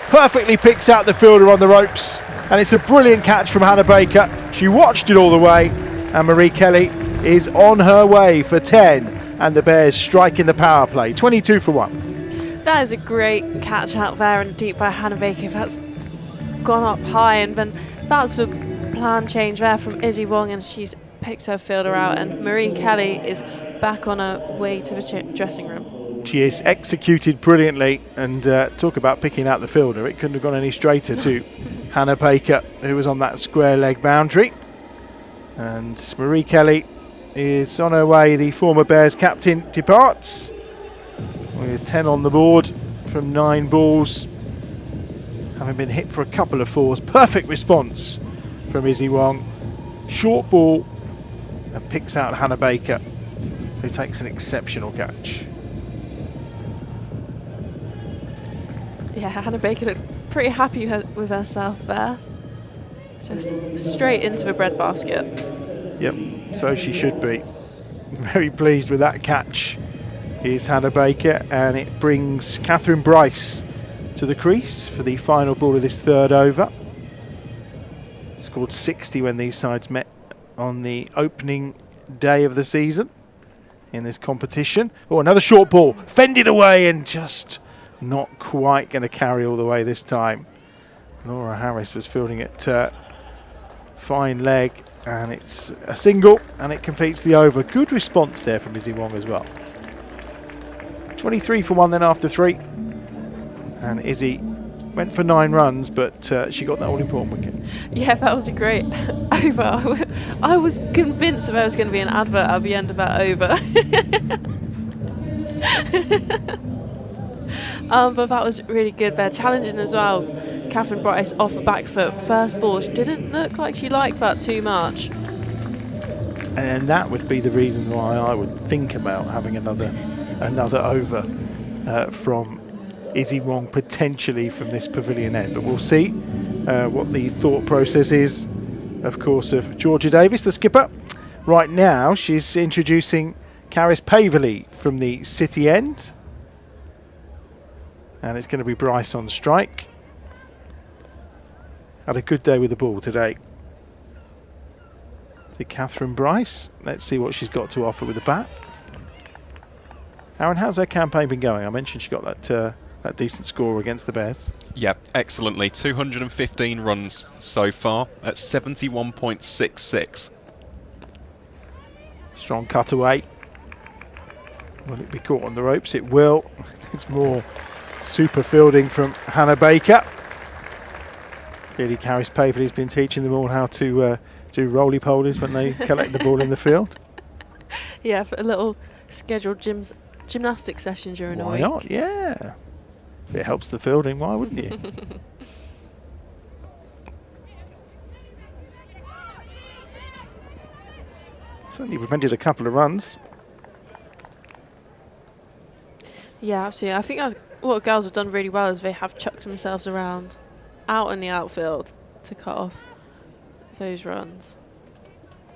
Perfectly picks out the fielder on the ropes, and it's a brilliant catch from Hannah Baker. She watched it all the way, and Marie Kelly is on her way for 10, and the Bears striking the power play. 22 for 1. That is a great catch out there and deep by Hannah Baker. That's gone up high, and then that's the plan change there from Izzy Wong, and she's picked her fielder out, and Marie Kelly is back on her way to the dressing room. She is executed brilliantly, and talk about picking out the fielder. It couldn't have gone any straighter to Hannah Baker, who was on that square leg boundary. And Marie Kelly is on her way. The former Bears captain departs with 10 on the board from 9 balls, having been hit for a couple of 4s. Perfect response from Izzy Wong. Short ball, and picks out Hannah Baker, who takes an exceptional catch. Yeah, Hannah Baker looked pretty happy with herself there. Just straight into the breadbasket. Yep, so she should be. Very pleased with that catch is Hannah Baker, and it brings Catherine Bryce to the crease for the final ball of this 3rd over. Scored 60 when these sides met on the opening day of the season in this competition. Oh, another short ball, fended away and just not quite going to carry all the way this time. Laura Harris was fielding it fine leg, and it's a single, and it completes the over. Good response there from Izzy Wong as well. 23 for 1 then after 3, and Izzy went for 9 runs, but she got that all-important wicket. Yeah, that was a great over. I was convinced that there was going to be an advert at the end of that over. But that was really good there. Challenging as well. Catherine Bryce off the back foot. First ball, she didn't look like she liked that too much. And that would be the reason why I would think about having another over from Izzy Wong, potentially from this pavilion end. But we'll see what the thought process is, of course, of Georgia Davis, the skipper. Right now, she's introducing Caris Paverley from the city end. And it's going to be Bryce on strike. Had a good day with the ball today. To Catherine Bryce. Let's see what she's got to offer with the bat. Aaron, how's her campaign been going? I mentioned she got that decent score against the Bears. Yeah, excellently. 215 runs so far at 71.66. Strong cutaway. Will it be caught on the ropes? It will. It's more super fielding from Hannah Baker. Clearly, Caris Paverley's been teaching them all how to do roly-polies when they collect the ball in the field. Yeah, for a little scheduled gymnastic session during a week. Why not? Yeah. If it helps the fielding, why wouldn't you? Certainly prevented a couple of runs. Yeah, absolutely. I think what the girls have done really well is they have chucked themselves around out in the outfield to cut off those runs.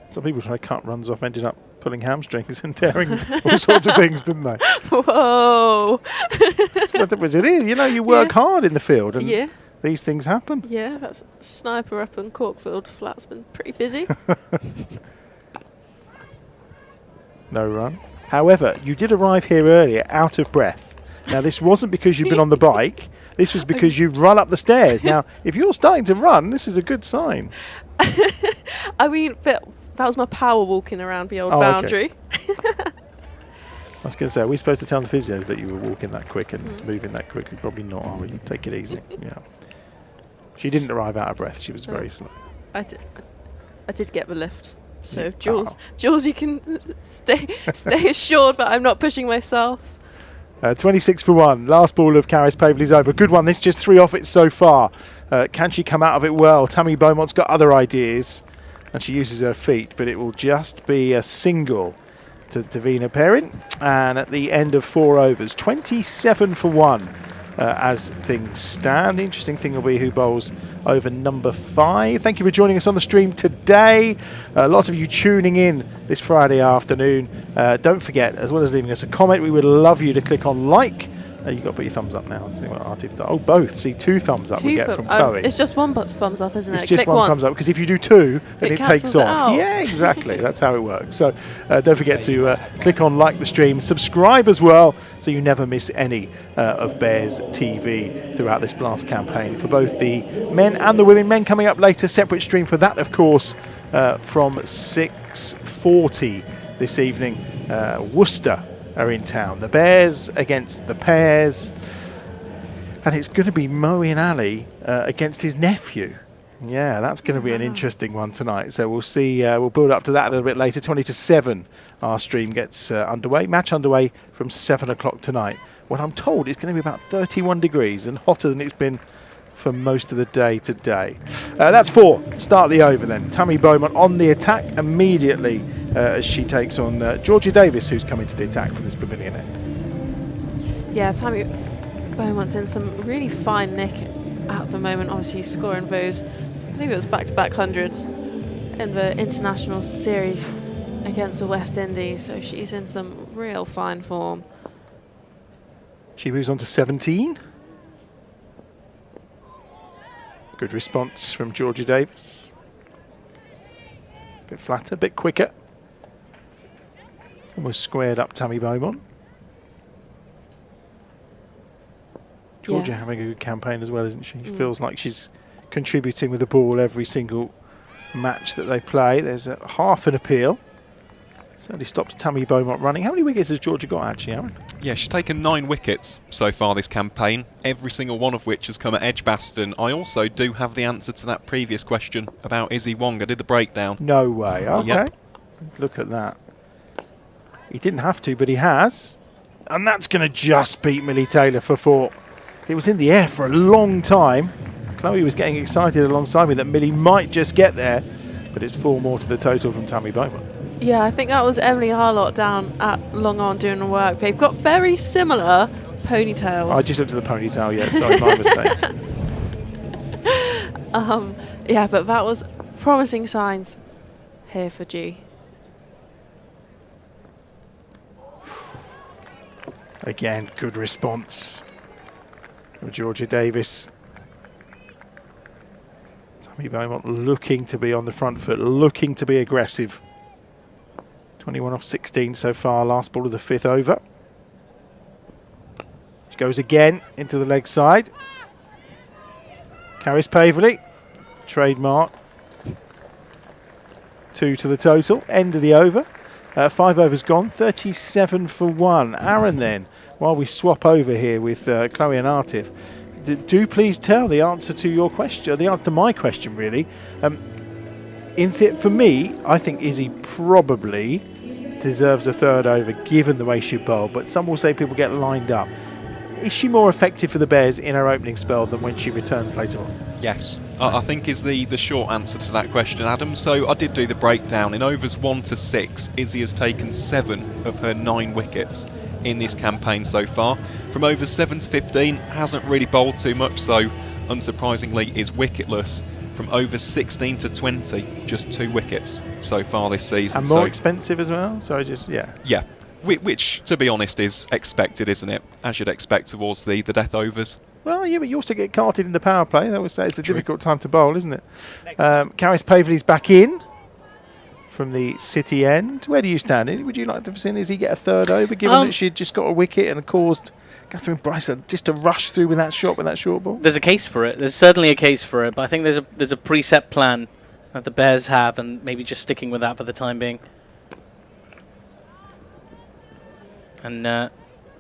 Some people try to cut runs off, ended up pulling hamstrings and tearing all sorts of things, didn't they? Whoa! What was it is? You know, you work hard in the field, and these things happen. Yeah, that's sniper up in Corkfield Flat's been pretty busy. No run. However, you did arrive here earlier out of breath. Now, this wasn't because you've been on the bike. This was because you'd run up the stairs. Now, if you're starting to run, this is a good sign. I mean, that was my power walking around the old boundary. Okay. I was going to say, are we supposed to tell the physios that you were walking that quick and moving that quickly? Probably not, are we? Take it easy. Yeah. She didn't arrive out of breath. She was very slow. I did get the lift. So, Jules, you can stay assured that I'm not pushing myself. 26 for 1. Last ball of Caris Paverley's over. Good one. This just 3 off it so far. Can she come out of it well? Tammy Beaumont's got other ideas, and she uses her feet, but it will just be a single to Davina Perrin. And at the end of 4 overs, 27 for 1 as things stand. The interesting thing will be who bowls over number 5. Thank you for joining us on the stream today. A lot of you tuning in this Friday afternoon. Don't forget, as well as leaving us a comment, we would love you to click on like. You've got to put your thumbs up now. See what Artie. Oh, both. See, 2 thumbs up we get from Chloe. It's just one thumbs up, isn't it? It's just one thumbs up, because if you do 2, then it takes off. Yeah, exactly. That's how it works. So don't forget to click on like the stream, subscribe as well, so you never miss any of Bears TV throughout this Blast campaign for both the men and the women. Men coming up later, separate stream for that, of course, from 6:40 this evening. Worcester are in town. The Bears against the Pears. And it's going to be Moeen Ali against his nephew. Yeah, that's going to be an interesting one tonight. So we'll see. We'll build up to that a little bit later. 20-7, our stream gets underway. Match underway from 7 o'clock tonight. What I'm told, it's going to be about 31 degrees and hotter than it's been for most of the day today. That's 4. Start the over then. Tammy Beaumont on the attack immediately as she takes on Georgia Davis, who's coming to the attack from this pavilion end. Yeah, Tammy Beaumont's in some really fine nick at the moment. Obviously scoring those, I believe it was back-to-back hundreds in the international series against the West Indies, so she's in some real fine form. She moves on to 17. Good response from Georgia Davis. A bit flatter, a bit quicker. Almost squared up Tammy Beaumont. Georgia having a good campaign as well, isn't she? Feels like she's contributing with the ball every single match that they play. There's a half an appeal. Certainly stops Tammy Beaumont running. How many wickets has Georgia got actually, Aaron? Yeah, she's taken 9 wickets so far this campaign, every single one of which has come at EdgBLASTon. I also do have the answer to that previous question about Izzy Wong. I did the breakdown. No way. Okay. Yep. Look at that. He didn't have to, but he has. And that's going to just beat Millie Taylor for 4. It was in the air for a long time. Chloe was getting excited alongside me that Millie might just get there, but it's 4 more to the total from Tammy Beaumont. Yeah, I think that was Emily Harlott down at Long On doing the work. They've got very similar ponytails. I just looked at the ponytail, yeah, sorry, my mistake. Yeah, but that was promising signs here for G. Again, good response from Georgia Davis. Tammy Beaumont looking to be on the front foot, looking to be aggressive. 21 off 16 so far, last ball of the 5th over. She goes again into the leg side. Carries Paverley, trademark. 2 to the total, end of the over. 5 overs gone, 37 for 1. Aaron then, while we swap over here with Chloe and Artif, do please tell the answer to your question, the answer to my question really. For me, I think Izzy probably deserves a 3rd over given the way she bowled, but some will say people get lined up. Is she more effective for the Bears in her opening spell than when she returns later on? Yes, I think is the short answer to that question, Adam. So I did do the breakdown. In overs 1 to 6, Izzy has taken 7 of her 9 wickets in this campaign so far. From overs 7 to 15, hasn't really bowled too much, so unsurprisingly is wicketless. From over 16 to 20, just 2 wickets so far this season. And more expensive as well? So Yeah, which, to be honest, is expected, isn't it? As you'd expect towards the death overs. Well, yeah, but you also get carted in the power play. They always say it's a difficult time to bowl, isn't it? Caris Paverley's back in from the City end. Where do you stand? Would you like to have seen Izzy get a 3rd over, given that she'd just got a wicket and caused Catherine Bryson just to rush through with that shot, with that short ball? There's a case for it. There's certainly a case for it, but I think there's a preset plan that the Bears have, and maybe just sticking with that for the time being. And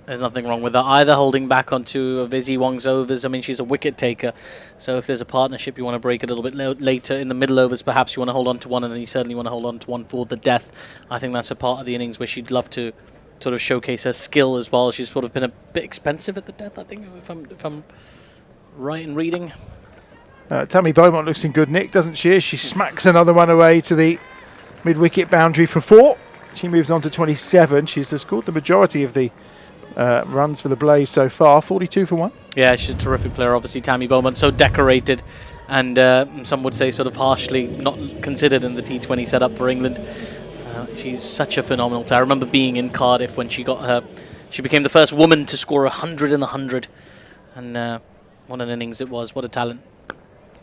there's nothing wrong with that either, holding back on 2 of Izzy Wong's overs. I mean, she's a wicket taker, so if there's a partnership you want to break a little bit later in the middle overs, perhaps you want to hold on to one, and then you certainly want to hold on to one for the death. I think that's a part of the innings where she'd love to sort of showcase her skill as well. She's sort of been a bit expensive at the death, I think, if I'm right in reading. Tammy Beaumont looks in good nick, doesn't she? She smacks another one away to the mid-wicket boundary for 4. She moves on to 27. She's scored the majority of the runs for the Blaze so far, 42 for 1. Yeah, she's a terrific player, obviously, Tammy Beaumont, so decorated, and some would say sort of harshly not considered in the T20 setup for England. She's such a phenomenal player. I remember being in Cardiff when she became the first woman to score 100 in the 100, and what an innings it was, what a talent.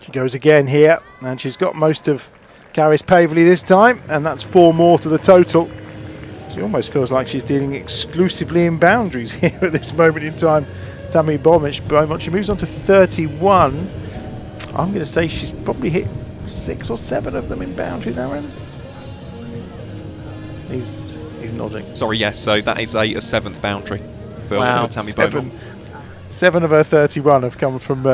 She goes again here, and she's got most of Caris Paverley this time, and that's 4 more to the total. She almost feels like she's dealing exclusively in boundaries here at this moment in time. Tammy Beaumont, she moves on to 31. I'm going to say she's probably hit 6 or 7 of them in boundaries, Aaron. These He's nodding. Sorry, yes, so that is a 7th boundary for, Wow. for Tammy Beaumont. 7 of her 31 have come from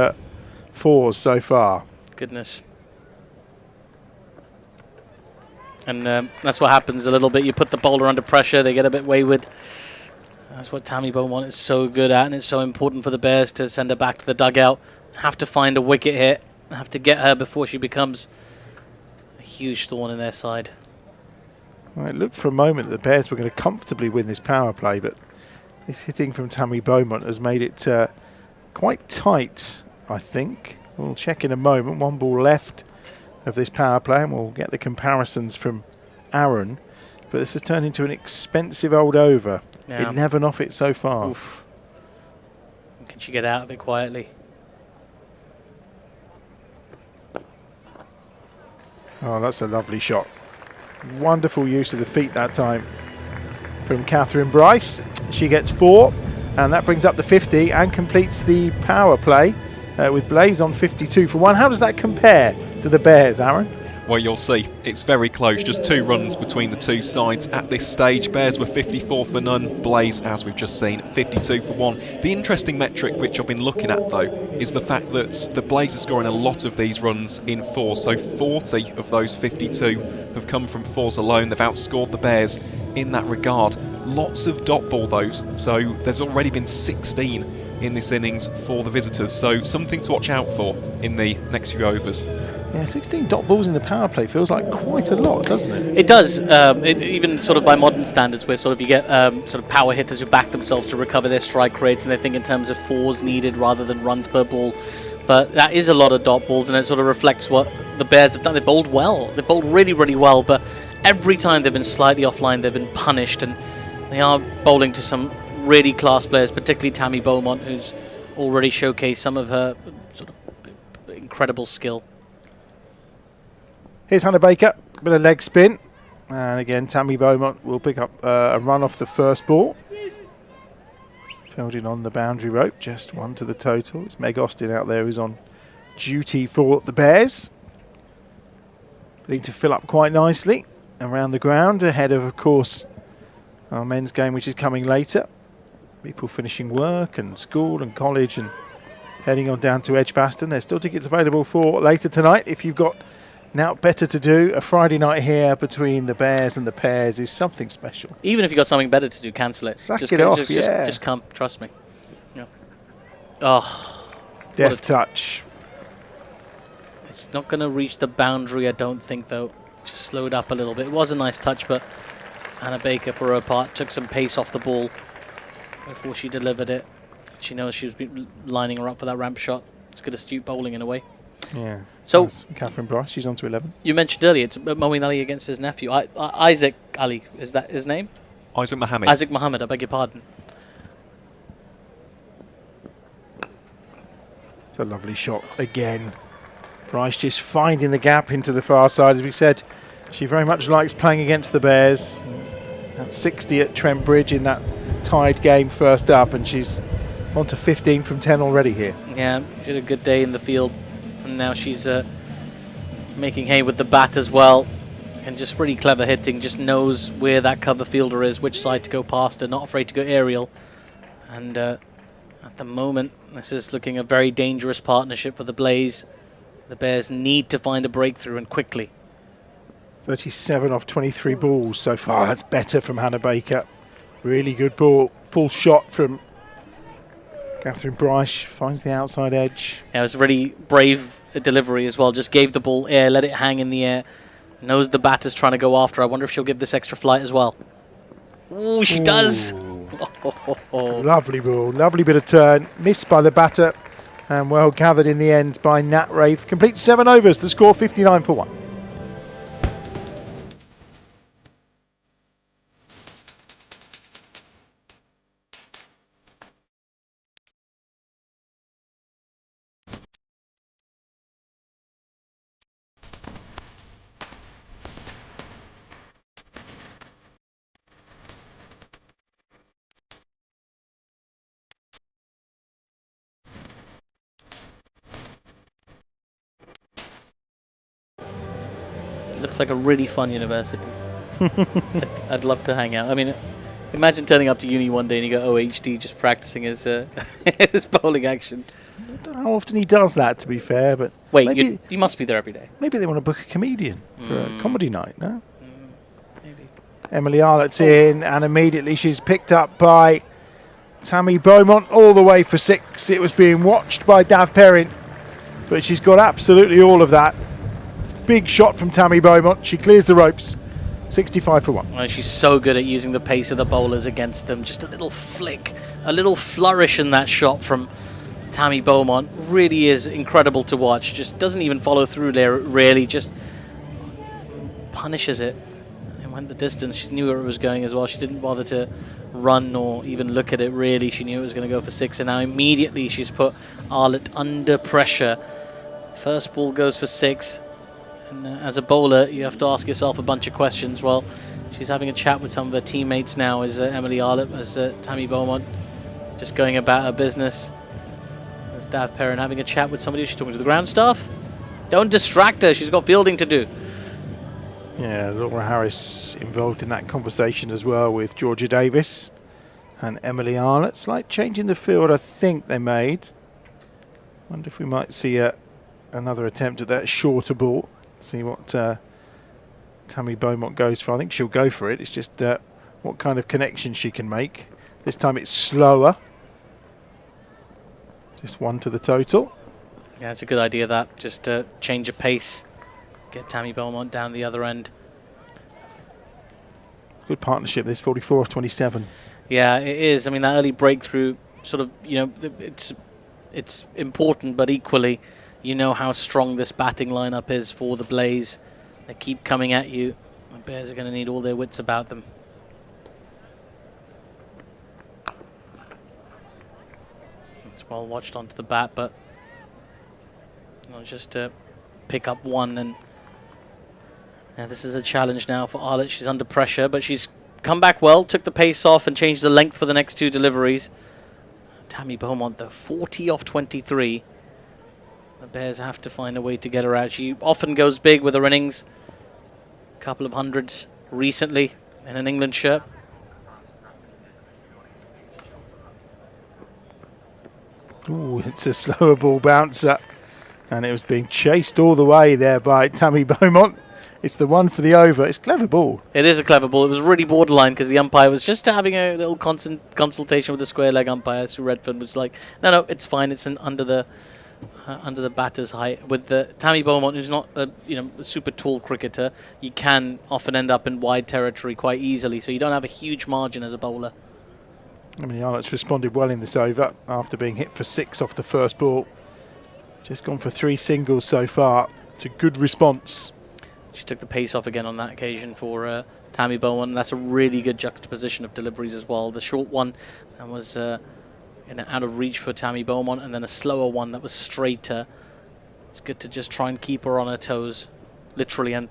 4s so far. Goodness. And that's what happens a little bit. You put the bowler under pressure, they get a bit wayward. That's what Tammy Beaumont is so good at, and it's so important for the Bears to send her back to the dugout. Have to find a wicket here. Have to get her before she becomes a huge thorn in their side. Well, it looked for a moment that the Bears were going to comfortably win this power play, but this hitting from Tammy Beaumont has made it quite tight, I think. We'll check in a moment. 1 ball left of this power play, and we'll get the comparisons from Aaron. But this has turned into an expensive old over. Yeah. 11 off it so far. Oof. Can she get out of it quietly? Oh, that's a lovely shot. Wonderful use of the feet that time from Catherine Bryce. She gets 4, and that brings up the 50 and completes the power play with Blaze on 52 for 1. How does that compare to the Bears, Aaron? Well, you'll see. It's very close. Just 2 runs between the 2 sides at this stage. Bears were 54 for none. Blaze, as we've just seen, 52 for 1. The interesting metric which I've been looking at, though, is the fact that the Blaze are scoring a lot of these runs in 4s. So 40 of those 52 have come from 4s alone. They've outscored the Bears in that regard. Lots of dot ball, though. So there's already been 16 in this innings for the visitors. So something to watch out for in the next few overs. Yeah, 16 dot balls in the power play feels like quite a lot, doesn't it? It does. Even sort of by modern standards, where sort of you get sort of power hitters who back themselves to recover their strike rates, and they think in terms of 4s needed rather than runs per ball. But that is a lot of dot balls, and it sort of reflects what the Bears have done. They bowled well. They bowled really, really well, but every time they've been slightly offline, they've been punished, and they are bowling to some really class players, particularly Tammy Beaumont, who's already showcased some of her sort of incredible skill. Here's Hannah Baker, bit of leg spin. And again, Tammy Beaumont will pick up a run off the first ball. Fielding on the boundary rope, just 1 to the total. It's Meg Austin out there who's on duty for the Bears. They need to fill up quite nicely around the ground ahead of course, our men's game, which is coming later. People finishing work and school and college and heading on down to EdgBLASTon. There's still tickets available for later tonight if you've got now better to do. A Friday night here between the Bears and the Pairs is something special. Even if you've got something better to do, cancel it. Sack it off, yeah. Just come, trust me. Yeah. Oh, Deft touch. it's not going to reach the boundary, I don't think, though. Just slowed up a little bit. It was a nice touch, but Hannah Baker, for her part, took some pace off the ball before she delivered it. She knows she was lining her up for that ramp shot. It's good astute bowling in a way. Yeah. So That's Catherine Bryce, she's on to 11. you mentioned earlier it's Moeen Ali against his nephew. Isaac Ali, is that his name? Isaac Mohammed. Isaac Mohammed, I beg your pardon. It's a lovely shot again. Bryce just finding the gap into the far side. As we said, she very much likes playing against the Bears. At 60 at Trent Bridge in that tied game first up, and she's on to 15 from 10 already here. Yeah, she had a good day in the field, and now she's making hay with the bat as well. And just really clever hitting, just knows where that cover fielder is, which side to go past her, not afraid to go aerial. And at the moment, this is looking a very dangerous partnership for the Blaze. The Bears need to find a breakthrough, and quickly. 37 off 23 balls so far. That's better from Hannah Baker. Really good ball. Full shot from Catherine Bryce. Finds the outside edge. Yeah, it was a really brave delivery as well. Just gave the ball air, let it hang in the air. Knows the batter's trying to go after. I wonder if she'll give this extra flight as well. Ooh, she does. Lovely ball. Lovely bit of turn. Missed by the batter. And well gathered in the end by Nat Rafe. Complete 7 overs. The score 59 for 1. Looks like a really fun university. I'd love to hang out. I mean, imagine turning up to uni one day and you go OHD just practicing his his bowling action. I don't know how often he does that, to be fair, but Wait, maybe, you must be there every day. maybe they want to book a comedian for a comedy night, no? Maybe. Emily Arlett's in, and immediately she's picked up by Tammy Beaumont all the way for 6. It was being watched by Dav Perrin, but she's got absolutely all of that. Big shot from Tammy Beaumont. She clears the ropes. 65 for 1. Well, she's so good at using the pace of the bowlers against them. Just a little flick, a little flourish in that shot from Tammy Beaumont really is incredible to watch. Just doesn't even follow through there, really. Just punishes it. And went the distance. She knew where it was going as well. She didn't bother to run or even look at it, really. She knew it was going to go for 6. And now immediately she's put Arlett under pressure. First ball goes for 6. And as a bowler, you have to ask yourself a bunch of questions. Well, she's having a chat with some of her teammates now, as Emily Arlett, as Tammy Beaumont, just going about her business. As Dav Perrin having a chat with somebody. She's talking to the ground staff. Don't distract her. She's got fielding to do. Yeah, Laura Harris involved in that conversation as well with Georgia Davis and Emily Arlett. Slight change in the field, I think they made. Wonder if we might see another attempt at that shorter ball. See what Tammy Beaumont goes for. I think she'll go for it. It's just what kind of connection she can make. This time it's slower. Just 1 to the total. Yeah, it's a good idea, that. Just change of pace. Get Tammy Beaumont down the other end. Good partnership, this 44 of 27. Yeah, it is. I mean, that early breakthrough sort of, you know, it's important, but equally, you know how strong this batting lineup is for the Blaze. They keep coming at you. The Bears are going to need all their wits about them. It's well watched onto the bat, but just to pick up 1. And this is a challenge now for Arlett. She's under pressure, but she's come back well, took the pace off and changed the length for the next 2 deliveries. Tammy Beaumont, though, 40 off 23. The Bears have to find a way to get her out. She often goes big with her innings. A couple of hundreds recently in an England shirt. Ooh, it's a slower ball bouncer. And it was being chased all the way there by Tammy Beaumont. It's the one for the over. It's a clever ball. It is a clever ball. It was really borderline because the umpire was just having a little consultation with the square leg umpire. Sue Redfern was like, no, it's fine. It's under the batter's height. With the Tammy Beaumont, who's not a super tall cricketer, you can often end up in wide territory quite easily, so you don't have a huge margin as a bowler. Emily Arlett's responded well in this over after being hit for 6 off the first ball. Just gone for 3 singles so far. It's a good response. She took the pace off again on that occasion for Tammy Beaumont. That's a really good juxtaposition of deliveries as well. The short one that was out of reach for Tammy Beaumont, and then a slower one that was straighter. It's good to just try and keep her on her toes, literally and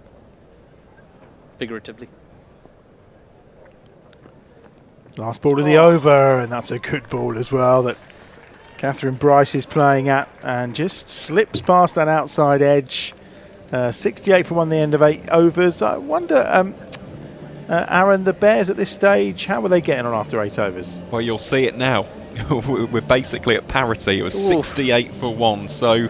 figuratively. Last ball of the over, and that's a good ball as well that Catherine Bryce is playing at, and just slips past that outside edge. 68 for 1 the end of 8 overs. I wonder, Aaron, the Bears at this stage, how were they getting on after 8 overs? Well, you'll see it now. We're basically at parity. It was 68 for 1. So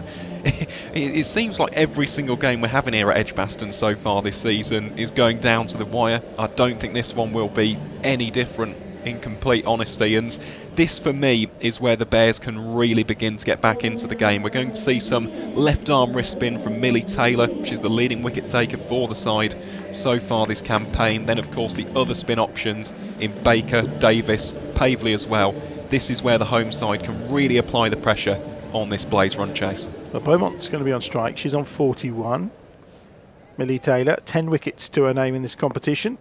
it seems like every single game we're having here at EdgBLASTon so far this season is going down to the wire. I don't think this one will be any different, in complete honesty, and this for me is where the Bears can really begin to get back into the game. We're going to see some left arm wrist spin from Millie Taylor. She's the leading wicket taker for the side so far this campaign. Then of course the other spin options in Baker, Davis, Pavley as well. This is where the home side can really apply the pressure on this Blaze run chase. Well, Beaumont's going to be on strike. She's on 41. Millie Taylor, 10 wickets to her name in this competition.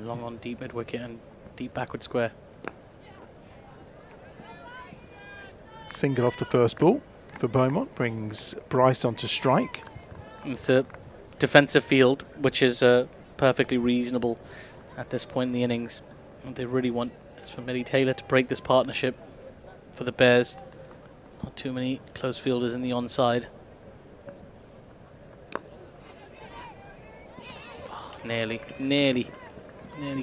Long on deep mid wicket and deep backward square. Single off the first ball for Beaumont brings Bryce onto strike. It's a defensive field, which is perfectly reasonable at this point in the innings. What they really want is for Millie Taylor to break this partnership for the Bears. Not too many close fielders in the onside. Nearly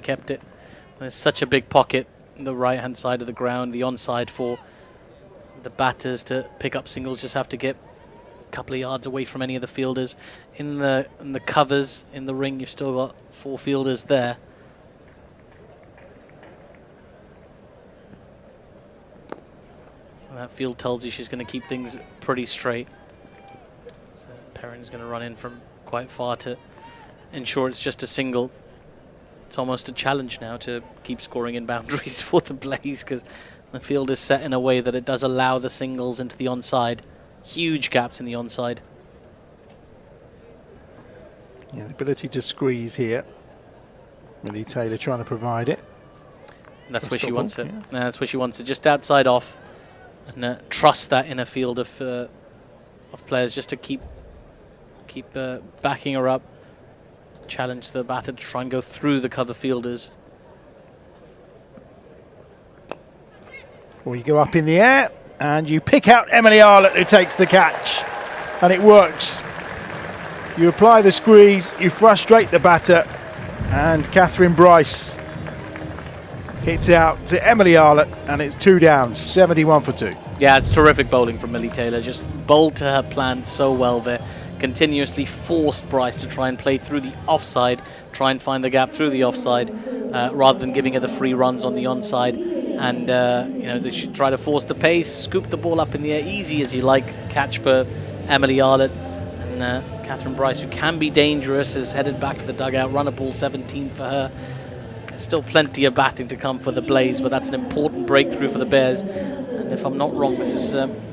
kept it. There's such a big pocket on the right-hand side of the ground, the onside for the batters to pick up singles. Just have to get a couple of yards away from any of the fielders. In the covers, in the ring, you've still got 4 fielders there. And that field tells you she's going to keep things pretty straight. So Perrin's going to run in from quite far to ensure it's just a single. It's almost a challenge now to keep scoring in boundaries for the Blaze, because the field is set in a way that it does allow the singles into the onside. Huge gaps in the onside. Yeah, the ability to squeeze here. Millie Taylor trying to provide it. And that's where she wants it. Yeah. That's where she wants it, just outside off, and trust that inner field of players just to keep backing her up. Challenge the batter to try and go through the cover fielders. Or you go up in the air and you pick out Emily Arlott, who takes the catch, and it works. You apply the squeeze, you frustrate the batter, and Catherine Bryce hits out to Emily Arlott, and it's 2 down, 71 for 2. Yeah, it's terrific bowling from Millie Taylor. Just bowled to her plan so well there. Continuously forced Bryce to try and play through the offside, try and find the gap through the offside, rather than giving her the free runs on the onside. And they should try to force the pace, scoop the ball up in the air, easy as you like. Catch for Emily Arlott. And Catherine Bryce, who can be dangerous, is headed back to the dugout. Run a ball 17 for her. There's still plenty of batting to come for the Blaze, but that's an important breakthrough for the Bears. And if I'm not wrong, this is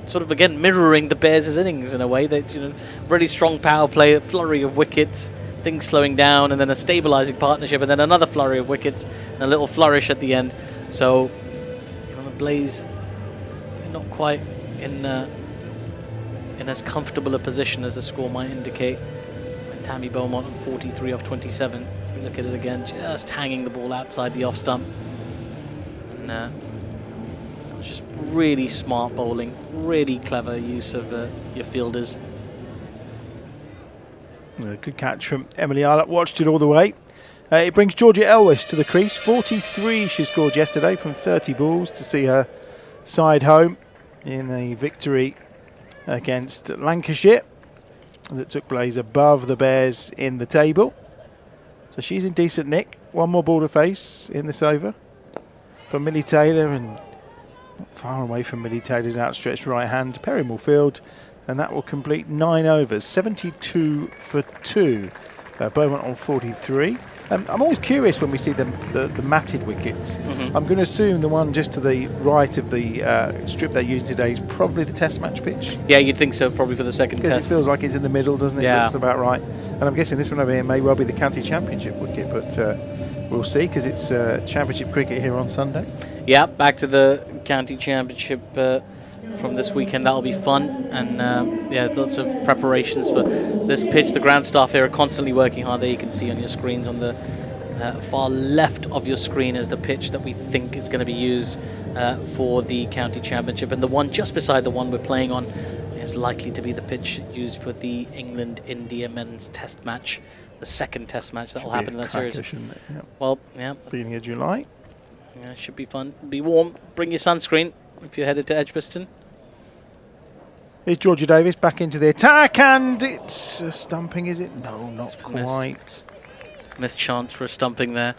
sort of again mirroring the Bears' innings in a way. That really strong power play, a flurry of wickets, things slowing down, and then a stabilising partnership, and then another flurry of wickets, and a little flourish at the end. So the Blaze, they're not quite in as comfortable a position as the score might indicate. And Tammy Beaumont on 43 off 27. If we look at it again, just hanging the ball outside the off stump. And it was just really smart bowling, really clever use of your fielders. Good catch from Emily Arlott, watched it all the way. It brings Georgia Elwes to the crease. 43 she scored yesterday from 30 balls to see her side home in a victory against Lancashire that took place above the Bears in the table. So she's in decent nick. One more ball to face in this over for Millie Taylor, and not far away from Millie Taylor's outstretched right hand. Perrin will field, and that will complete 9 overs, 72 for 2. Beaumont on 43. I'm always curious when we see the matted wickets. I'm going to assume the one just to the right of the strip they used today is probably the Test match pitch. Yeah, you'd think so, probably for the second Test. Test. It feels like it's in the middle, doesn't it? Yeah. Looks about right. And I'm guessing this one over here may well be the County Championship wicket, but we'll see, because it's Championship cricket here on Sunday. Yeah, back to the County Championship from this weekend. That'll be fun, and lots of preparations for this pitch. The ground staff here are constantly working hard. There you can see on your screens on the far left of your screen is the pitch that we think is going to be used for the County Championship, and the one just beside the one we're playing on is likely to be the pitch used for the England-India men's Test match, the second Test match that will happen in that series. Yeah. Well, yeah, Beginning of July. Yeah, it should be fun. Be warm. Bring your sunscreen if you're headed to EdgBLASTon. Here's Georgia Davis back into the attack, and it's a stumping, is it? No, not quite. Missed chance for a stumping there.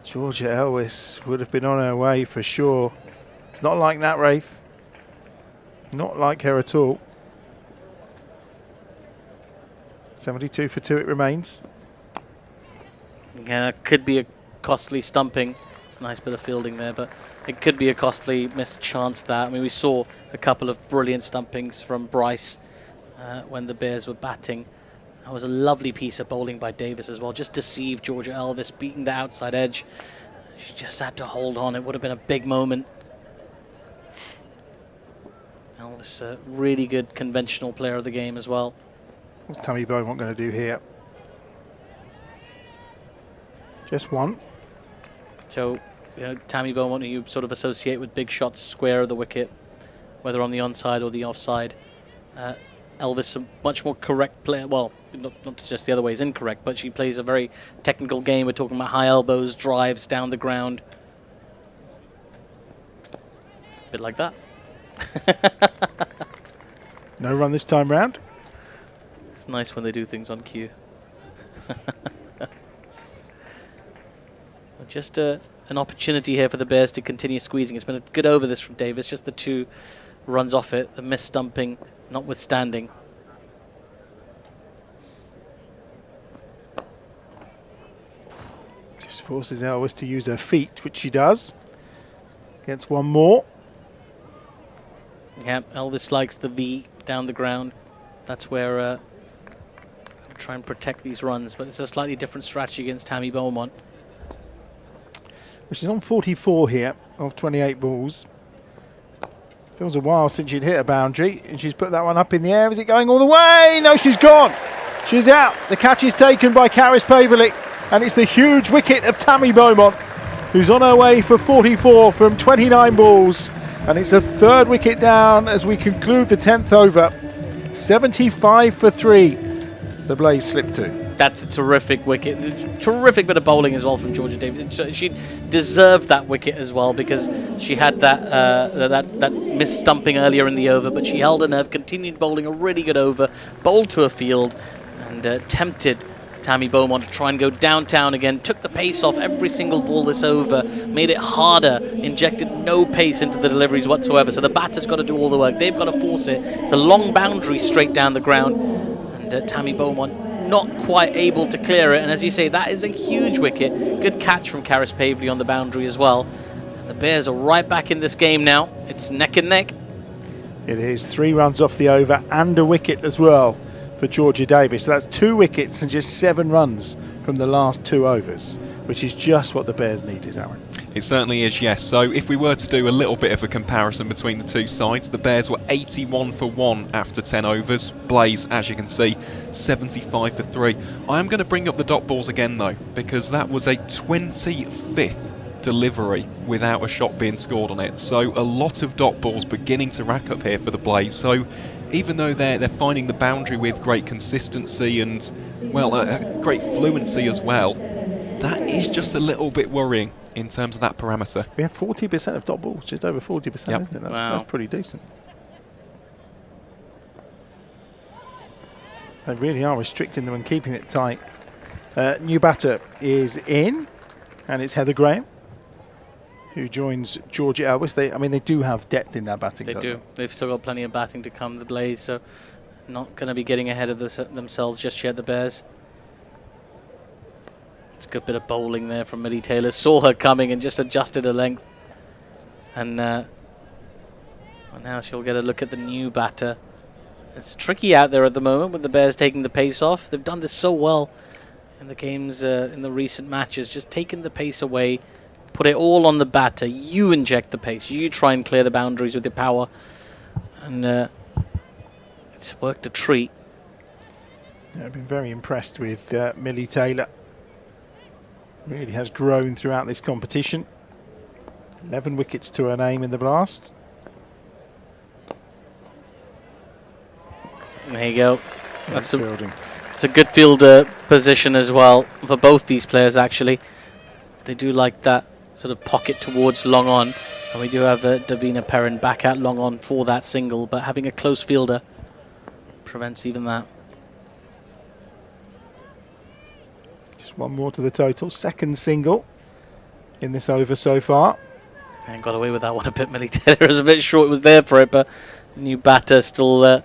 Georgia Elwes would have been on her way for sure. It's not like that, Wraith. Not like her at all. 72 for 2 it remains. Yeah, it could be a costly stumping. It's a nice bit of fielding there, but it could be a costly missed chance that. I mean, we saw a couple of brilliant stumpings from Bryce when the Bears were batting. That was a lovely piece of bowling by Davis as well. Just deceived Georgia Elwes, beating the outside edge. She just had to hold on. It would have been a big moment. Elwes, a really good conventional player of the game as well. What's Tammy Beaumont going to do here? Just one. So, Tammy Beaumont, who you sort of associate with big shots square of the wicket, whether on the onside or the offside. Elvis a much more correct player. Well, not to suggest the other way is incorrect, but she plays a very technical game. We're talking about high elbows, drives down the ground. Bit like that. No run this time round. It's nice when they do things on cue. Just an opportunity here for the Bears to continue squeezing. It's been a good over this from Davis. Just the 2 runs off it. The miss stumping notwithstanding. Just forces Elvis to use her feet, which she does. Gets one more. Yeah, Elvis likes the V down the ground. That's where try and protect these runs, but it's a slightly different strategy against Tammy Beaumont. She's on 44 here of 28 balls. Feels a while since she'd hit a boundary, and she's put that one up in the air. Is it going all the way? No, she's gone. She's out. The catch is taken by Caris Paverley, and it's the huge wicket of Tammy Beaumont, who's on her way for 44 from 29 balls. And it's a 3rd wicket down as we conclude the 10th over. 75 for 3. The Blaze slip to. That's a terrific wicket. Terrific bit of bowling as well from Georgia Davis. She deserved that wicket as well because she had that miss stumping earlier in the over, but she held her nerve, continued bowling a really good over, bowled to a field, and tempted Tammy Beaumont to try and go downtown again. Took the pace off every single ball this over, made it harder, injected no pace into the deliveries whatsoever. So the batter's got to do all the work. They've got to force it. It's a long boundary straight down the ground, and Tammy Beaumont not quite able to clear it. And as you say, that is a huge wicket. Good catch from Caris Paverley on the boundary as well. And the Bears are right back in this game now. It's neck and neck. It is 3 runs off the over and a wicket as well for Georgia Davis. So that's 2 wickets and just 7 runs from the last 2 overs, which is just what the Bears needed, Aaron. It certainly is, yes. So if we were to do a little bit of a comparison between the 2 sides, the Bears were 81 for 1 after 10 overs. Blaze, as you can see, 75 for 3. I am going to bring up the dot balls again, though, because that was a 25th delivery without a shot being scored on it. So a lot of dot balls beginning to rack up here for the Blaze. So even though they're finding the boundary with great consistency and, well, great fluency as well, that is just a little bit worrying in terms of that parameter. We have 40% of dot balls, just over 40%, Yep. isn't it? Wow. That's pretty decent. They really are restricting them and keeping it tight. New batter is in, and it's Heather Graham, who joins Georgia Elvis. They do have depth in their batting. They don't do. They've still got plenty of batting to come, the Blaze, so not going to be getting ahead of themselves just yet, the Bears. It's a good bit of bowling there from Millie Taylor. Saw her coming and just adjusted her length. And now she'll get a look at the new batter. It's tricky out there at the moment with the Bears taking the pace off. They've done this so well in the games, in the recent matches. Just taking the pace away, put it all on the batter. You inject the pace. You try and clear the boundaries with your power. And it's worked a treat. Yeah, I've been very impressed with Millie Taylor. Really has grown throughout this competition. 11 wickets to her name in the Blast. There you go. That's fielding. It's a good fielder position as well for both these players, actually. They do like that sort of pocket towards long on. And we do have Davina Perrin back at long on for that single, but having a close fielder prevents even that. Just one more to the total. Second single in this over so far. And got away with that one a bit. Millie Taylor was a bit short. It was there for it, but new batter still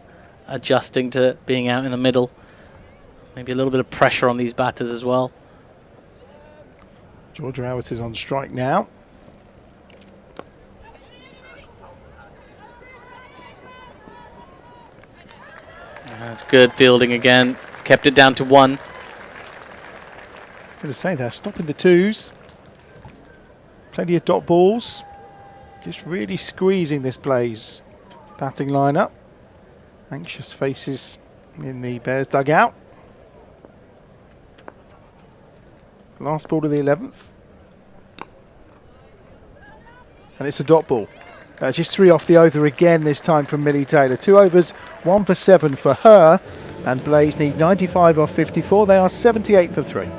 adjusting to being out in the middle. Maybe a little bit of pressure on these batters as well. Georgia Elvis is on strike now. That's good fielding again. Kept it down to 1. Going to say they're stopping the 2s. Plenty of dot balls. Just really squeezing this Blaze batting lineup. Anxious faces in the Bears dugout. Last ball of the 11th. And it's a dot ball. Just 3 off the over again this time from Millie Taylor. 2 overs, 1 for 7 for her. And Blaze need 95 off 54. They are 78 for 3.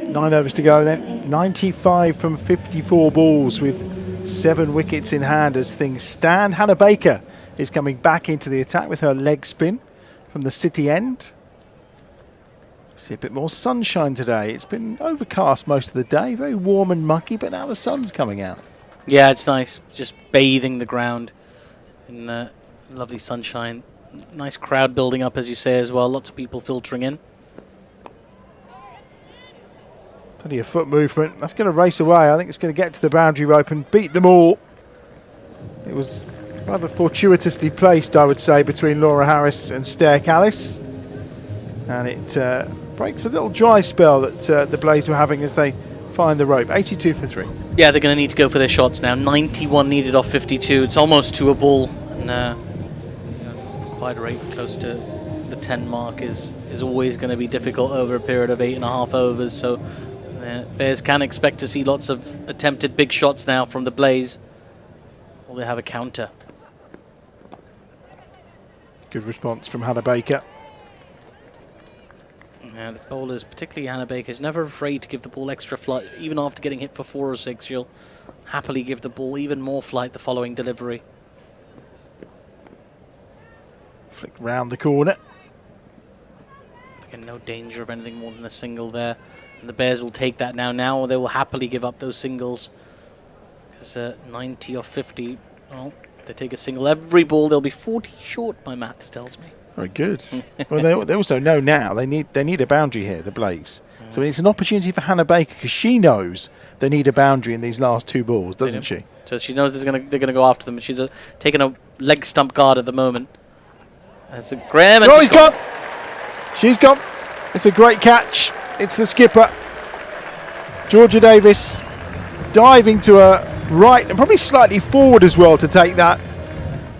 Nine overs to go then. 95 from 54 balls with 7 wickets in hand as things stand. Hannah Baker is coming back into the attack with her leg spin from the city end. See a bit more sunshine today. It's been overcast most of the day, very warm and mucky, but now the sun's coming out. Yeah, it's nice. Just bathing the ground in the lovely sunshine. Nice crowd building up, as you say, as well. Lots of people filtering in. Plenty of foot movement. That's going to race away. I think it's going to get to the boundary rope and beat them all. It was rather fortuitously placed, I would say, between Laura Harris and Stair Callis. And it breaks a little dry spell that the Blaze were having as they find the rope. 82 for 3. Yeah, they're going to need to go for their shots now. 91 needed off 52. It's almost to a ball. And quite rate close to the 10 mark is always going to be difficult over a period of 8.5 overs. So Bears can expect to see lots of attempted big shots now from the Blaze. Will they have a counter? Good response from Hannah Baker. Yeah, the bowlers, particularly Hannah Baker, is never afraid to give the ball extra flight. Even after getting hit for 4 or 6, she'll happily give the ball even more flight the following delivery. Flick round the corner. Again, no danger of anything more than a single there. And the Bears will take that now. Now they will happily give up those singles. Because 90 or 50, well, if they take a single every ball, they'll be 40 short, my maths tells me. Very good. Well, they also know now they need a boundary here, the Blaze. So it's an opportunity for Hannah Baker because she knows they need a boundary in these last 2 balls, doesn't she? So she knows they're going to go after them. She's taking a leg stump guard at the moment. That's a Graham. And he's gone. She's gone. It's a great catch. It's the skipper, Georgia Davis, diving to her right and probably slightly forward as well to take that.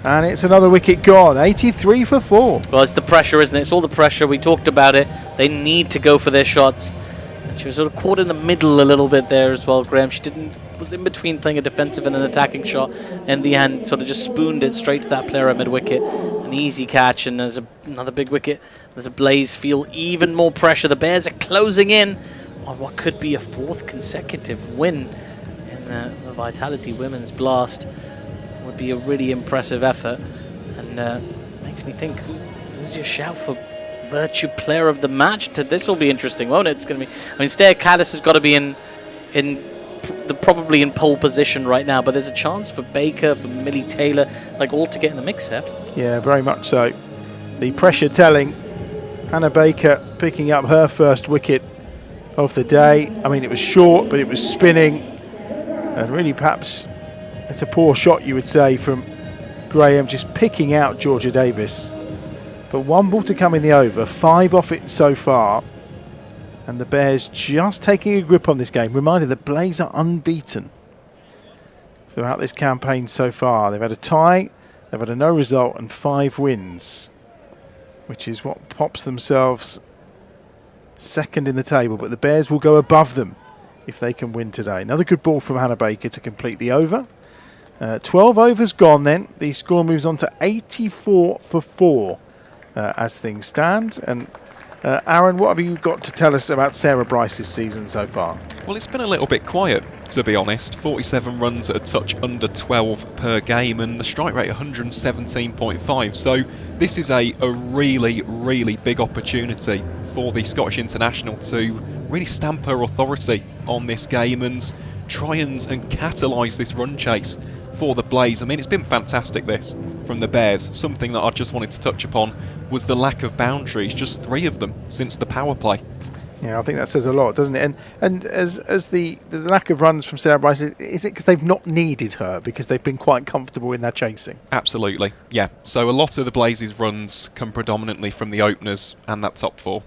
And it's another wicket gone. 83 for 4. Well, it's the pressure, isn't it? It's all the pressure. We talked about it. They need to go for their shots. And she was sort of caught in the middle a little bit there as well, Graham. She was in between playing a defensive and an attacking shot. In the end, sort of just spooned it straight to that player at mid-wicket. An easy catch, and there's another big wicket. There's a Blaze feel even more pressure. The Bears are closing in on what could be a 4th consecutive win in the Vitality Women's Blast. Would be a really impressive effort, and makes me think, who's your shout for Virtue Player of the Match? This will be interesting, won't it? It's going to be. I mean, Stair Callis has got to be probably in pole position right now, but there's a chance for Baker, for Millie Taylor, like all to get in the mix here. Yeah, very much so. The pressure telling. Hannah Baker picking up her first wicket of the day. I mean, it was short, but it was spinning, and really perhaps. It's a poor shot, you would say, from Graham, just picking out Georgia Davis. But 1 ball to come in the over, 5 off it so far. And the Bears just taking a grip on this game. Reminder, the Blaze are unbeaten throughout this campaign so far. They've had a tie, they've had a no result, and 5 wins, which is what pops themselves second in the table. But the Bears will go above them if they can win today. Another good ball from Hannah Baker to complete the over. 12 overs gone then. The score moves on to 84 for 4 as things stand. And Aaron, what have you got to tell us about Sarah Bryce's season so far? Well, it's been a little bit quiet, to be honest. 47 runs at a touch under 12 per game, and the strike rate 117.5. So this is a really, really big opportunity for the Scottish international to really stamp her authority on this game and try and catalyse this run chase for the Blaze. I mean, it's been fantastic, this, from the Bears. Something that I just wanted to touch upon was the lack of boundaries, just 3 of them since the power play. Yeah, I think that says a lot, doesn't it? And as the lack of runs from Sarah Bryce, is it because they've not needed her because they've been quite comfortable in their chasing? Absolutely, yeah. So a lot of the Blazes' runs come predominantly from the openers and that top 4.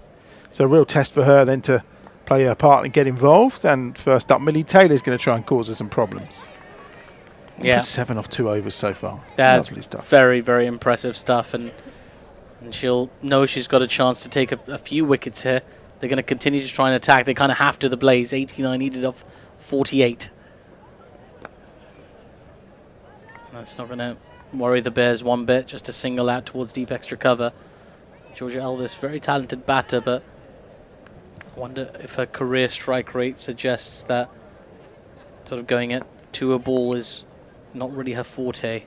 So a real test for her then to play her part and get involved. And first up, Millie Taylor's going to try and cause her some problems. Yeah. 7 off 2 overs so far. That's lovely stuff. very, very impressive stuff. And she'll know she's got a chance to take a few wickets here. They're going to continue to try and attack. They kind of have to, the Blaze. 89 needed off 48. That's not going to worry the Bears one bit. Just a single out towards deep extra cover. Georgia Elvis, very talented batter, but I wonder if her career strike rate suggests that sort of going at to a ball is not really her forte.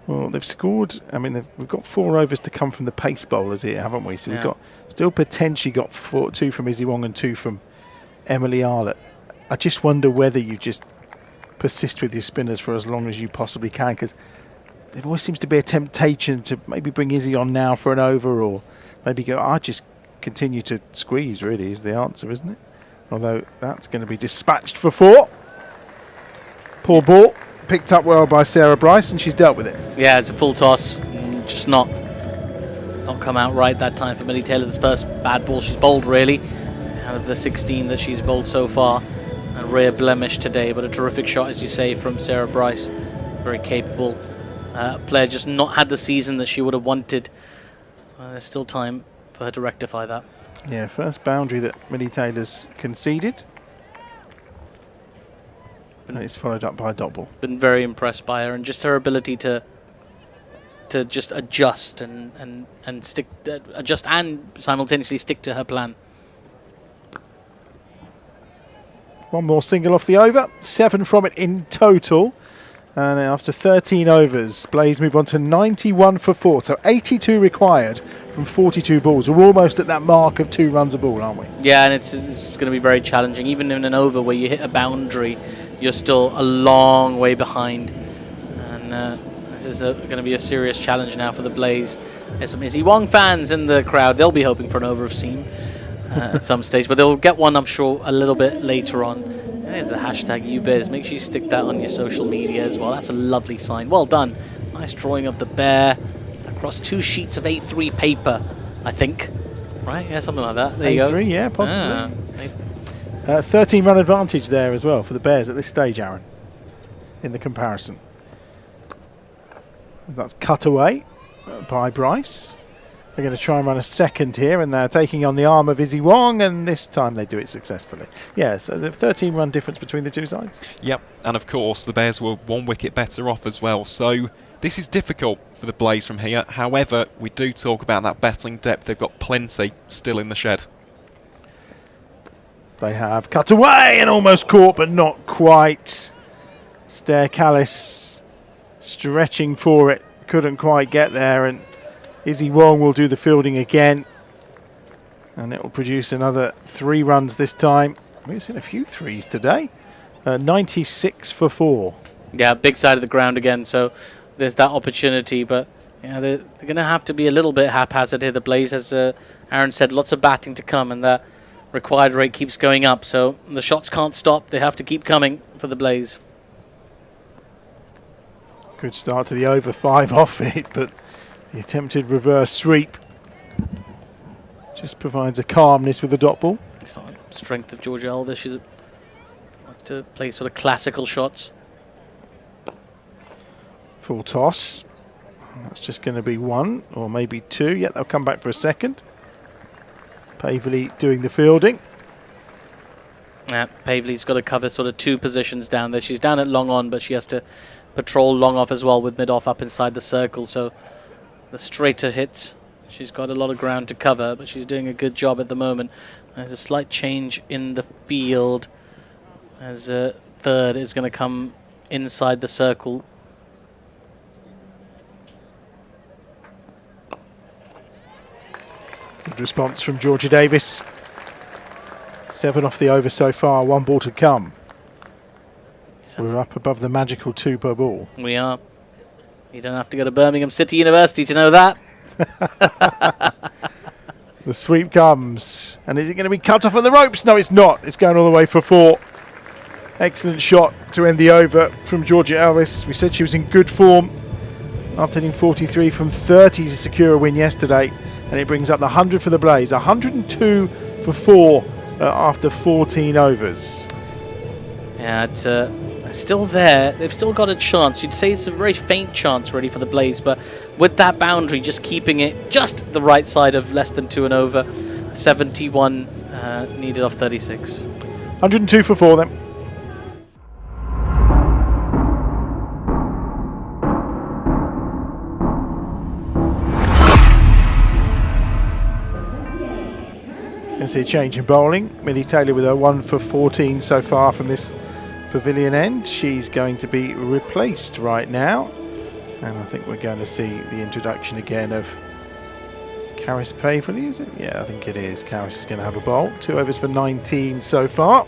Well, they've scored. I mean, we've got 4 overs to come from the pace bowlers here, haven't we? So we've got still potentially got 2 from Izzy Wong and 2 from Emily Arlett. I just wonder whether you just persist with your spinners for as long as you possibly can, because there always seems to be a temptation to maybe bring Izzy on now for an over, or maybe go, I just continue to squeeze, really, is the answer, isn't it? Although that's going to be dispatched for 4. Poor ball. Picked up well by Sarah Bryce, and she's dealt with it. Yeah, it's a full toss. Just not come out right that time for Millie Taylor. The first bad ball she's bowled, really, out of the 16 that she's bowled so far. A rare blemish today, but a terrific shot, as you say, from Sarah Bryce. Very capable player, just not had the season that she would have wanted. There's still time for her to rectify that. Yeah, first boundary that Millie Taylor's conceded. And it's followed up by a dot ball. Been very impressed by her, and just her ability to just adjust and stick, adjust and simultaneously stick to her plan. One more single off the over, 7 from it in total. And after 13 overs, Blaze move on to 91 for 4. So 82 required from 42 balls. We're almost at that mark of 2 runs a ball, aren't we? Yeah, and it's going to be very challenging. Even in an over where you hit a boundary, you're still a long way behind. And this is going to be a serious challenge now for the Blaze. There's some Izzy Wong fans in the crowd. They'll be hoping for an over of seam at some stage, but they'll get one, I'm sure, a little bit later on. There's the hashtag UBears. Make sure you stick that on your social media as well. That's a lovely sign. Well done. Nice drawing of the bear across 2 sheets of A3 paper, I think. Right? Yeah, something like that. There you go. A3, yeah, possibly. 13-run advantage there as well for the Bears at this stage, Aaron, in the comparison. That's cut away by Bryce. They're going to try and run a second here, and they're taking on the arm of Izzy Wong, and this time they do it successfully. Yeah, so the 13-run difference between the 2 sides. Yep, and of course the Bears were 1 wicket better off as well, so this is difficult for the Blaze from here. However, we do talk about that battling depth. They've got plenty still in the shed. They have cut away and almost caught, but not quite. Stair Callis stretching for it, couldn't quite get there, and Izzy Wong will do the fielding again, and it will produce another 3 runs this time. We've seen a few 3s today. 96 for 4. Yeah, big side of the ground again, so there's that opportunity, but yeah, they're going to have to be a little bit haphazard here. The Blaze, as Aaron said, lots of batting to come, and that required rate keeps going up, so the shots can't stop. They have to keep coming for the Blaze. Good start to the over, 5 off it, but the attempted reverse sweep just provides a calmness with the dot ball. It's not a strength of Georgia Elvis. She likes to play sort of classical shots. Full toss. That's just going to be 1 or maybe 2. Yeah, they'll come back for a second. Pavely doing the fielding. Pavely's got to cover sort of 2 positions down there. She's down at long on, but she has to patrol long off as well with mid off up inside the circle. So the straighter hits, she's got a lot of ground to cover, but she's doing a good job at the moment. There's a slight change in the field as third is going to come inside the circle. Good response from Georgia Davis. 7 off the over so far, 1 ball to come. We're up above the magical 2 per ball. We are. You don't have to go to Birmingham City University to know that. The sweep comes, and is it going to be cut off on the ropes? No, it's not. It's going all the way for 4. Excellent shot to end the over from Georgia Elvis. We said she was in good form after hitting 43 from 30 to secure a win yesterday, and it brings up the 100 for the Blaze. 102 for 4 after 14 overs. Yeah, it's still there. They've still got a chance. You'd say it's a very faint chance really for the Blaze, but with that boundary, just keeping it just the right side of less than 2 and over. 71 needed off 36. 102 for 4 then. You can see a change in bowling. Millie Taylor with her 1 for 14 so far from this pavilion end. She's going to be replaced right now. And I think we're going to see the introduction again of Caris Paverley, is it? Yeah, I think it is. Caris is going to have a bowl. 2 overs for 19 so far.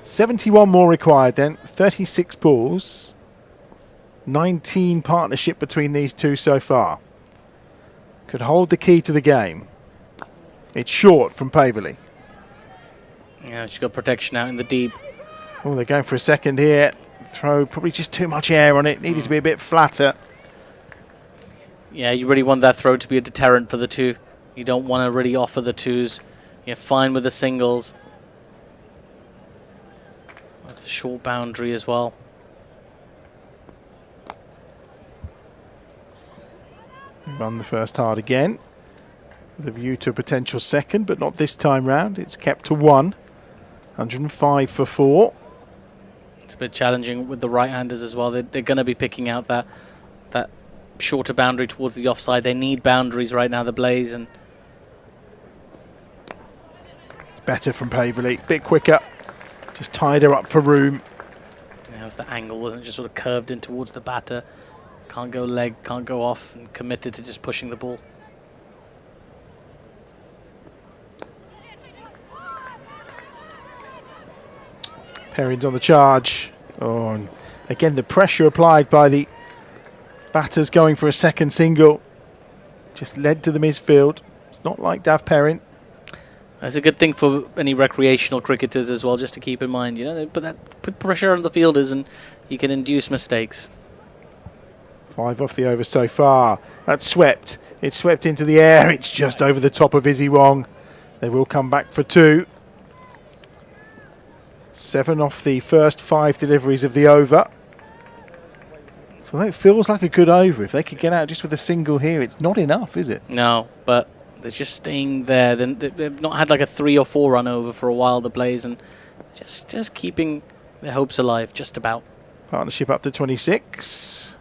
71 more required then. 36 balls. 19 partnership between these two so far. Could hold the key to the game. It's short from Paverley. Yeah, she's got protection out in the deep. Oh, they're going for a second here. Throw, probably just too much air on it. Needed to be a bit flatter. Yeah, you really want that throw to be a deterrent for the 2. You don't want to really offer the 2s. You're fine with the singles. That's a short boundary as well. Run the first hard again. With a view to a potential second, but not this time round. It's kept to 1. 105 for 4. It's a bit challenging with the right-handers as well. They're going to be picking out that shorter boundary towards the offside. They need boundaries right now, the Blaze. And it's better from Paverley. Bit quicker. Just tied her up for room. yeah, it was the angle, wasn't it? Just sort of curved in towards the batter. Can't go leg, can't go off, and committed to just pushing the ball. Perrin's on the charge. Oh, and again, the pressure applied by the batters going for a second single just led to the misfield. It's not like Dav Perrin. That's a good thing for any recreational cricketers as well, just to keep in mind. You know, they put pressure on the fielders, and you can induce mistakes. 5 off the over so far. That's swept. It's swept into the air. It's just over the top of Izzy Wong. They will come back for 2. 7 off the first 5 deliveries of the over. So it feels like a good over. If they could get out just with a single here, it's not enough, is it? No, but they're just staying there. They've not had like a 3 or 4 run over for a while, the Blaze, and just keeping their hopes alive, just about. Partnership up to 26.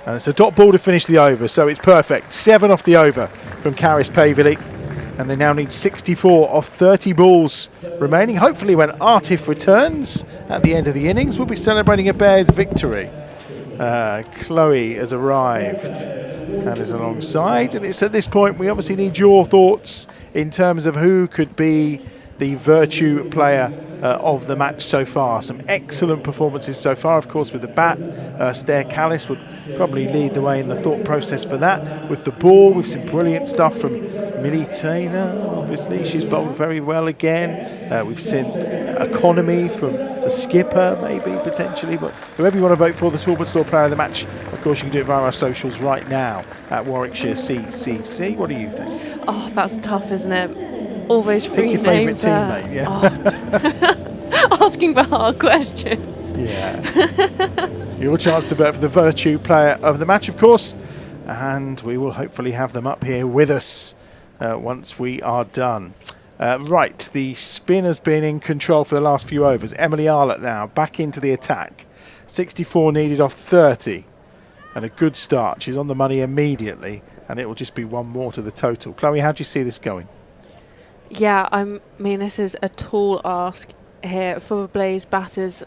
And it's a dot ball to finish the over, so it's perfect. 7 off the over from Caris Paverley. And they now need 64 off 30 balls remaining. Hopefully when Artif returns at the end of the innings, we'll be celebrating a Bears victory. Chloe has arrived and is alongside. And it's at this point we obviously need your thoughts in terms of who could be the Virtue player of the match so far. Some excellent performances so far, of course, with the bat. Stair Callis would probably lead the way in the thought process for that. With the ball, we've seen brilliant stuff from Millie Taylor. Obviously, she's bowled very well again. We've seen economy from the skipper, maybe, potentially. But whoever you want to vote for, the Talbot Store player of the match, of course, you can do it via our socials right now at Warwickshire CCC. What do you think? Oh, that's tough, isn't it? All those Pick three your favourite names. teammate, yeah. Asking for hard questions. Yeah. Your chance to vote for the Virtue player of the match, of course. And we will hopefully have them up here with us once we are done. Right, the spin has been in control for the last few overs. Emily Arlott now back into the attack. 64 needed off 30. And a good start. She's on the money immediately. And it will just be 1 more to the total. Chloe, how do you see this going? Yeah, I mean, this is a tall ask here for the Blaze batters.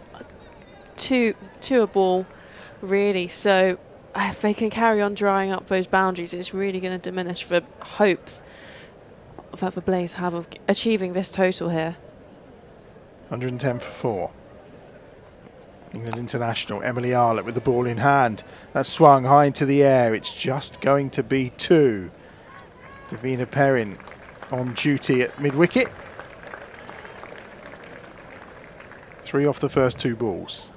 Two a ball, really. So if they can carry on drying up those boundaries, it's really going to diminish the hopes that the Blaze have of achieving this total here. 110 for 4. England international, Emily Arlott with the ball in hand. That's swung high into the air. It's just going to be 2. Davina Perrin on duty at mid-wicket. 3 off the first 2 balls.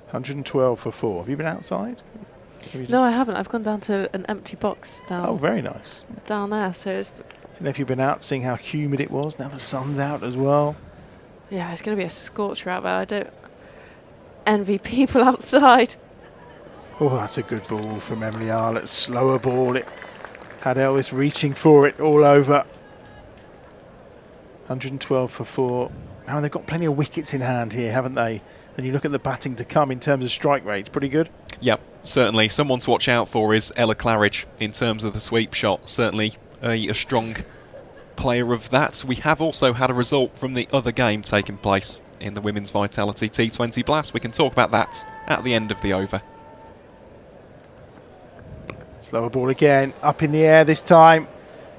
112 for 4. Have you been outside? No, I haven't. I've gone down to an empty box down. Oh, very nice. Down there. So it's, Don't know if you've been out seeing how humid it was. Now the sun's out as well. yeah, it's going to be a scorcher out there. I don't envy people outside. Oh, that's a good ball from Emily Arlett. Slower ball. It had Elvis reaching for it all over. 112 for 4. Now they've got plenty of wickets in hand here, haven't they? And you look at the batting to come in terms of strike rates, pretty good. Yep, certainly. Someone to watch out for is Ella Claridge in terms of the sweep shot. Certainly a strong player of that. We have also had a result from the other game taking place in the Women's Vitality T20 Blast. We can talk about that at the end of the over. Slower ball again, up in the air this time.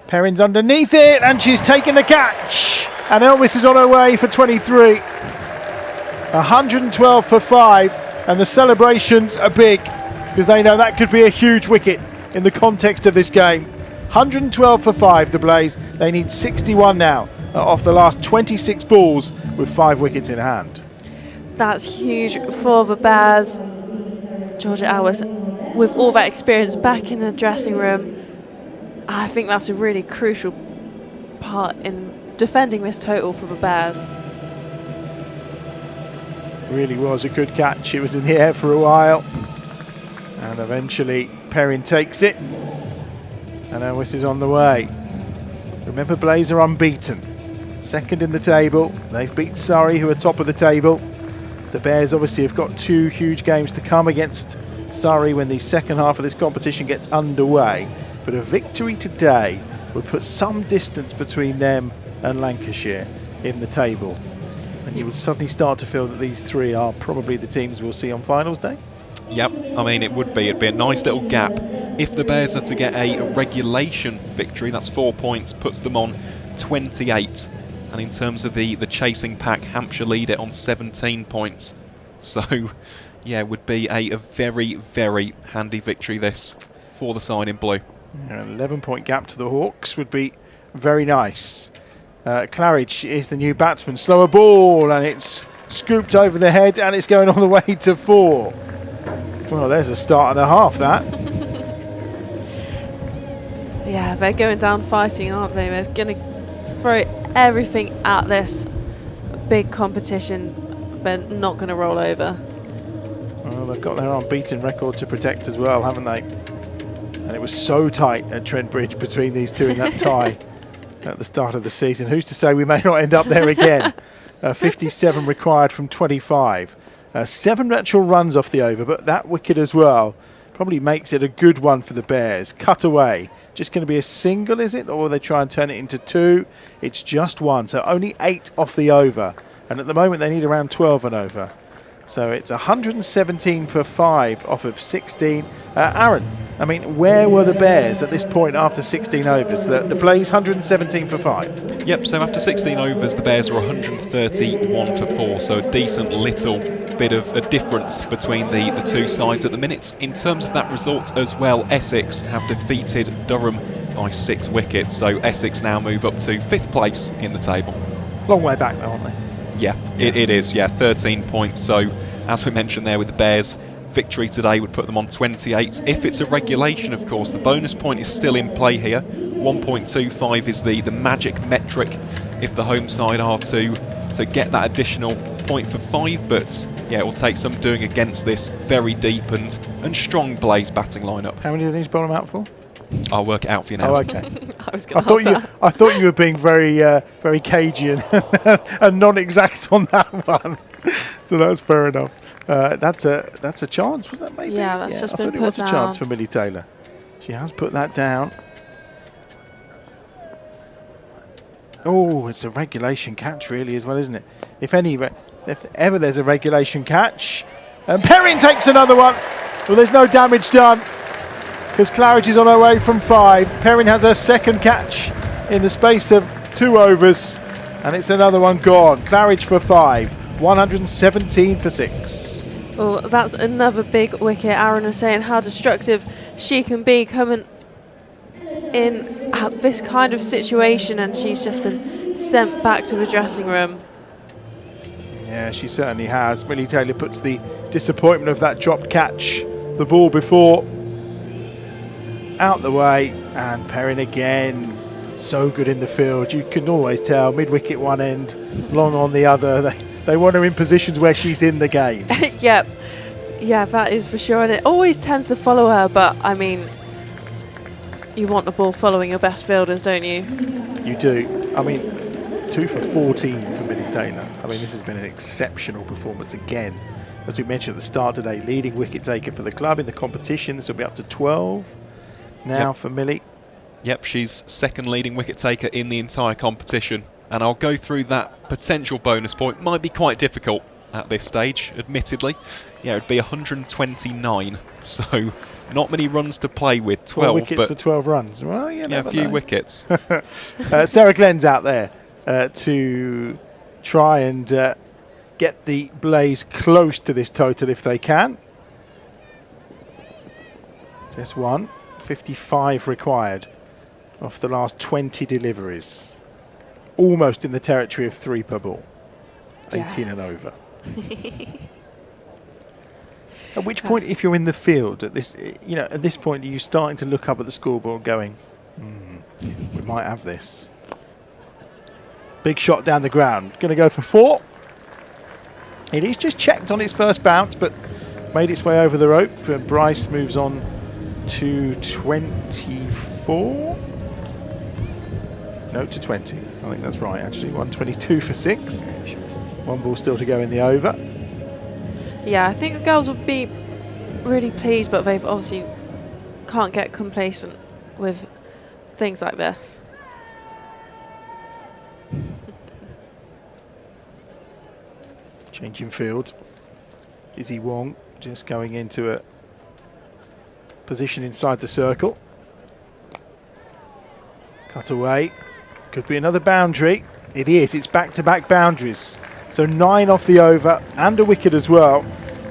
Perrin's underneath it, and she's taken the catch. And Elvis is on her way for 23. 112 for 5, and the celebrations are big because they know that could be a huge wicket in the context of this game. 112 for 5, the Blaze. They need 61 now off the last 26 balls with 5 wickets in hand. That's huge for the Bears. Georgia Ellis, with all that experience back in the dressing room, I think that's a really crucial part in defending this total for the Bears. Really was a good catch. It was in the air for a while, and eventually Perrin takes it, and Elvis is on the way. Remember, Blaze are unbeaten, 2nd in the table. They've beat Surrey, who are top of the table. The Bears obviously have got 2 huge games to come against Surrey when the second half of this competition gets underway, but a victory today would put some distance between them and Lancashire in the table. And you would suddenly start to feel that these 3 are probably the teams we'll see on finals day. Yep, I mean it'd be a nice little gap. If the Bears are to get a regulation victory, that's 4 points, puts them on 28. And in terms of the chasing pack, Hampshire lead it on 17 points. So, yeah, it would be a very, very handy victory this for the side in blue. Yeah, an 11-point gap to the Hawks would be very nice. Claridge is the new batsman. Slower ball, and it's scooped over the head, and it's going all the way to 4. Well, there's a start and a half, that. Yeah, they're going down fighting, aren't they? They're going to throw everything at this big competition. They're not going to roll over. Well, they've got their unbeaten record to protect as well, haven't they? And it was so tight at Trent Bridge between these two in that tie at the start of the season. Who's to say we may not end up there again? 57 required from 25. 7 natural runs off the over, but that wicket as well probably makes it a good one for the Bears. Cut away. Just going to be a single, is it? Or will they try and turn it into 2? It's just 1, so only 8 off the over. And at the moment they need around 12 and over. So it's 117 for 5 off of 16. Aaron, I mean, where were the Bears at this point after 16 overs? The Blaze 117 for 5. Yep, so after 16 overs, the Bears were 131 for 4, so a decent little bit of a difference between the 2 sides at the minute. In terms of that result as well, Essex have defeated Durham by 6 wickets, so Essex now move up to 5th place in the table. Long way back now, aren't they? Yeah, it is, 13 points. So, as we mentioned there with the Bears, victory today would put them on 28. If it's a regulation, of course, the bonus point is still in play here. 1.25 is the magic metric if the home side are to get that additional point for 5. But, yeah, it will take some doing against this very deep and strong Blaze batting lineup. How many do they need to bowl them out for? I'll work it out for you now. Oh, okay. I thought you were being very very cagey and non-exact on that one. So that's fair enough. That's a chance, was that maybe? Yeah, that's just I been thought it put was a down. chance for Millie Taylor. She has put that down. Oh, it's a regulation catch really as well, isn't it? If ever there's a regulation catch. And Perrin takes another one. Well, there's no damage done, because Claridge is on her way from 5. Perrin has her 2nd catch in the space of 2 overs, and it's another one gone. Claridge for 5, 117 for 6. Well, that's another big wicket. Aaron was saying how destructive she can be coming in at this kind of situation, and she's just been sent back to the dressing room. Yeah, she certainly has. Millie Taylor puts the disappointment of that dropped catch, the ball before, out the way, and Perrin again. So good in the field. You can always tell, mid-wicket one end, long on the other. They want her in positions where she's in the game. Yep. Yeah, that is for sure. And it always tends to follow her, but I mean, you want the ball following your best fielders, don't you? You do. I mean, 2 for 14 for Millie Taylor. I mean, this has been an exceptional performance again. As we mentioned at the start today, leading wicket taker for the club in the competition. This will be up to 12 now for Millie. Yep, she's second leading wicket taker in the entire competition. And I'll go through that potential bonus point. Might be quite difficult at this stage, admittedly. Yeah, it'd be 129. So not many runs to play with. 12 wickets but for 12 runs. Well, you yeah, a never few know. wickets. Sarah Glenn's out there to try and get the Blaze close to this total if they can. Just one. 55 required off the last 20 deliveries. Almost in the territory of 3 per ball. 18 and over. At which point, if you're in the field at this, at this point, are you starting to look up at the scoreboard, going, "We might have this." Big shot down the ground. Going to go for 4. It is just checked on its first bounce, but made its way over the rope. And Bryce moves on to 24. No, to 20. I think that's right, actually. 122 for 6. 1 ball still to go in the over. Yeah, I think the girls would be really pleased, but they've obviously can't get complacent with things like this. Changing field. Izzy Wong just going into a position inside the circle. Cut away. Could be another boundary. It is. It's back-to-back boundaries. So 9 off the over and a wicket as well.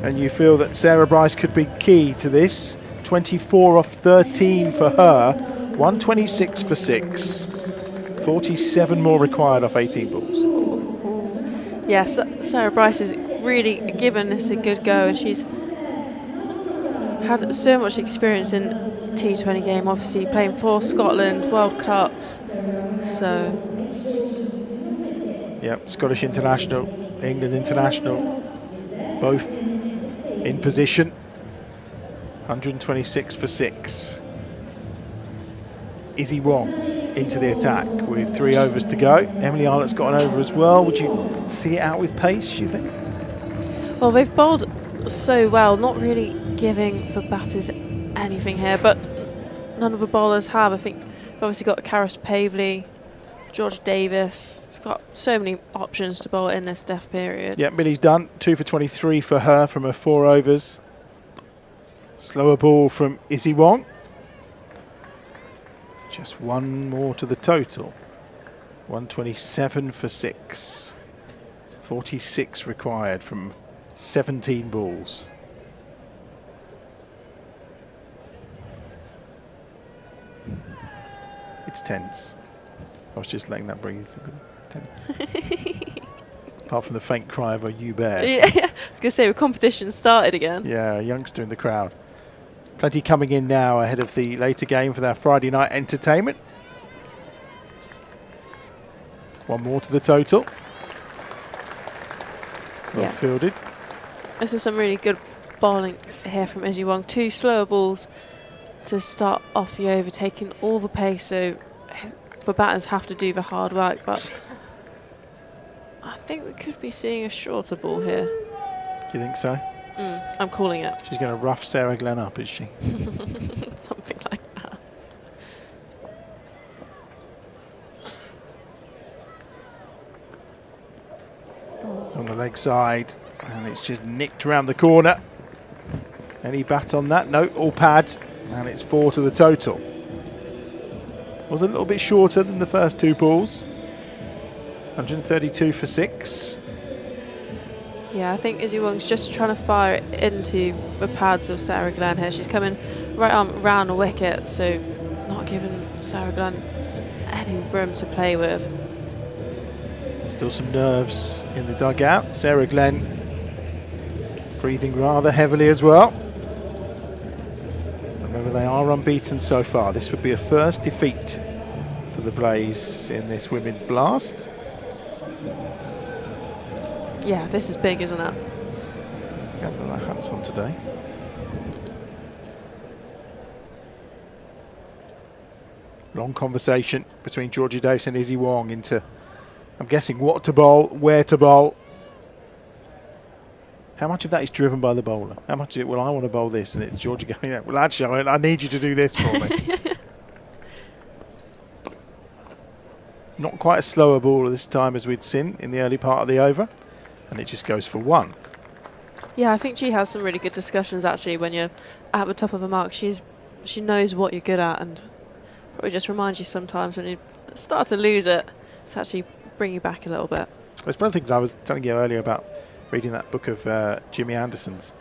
And you feel that Sarah Bryce could be key to this. 24 off 13 for her. 126 for 6. 47 more required off 18 balls. Yes, Sarah Bryce has really given this a good go, and she's had so much experience in T20 game, obviously playing for Scotland, World Cups. So, yep, Scottish international, England international, both in position. 126 for 6. Izzy Wong into the attack with 3 overs to go. Emily Arlett's got an over as well. Would you see it out with pace, you think? well, they've bowled so well, not really giving the batters anything here, but none of the bowlers have. I think they've obviously got Karis Pavley, George Davis. It's got so many options to bowl in this death period. Yeah, Millie's done. 2 for 23 for her from her 4 overs. Slower ball from Izzy Wong. Just 1 more to the total. 127 for 6. 46 required from 17 balls. It's tense. I was just letting that breathe. Tense. Apart from the faint cry of a you bear. Yeah, I was going to say the competition started again. Yeah, a youngster in the crowd. Plenty coming in now ahead of the later game for their Friday night entertainment. 1 more to the total. Well fielded. This is some really good bowling here from Izzy Wong. 2 slower balls to start off the over, taking all the pace, so the batters have to do the hard work, but I think we could be seeing a shorter ball here. Do you think so? I'm calling it. She's going to rough Sarah Glenn up, is she? Something like that. It's on the leg side, and it's just nicked around the corner. Any bat on that? No, all pads, and it's 4 to the total. Was a little bit shorter than the first 2 balls. 132 for 6. Yeah, I think Izzy Wong's just trying to fire it into the pads of Sarah Glenn here. She's coming right on round the wicket, so not giving Sarah Glenn any room to play with. Still some nerves in the dugout. Sarah Glenn breathing rather heavily as well. Remember, they are unbeaten so far. This would be a first defeat for the Blaze in this women's blast. Yeah, this is big, isn't it? Got their hats on today. Long conversation between Georgie Davis and Izzy Wong into, I'm guessing, what to bowl, where to bowl. How much of that is driven by the bowler? How much is it, well, I want to bowl this, and it's Georgie going, well, actually, I need you to do this for me. Not quite a slower ball this time as we'd seen in the early part of the over, and it just goes for 1. Yeah, I think she has some really good discussions actually when you're at the top of a mark. She knows what you're good at, and probably just reminds you sometimes when you start to lose it to actually bring you back a little bit. It's one of the things I was telling you earlier about reading that book of Jimmy Anderson's,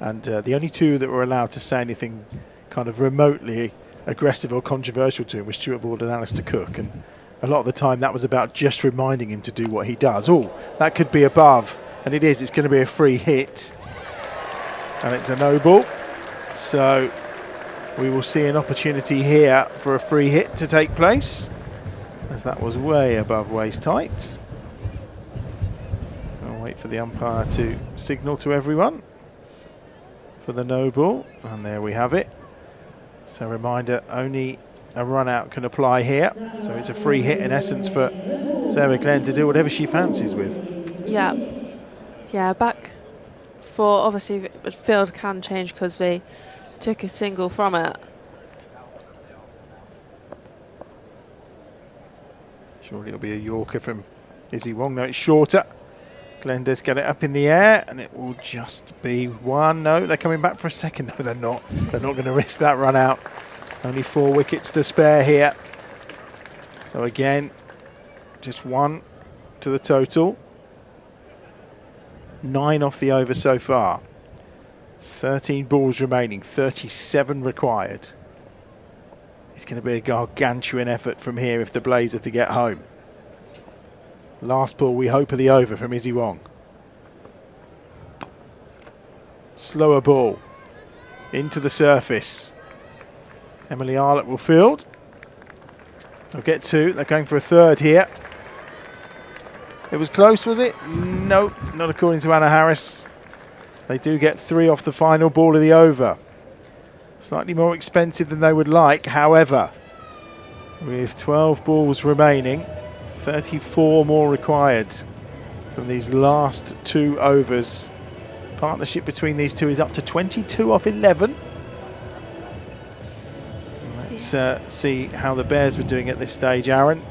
and the only two that were allowed to say anything kind of remotely aggressive or controversial to him was Stuart Broad and Alistair Cook, and a lot of the time that was about just reminding him to do what he does. Oh, that could be above, and it is. It's going to be a free hit, and it's a no ball. So we will see an opportunity here for a free hit to take place, as that was way above waist height. I'll wait for the umpire to signal to everyone for the no ball, and there we have it. So reminder, only a run out can apply here, so it's a free hit in essence for Sarah Glenn to do whatever she fancies with. Yeah, back for, obviously the field can change because they took a single from it. Surely it'll be a Yorker from Izzy Wong. No, it's shorter. Glenn does get it up in the air, and it will just be 1. No, they're coming back for a second. No, they're not. They're not going to risk that run out. Only 4 wickets to spare here. So again, just 1 to the total. 9 off the over so far. 13 balls remaining, 37 required. It's going to be a gargantuan effort from here if the Blaze are to get home. Last ball, we hope, of the over from Izzy Wong. Slower ball into the surface. Emily Arlott will field. They'll get 2. They're going for a 3rd here. It was close, was it? No, not according to Anna Harris. They do get 3 off the final ball of the over. Slightly more expensive than they would like, however, with 12 balls remaining, 34 more required from these last 2 overs. Partnership between these two is up to 22 off 11. Let's see how the Bears were doing at this stage, Aaron,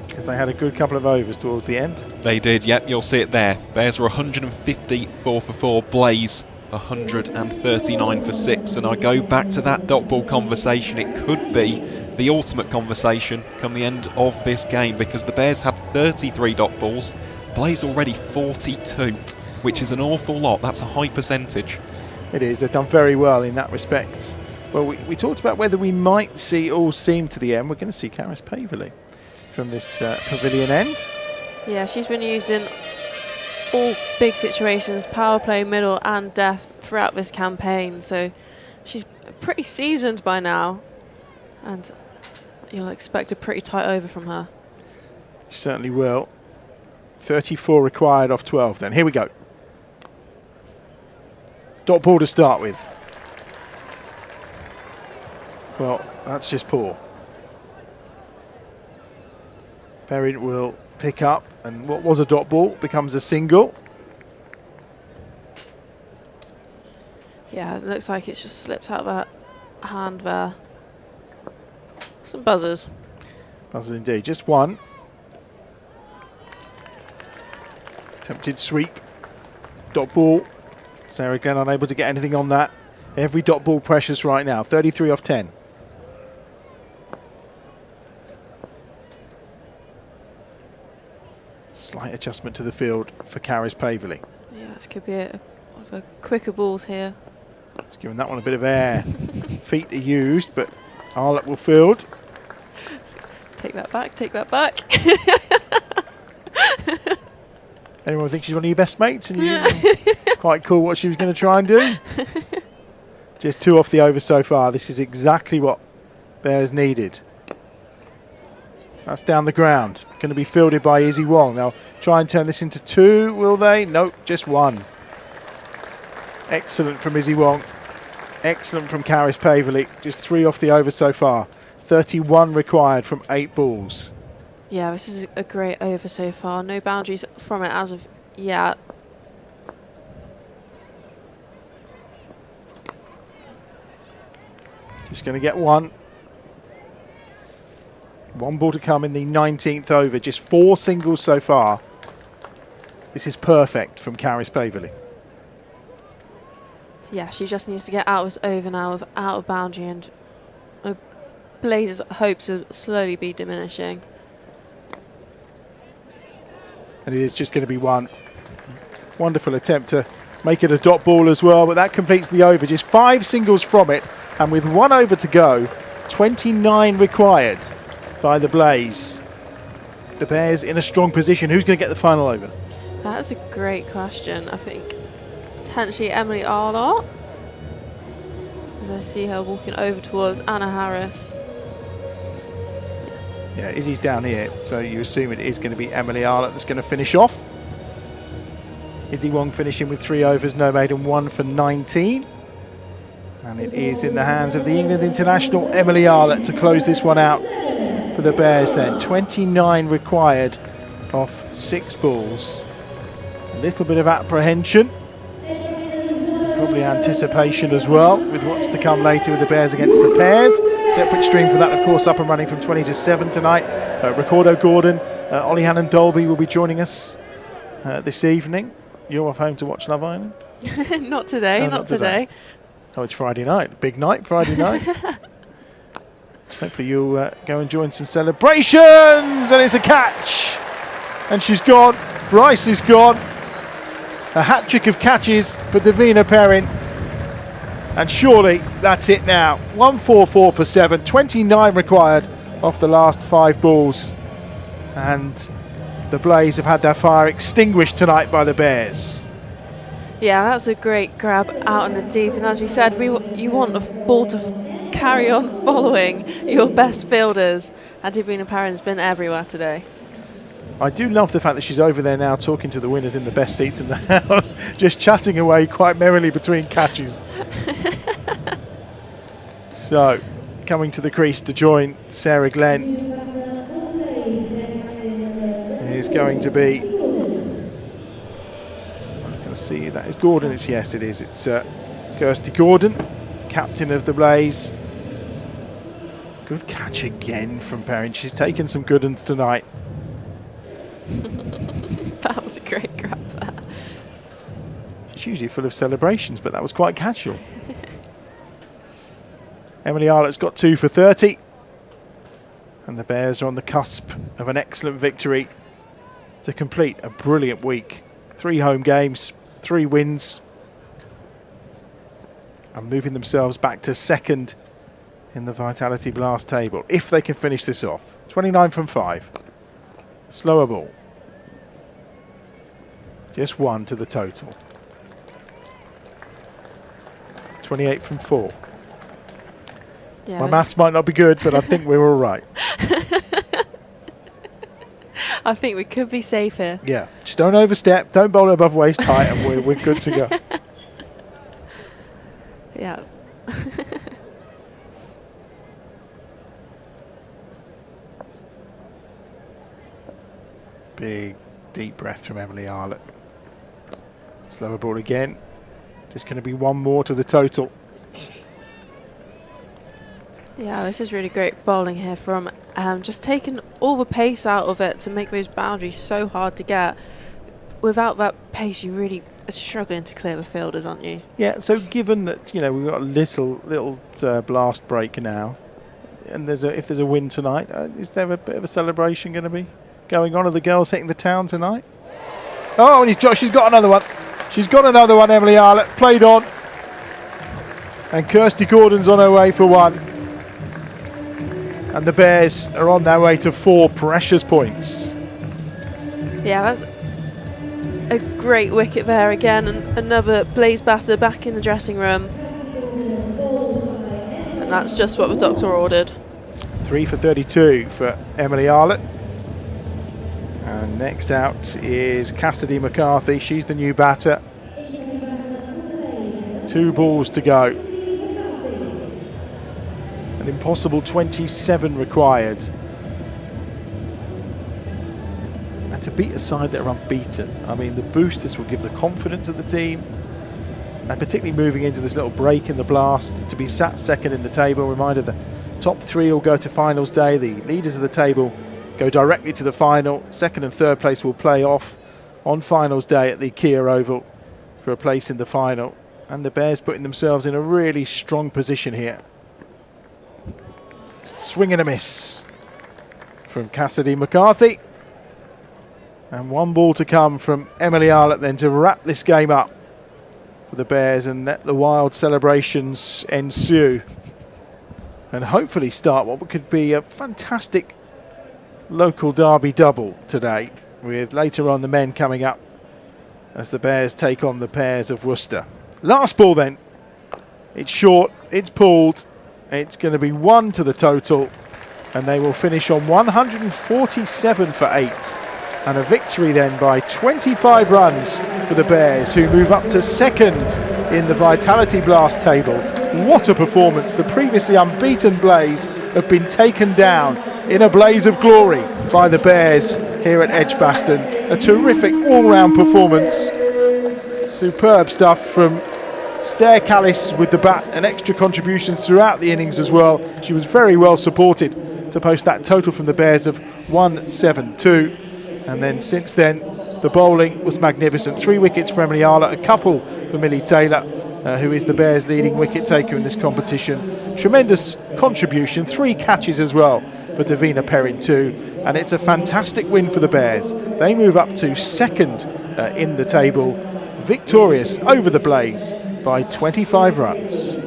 because they had a good couple of overs towards the end. They did, yep, you'll see it there. Bears were 154 for 4, Blaze 139 for 6, and I go back to that dot ball conversation. It could be the ultimate conversation come the end of this game, because the Bears had 33 dot balls, Blaze already 42, which is an awful lot. That's a high percentage. It is. They've done very well in that respect. Well, we talked about whether we might see all seam to the end. We're going to see Caris Paverley from this pavilion end. Yeah, she's been used in all big situations, power play, middle and death throughout this campaign. So she's pretty seasoned by now, and you'll expect a pretty tight over from her. You certainly will. 34 required off 12 then. Here we go. Dot ball to start with. Well, that's just poor. Perrin will pick up, and what was a dot ball becomes a single. Yeah, it looks like it's just slipped out of her hand there. Some buzzers. Buzzers indeed. Just 1. Attempted sweep. Dot ball. Sarah Glenn unable to get anything on that. Every dot ball precious right now. 33 off 10. Slight adjustment to the field for Caris Paverley. Yeah, this could be one of the quicker balls here. It's giving that one a bit of air. Feet are used, but Arlott will field. Take that back, take that back. Anyone think she's one of your best mates? And you quite cool what she was going to try and do? Just 2 off the over so far. This is exactly what Bears needed. That's down the ground. Going to be fielded by Izzy Wong. They'll try and turn this into 2, will they? Nope, just 1. Excellent from Izzy Wong. Excellent from Karis Paverley. Just 3 off the over so far. 31 required from 8 balls. Yeah, this is a great over so far. No boundaries from it as of yet. Just going to get 1. 1 ball to come in the 19th over. Just 4 singles so far. This is perfect from Karis Paverley. Yeah, she just needs to get out of this over now with out of boundary, and Blazers' hopes will slowly be diminishing. And it is just going to be 1. Wonderful attempt to make it a dot ball as well, but that completes the over. Just 5 singles from it, and with 1 over to go, 29 required by the Blaze. The Bears in a strong position. Who's going to get the final over? That's a great question. I think potentially Emily Arlott, as I see her walking over towards Anna Harris. Yeah, Izzy's down here, so you assume it is going to be Emily Arlott that's going to finish off. Izzy Wong finishing with 3 overs, no maiden, 1 for 19. And it is in the hands of the England international Emily Arlott to close this one out for the Bears then. 29 required off 6 balls. A little bit of apprehension. Probably anticipation as well with what's to come later with the Bears against the Pairs. Separate stream for that, of course, up and running from 20 to 7 tonight. Ricardo Gordon, Ollie Hannon Dolby will be joining us this evening. You're off home to watch Love Island? Not today, No, not today. Oh, it's Friday night. Big night, Friday night. Hopefully you'll go and join some celebrations. And it's a catch. And she's gone. Bryce is gone. A hat-trick of catches for Davina Perrin. And surely that's it now. 144 for 7. 29 required off the last 5 balls. And the Blaze have had their fire extinguished tonight by the Bears. Yeah, that's a great grab out in the deep. And as we said, you want the ball to carry on following your best fielders. And Davina Perrin's been everywhere today. I do love the fact that she's over there now talking to the winners in the best seats in the house, just chatting away quite merrily between catches. So, coming to the crease to join Sarah Glenn is going to be, I'm going to see, that is Gordon. Yes, it is. It's Kirsty Gordon, captain of the Blaze. Good catch again from Perrin. She's taken some good ones tonight. That was a great grab there. She's usually full of celebrations, but that was quite casual. Emily Arlott's got 2 for 30. And the Bears are on the cusp of an excellent victory to complete a brilliant week. 3 home games, 3 wins. And moving themselves back to 2nd in the Vitality Blast table, if they can finish this off. 29 from 5. Slower ball. Just 1 to the total. 28 from 4. Yeah, My maths might not be good, but I think we're all right. I think we could be safe here. Yeah, just don't overstep, don't bowl above waist height, and we're good to go. Yeah. Big, deep breath from Emily Arlott. Slower ball again. Just going to be 1 more to the total. Yeah, this is really great bowling here from just taking all the pace out of it to make those boundaries so hard to get. Without that pace, you really are struggling to clear the fielders, aren't you? Yeah, so given that, you know, we've got a little blast break now, and if there's a win tonight, is there a bit of a celebration going to be going on? Are the girls hitting the town tonight? Oh, and she's got another one. She's got another one, Emily Arlott. Played on. And Kirsty Gordon's on her way for 1. And the Bears are on their way to 4 precious points. Yeah, that's a great wicket there again, and another Blaze batter back in the dressing room. And that's just what the doctor ordered. 3 for 32 for Emily Arlett. And next out is Cassidy McCarthy. She's the new batter. 2 balls to go. An impossible 27 required. And to beat a side that are unbeaten, I mean, the boosters will give the confidence of the team. And particularly moving into this little break in the blast, to be sat second in the table. Reminder, the top 3 will go to finals day. The leaders of the table go directly to the final. Second and third place will play off on finals day at the Kia Oval for a place in the final. And the Bears putting themselves in a really strong position here. Swing and a miss from Cassidy McCarthy. And 1 ball to come from Emily Arlett then to wrap this game up for the Bears and let the wild celebrations ensue. And hopefully start what could be a fantastic local derby double today, with later on the men coming up as the Bears take on the Pears of Worcester. Last ball then. It's short, it's pulled, it's going to be 1 to the total, and they will finish on 147 for 8. And a victory then by 25 runs for the Bears, who move up to second in the Vitality Blast table. What a performance. The previously unbeaten Blaze have been taken down in a blaze of glory by the Bears here at EdgBLASTon. A terrific all-round performance. Superb stuff from Stair Callis with the bat, and extra contributions throughout the innings as well. She was very well supported to post that total from the Bears of 172. And then since then, the bowling was magnificent. 3 wickets for Emily Arlett, a couple for Millie Taylor, who is the Bears' leading wicket taker in this competition. Tremendous contribution, 3 catches as well for Davina Perrin too. And it's a fantastic win for the Bears. They move up to second in the table, victorious over the Blaze by 25 runs.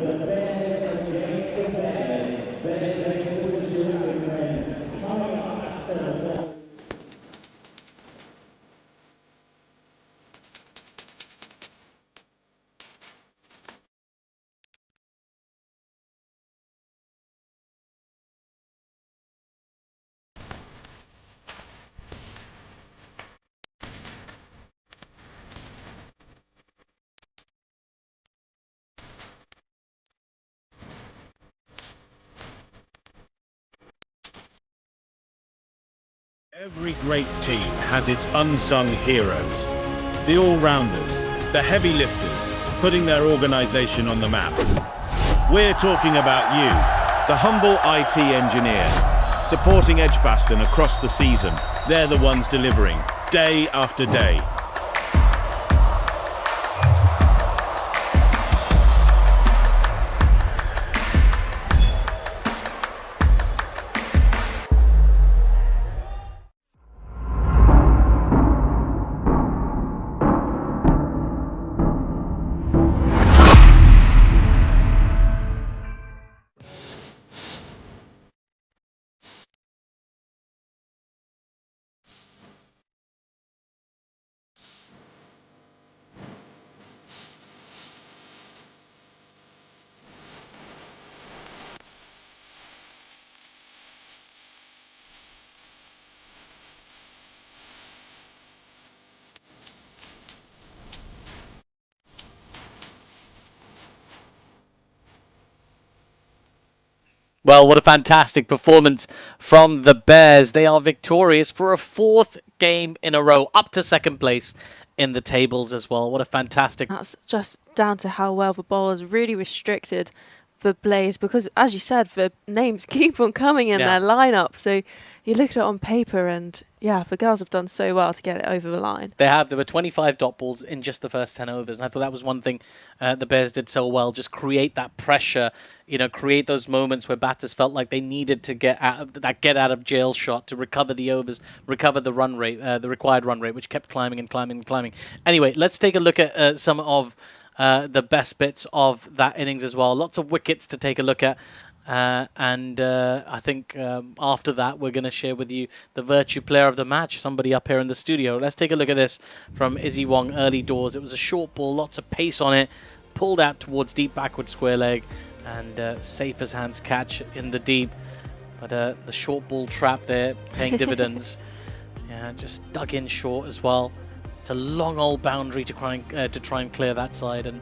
Every great team has its unsung heroes. The all-rounders, the heavy lifters, putting their organisation on the map. We're talking about you, the humble IT engineer, supporting EdgBLASTon across the season. They're the ones delivering, day after day. Well, what a fantastic performance from the Bears. They are victorious for a 4th game in a row, up to second place in the tables as well. What a fantastic... That's just down to how well the bowlers really restricted the Blaze, because, as you said, the names keep on coming in their lineup. So you look at it on paper and, yeah, the girls have done so well to get it over the line. They have. There were 25 dot balls in just the first 10 overs. And I thought that was one thing the Bears did so well. Just create that pressure, you know, create those moments where batters felt like they needed to get out of that get-out-of-jail shot to recover the overs, recover the run rate, the required run rate, which kept climbing and climbing and climbing. Anyway, let's take a look at some of the best bits of that innings as well. Lots of wickets to take a look at. And I think after that, we're going to share with you the Virtue Player of the Match, somebody up here in the studio. Let's take a look at this from Izzy Wong early doors. It was a short ball, lots of pace on it, pulled out towards deep backward square leg, and safe as hands catch in the deep. But the short ball trap there, paying dividends. Yeah, just dug in short as well. It's a long old boundary to try and clear that side, and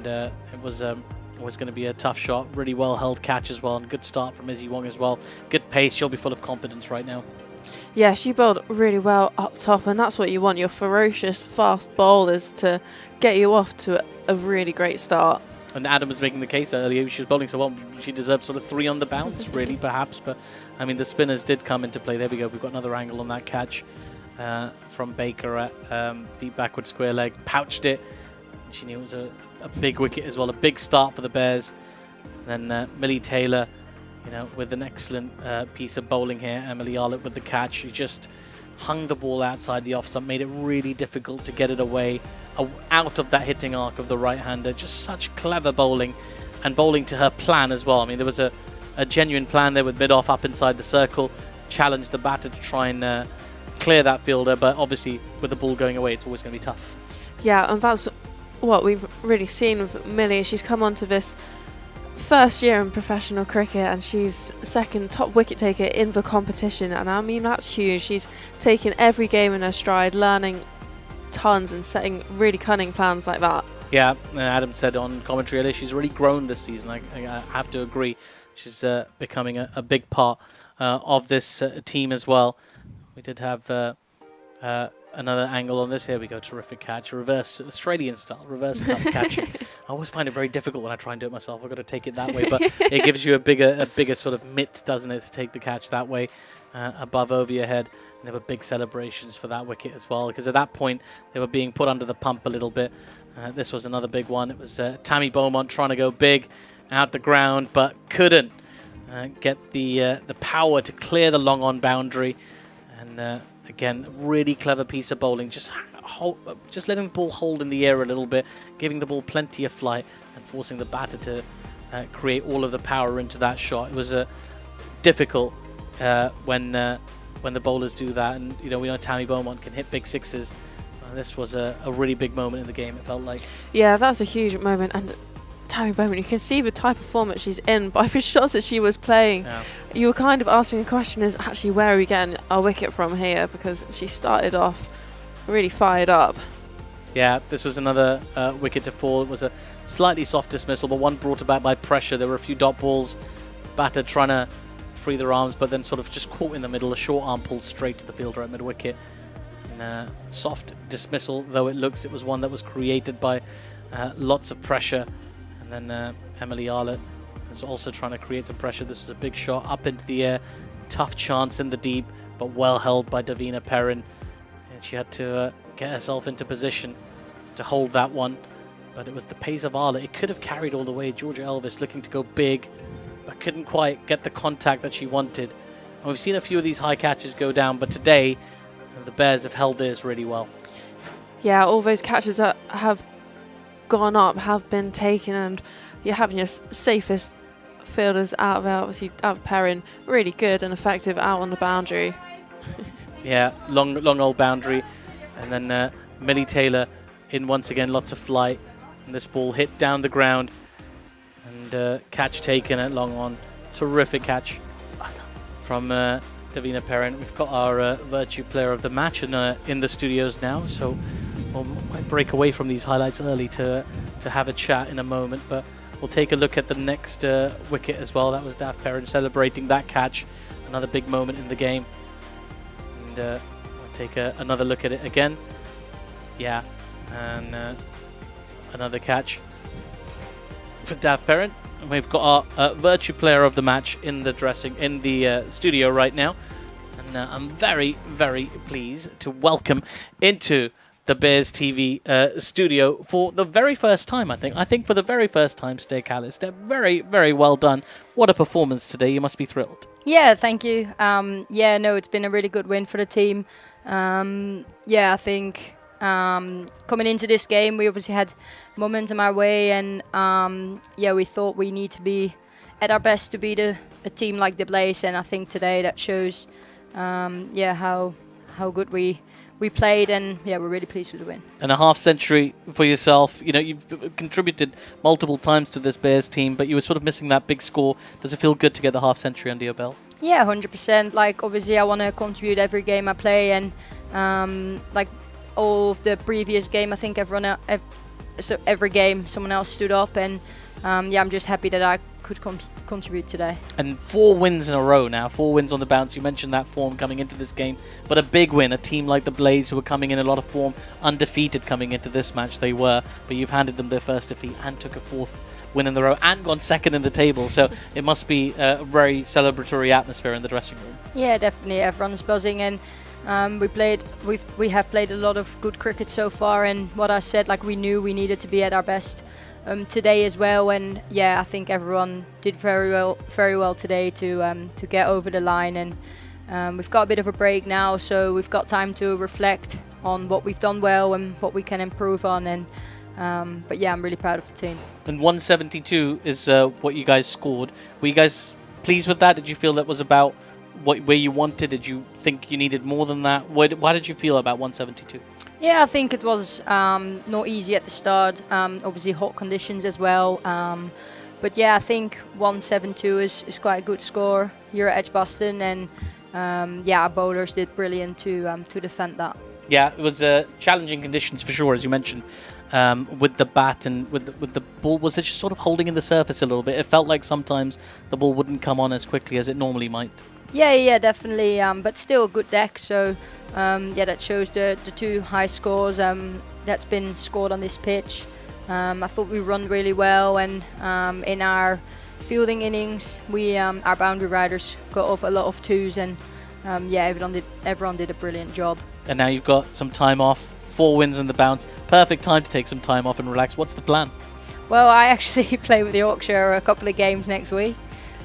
it was always going to be a tough shot. Really well held catch as well, and good start from Izzy Wong as well. Good pace. She'll be full of confidence right now. Yeah, she bowled really well up top, and that's what you want, your ferocious, fast bowlers to get you off to a really great start. And Adam was making the case earlier. She was bowling so well, she deserved sort of 3 on the bounce, really, perhaps. But, I mean, the spinners did come into play. There we go. We've got another angle on that catch from Baker at deep backward square leg. Pouched it. She knew it was a big wicket as well, a big start for the Bears. And then Millie Taylor, with an excellent piece of bowling here. Emily Arlett with the catch. She just hung the ball outside the off stump, made it really difficult to get it away, out of that hitting arc of the right-hander. Just such clever bowling, and bowling to her plan as well. I mean, there was a genuine plan there with mid-off up inside the circle, challenged the batter to try and clear that fielder, but obviously with the ball going away, it's always going to be tough. Yeah, and that's what we've really seen with Millie. She's come onto this first year in professional cricket, and she's second top wicket taker in the competition, and I mean, that's huge. She's taken every game in her stride, learning tons and setting really cunning plans like that. Yeah, Adam said on commentary earlier, she's really grown this season. I have to agree. She's becoming a big part of this team as well. We did have another angle on this. Here we go, terrific catch, reverse Australian style, reverse cup catching. I always find it very difficult when I try and do it myself. I've got to take it that way, but it gives you a bigger sort of mitt, doesn't it, to take the catch that way, above over your head. And there were big celebrations for that wicket as well, because at that point they were being put under the pump a little bit. This was another big one. It was Tammy Beaumont trying to go big out the ground, but couldn't get the power to clear the long on boundary. And again, really clever piece of bowling, just letting the ball hold in the air a little bit, giving the ball plenty of flight, and forcing the batter to create all of the power into that shot. It was difficult when the bowlers do that, and we know Tammy Beaumont can hit big sixes. This was a really big moment in the game, it felt like. Yeah, that's a huge moment, and Tammy Beaumont, you can see the type of form that she's in by the shots that she was playing. Yeah. You were kind of asking the question, is actually where are we getting our wicket from here, because she started off really fired up. Yeah, this was another wicket to fall. It was a slightly soft dismissal, but one brought about by pressure. There were a few dot balls, batter trying to free their arms, but then sort of just caught in the middle, a short arm pulled straight to the fielder at mid-wicket. Soft dismissal, though it looks, it was one that was created by lots of pressure. And then Emily Arlett is also trying to create some pressure. This was a big shot up into the air, tough chance in the deep, but well held by Davina Perrin. And she had to get herself into position to hold that one, but it was the pace of Arlett. It could have carried all the way. Georgia Elvis looking to go big, but couldn't quite get the contact that she wanted. And we've seen a few of these high catches go down, but today the Bears have held theirs really well. Yeah, all those catches that have gone up have been taken, and you're having your safest fielders out of there. Obviously, out of Perrin, really good and effective out on the boundary. Yeah, long old boundary. And then Millie Taylor in once again, lots of flight. And this ball hit down the ground. And catch taken at long on. Terrific catch from Davina Perrin. We've got our Virtue Player of the Match in the studios now, so we might break away from these highlights early to have a chat in a moment, but we'll take a look at the next wicket as well. That was Dav Perrin celebrating that catch, another big moment in the game. And we'll take another look at it again. Yeah, and another catch for Dav Perrin. And we've got our Virtue Player of the Match in the studio right now, and I'm very, very pleased to welcome into the Bears TV studio for the very first time. I think for the very first time, Stair Callister. Very, very well done. What a performance today! You must be thrilled. Yeah, thank you. It's been a really good win for the team. I think coming into this game, we obviously had momentum our way, and we thought we need to be at our best to beat a team like the Blaze, and I think today that shows, how good we played, and yeah, we're really pleased with the win. And a half century for yourself. You know, you've contributed multiple times to this Bears team, but you were sort of missing that big score. Does it feel good to get the half century under your belt? Yeah, 100%. Like, obviously, I want to contribute every game I play, and like all of the previous game, I think every game someone else stood up, and I'm just happy that I could contribute today. And 4 wins in a row now, 4 wins on the bounce. You mentioned that form coming into this game, but a big win, a team like the Blaze who were coming in a lot of form, undefeated coming into this match, they were, but you've handed them their first defeat and took a 4th win in the row and gone 2nd in the table, so it must be a very celebratory atmosphere in the dressing room. Yeah, definitely, everyone's buzzing, and we have played a lot of good cricket so far, and what I said, like, we knew we needed to be at our best today as well, and yeah, I think everyone did very well today to get over the line, and we've got a bit of a break now, so we've got time to reflect on what we've done well and what we can improve on, and but yeah, I'm really proud of the team. And 172 is what you guys scored. Were you guys pleased with that? Did you feel that was about where you wanted? Did you think you needed more than that? Why did you feel about 172? Yeah, I think it was not easy at the start. Obviously, hot conditions as well. But yeah, I think 172 is quite a good score here at EdgBLASTon, and yeah, our bowlers did brilliant to defend that. Yeah, it was challenging conditions for sure, as you mentioned, with the bat and with the ball. Was it just sort of holding in the surface a little bit? It felt like sometimes the ball wouldn't come on as quickly as it normally might. Yeah, definitely. But still a good deck. So yeah, that shows the 2 high scores that's been scored on this pitch. I thought we run really well, and in our fielding innings, we our boundary riders got off a lot of 2s, and yeah, everyone did a brilliant job. And now you've got some time off, 4 wins in the bounce. Perfect time to take some time off and relax. What's the plan? Well, I actually play with Warwickshire a couple of games next week.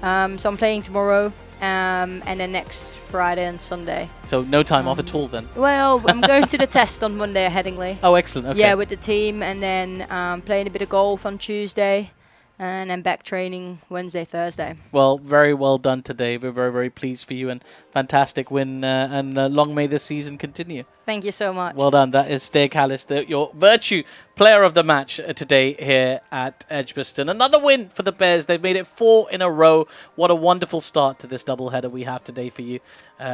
So I'm playing tomorrow, and then next Friday and Sunday. So no time off at all then? Well, I'm going to the test on Monday at Headingley. Oh, excellent. Okay. Yeah, with the team, and then playing a bit of golf on Tuesday, and then back training Wednesday, Thursday. Well, very well done today. We're very, very pleased for you, and fantastic win, and long may this season continue. Thank you so much. Well done. That is Stair Callis, your Virtue Player of the Match today here at EdgBLASTon. Another win for the Bears. They've made it 4 in a row. What a wonderful start to this doubleheader we have today for you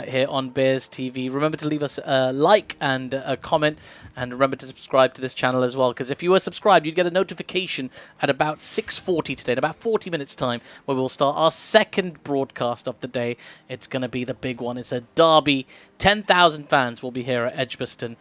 here on Bears TV. Remember to leave us a like and a comment, and remember to subscribe to this channel as well, because if you were subscribed, you'd get a notification at about 6:40 today, in about 40 minutes time, where we'll start our 2nd broadcast of the day. It's going to be the big one. It's a derby. 10,000 fans will be here at EdgBLASTon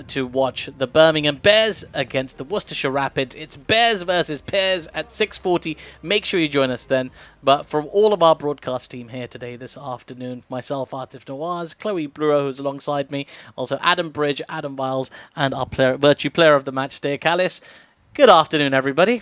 to watch the Birmingham Bears against the Worcestershire Rapids. It's Bears versus Pears at 6:40. Make sure you join us then. But from all of our broadcast team here today, this afternoon, myself, Atif Nawaz, Chloe Brewer, who's alongside me, also Adam Bridge, Adam Biles, and our Virtue Player of the Match, Stair Callis. Good afternoon, everybody.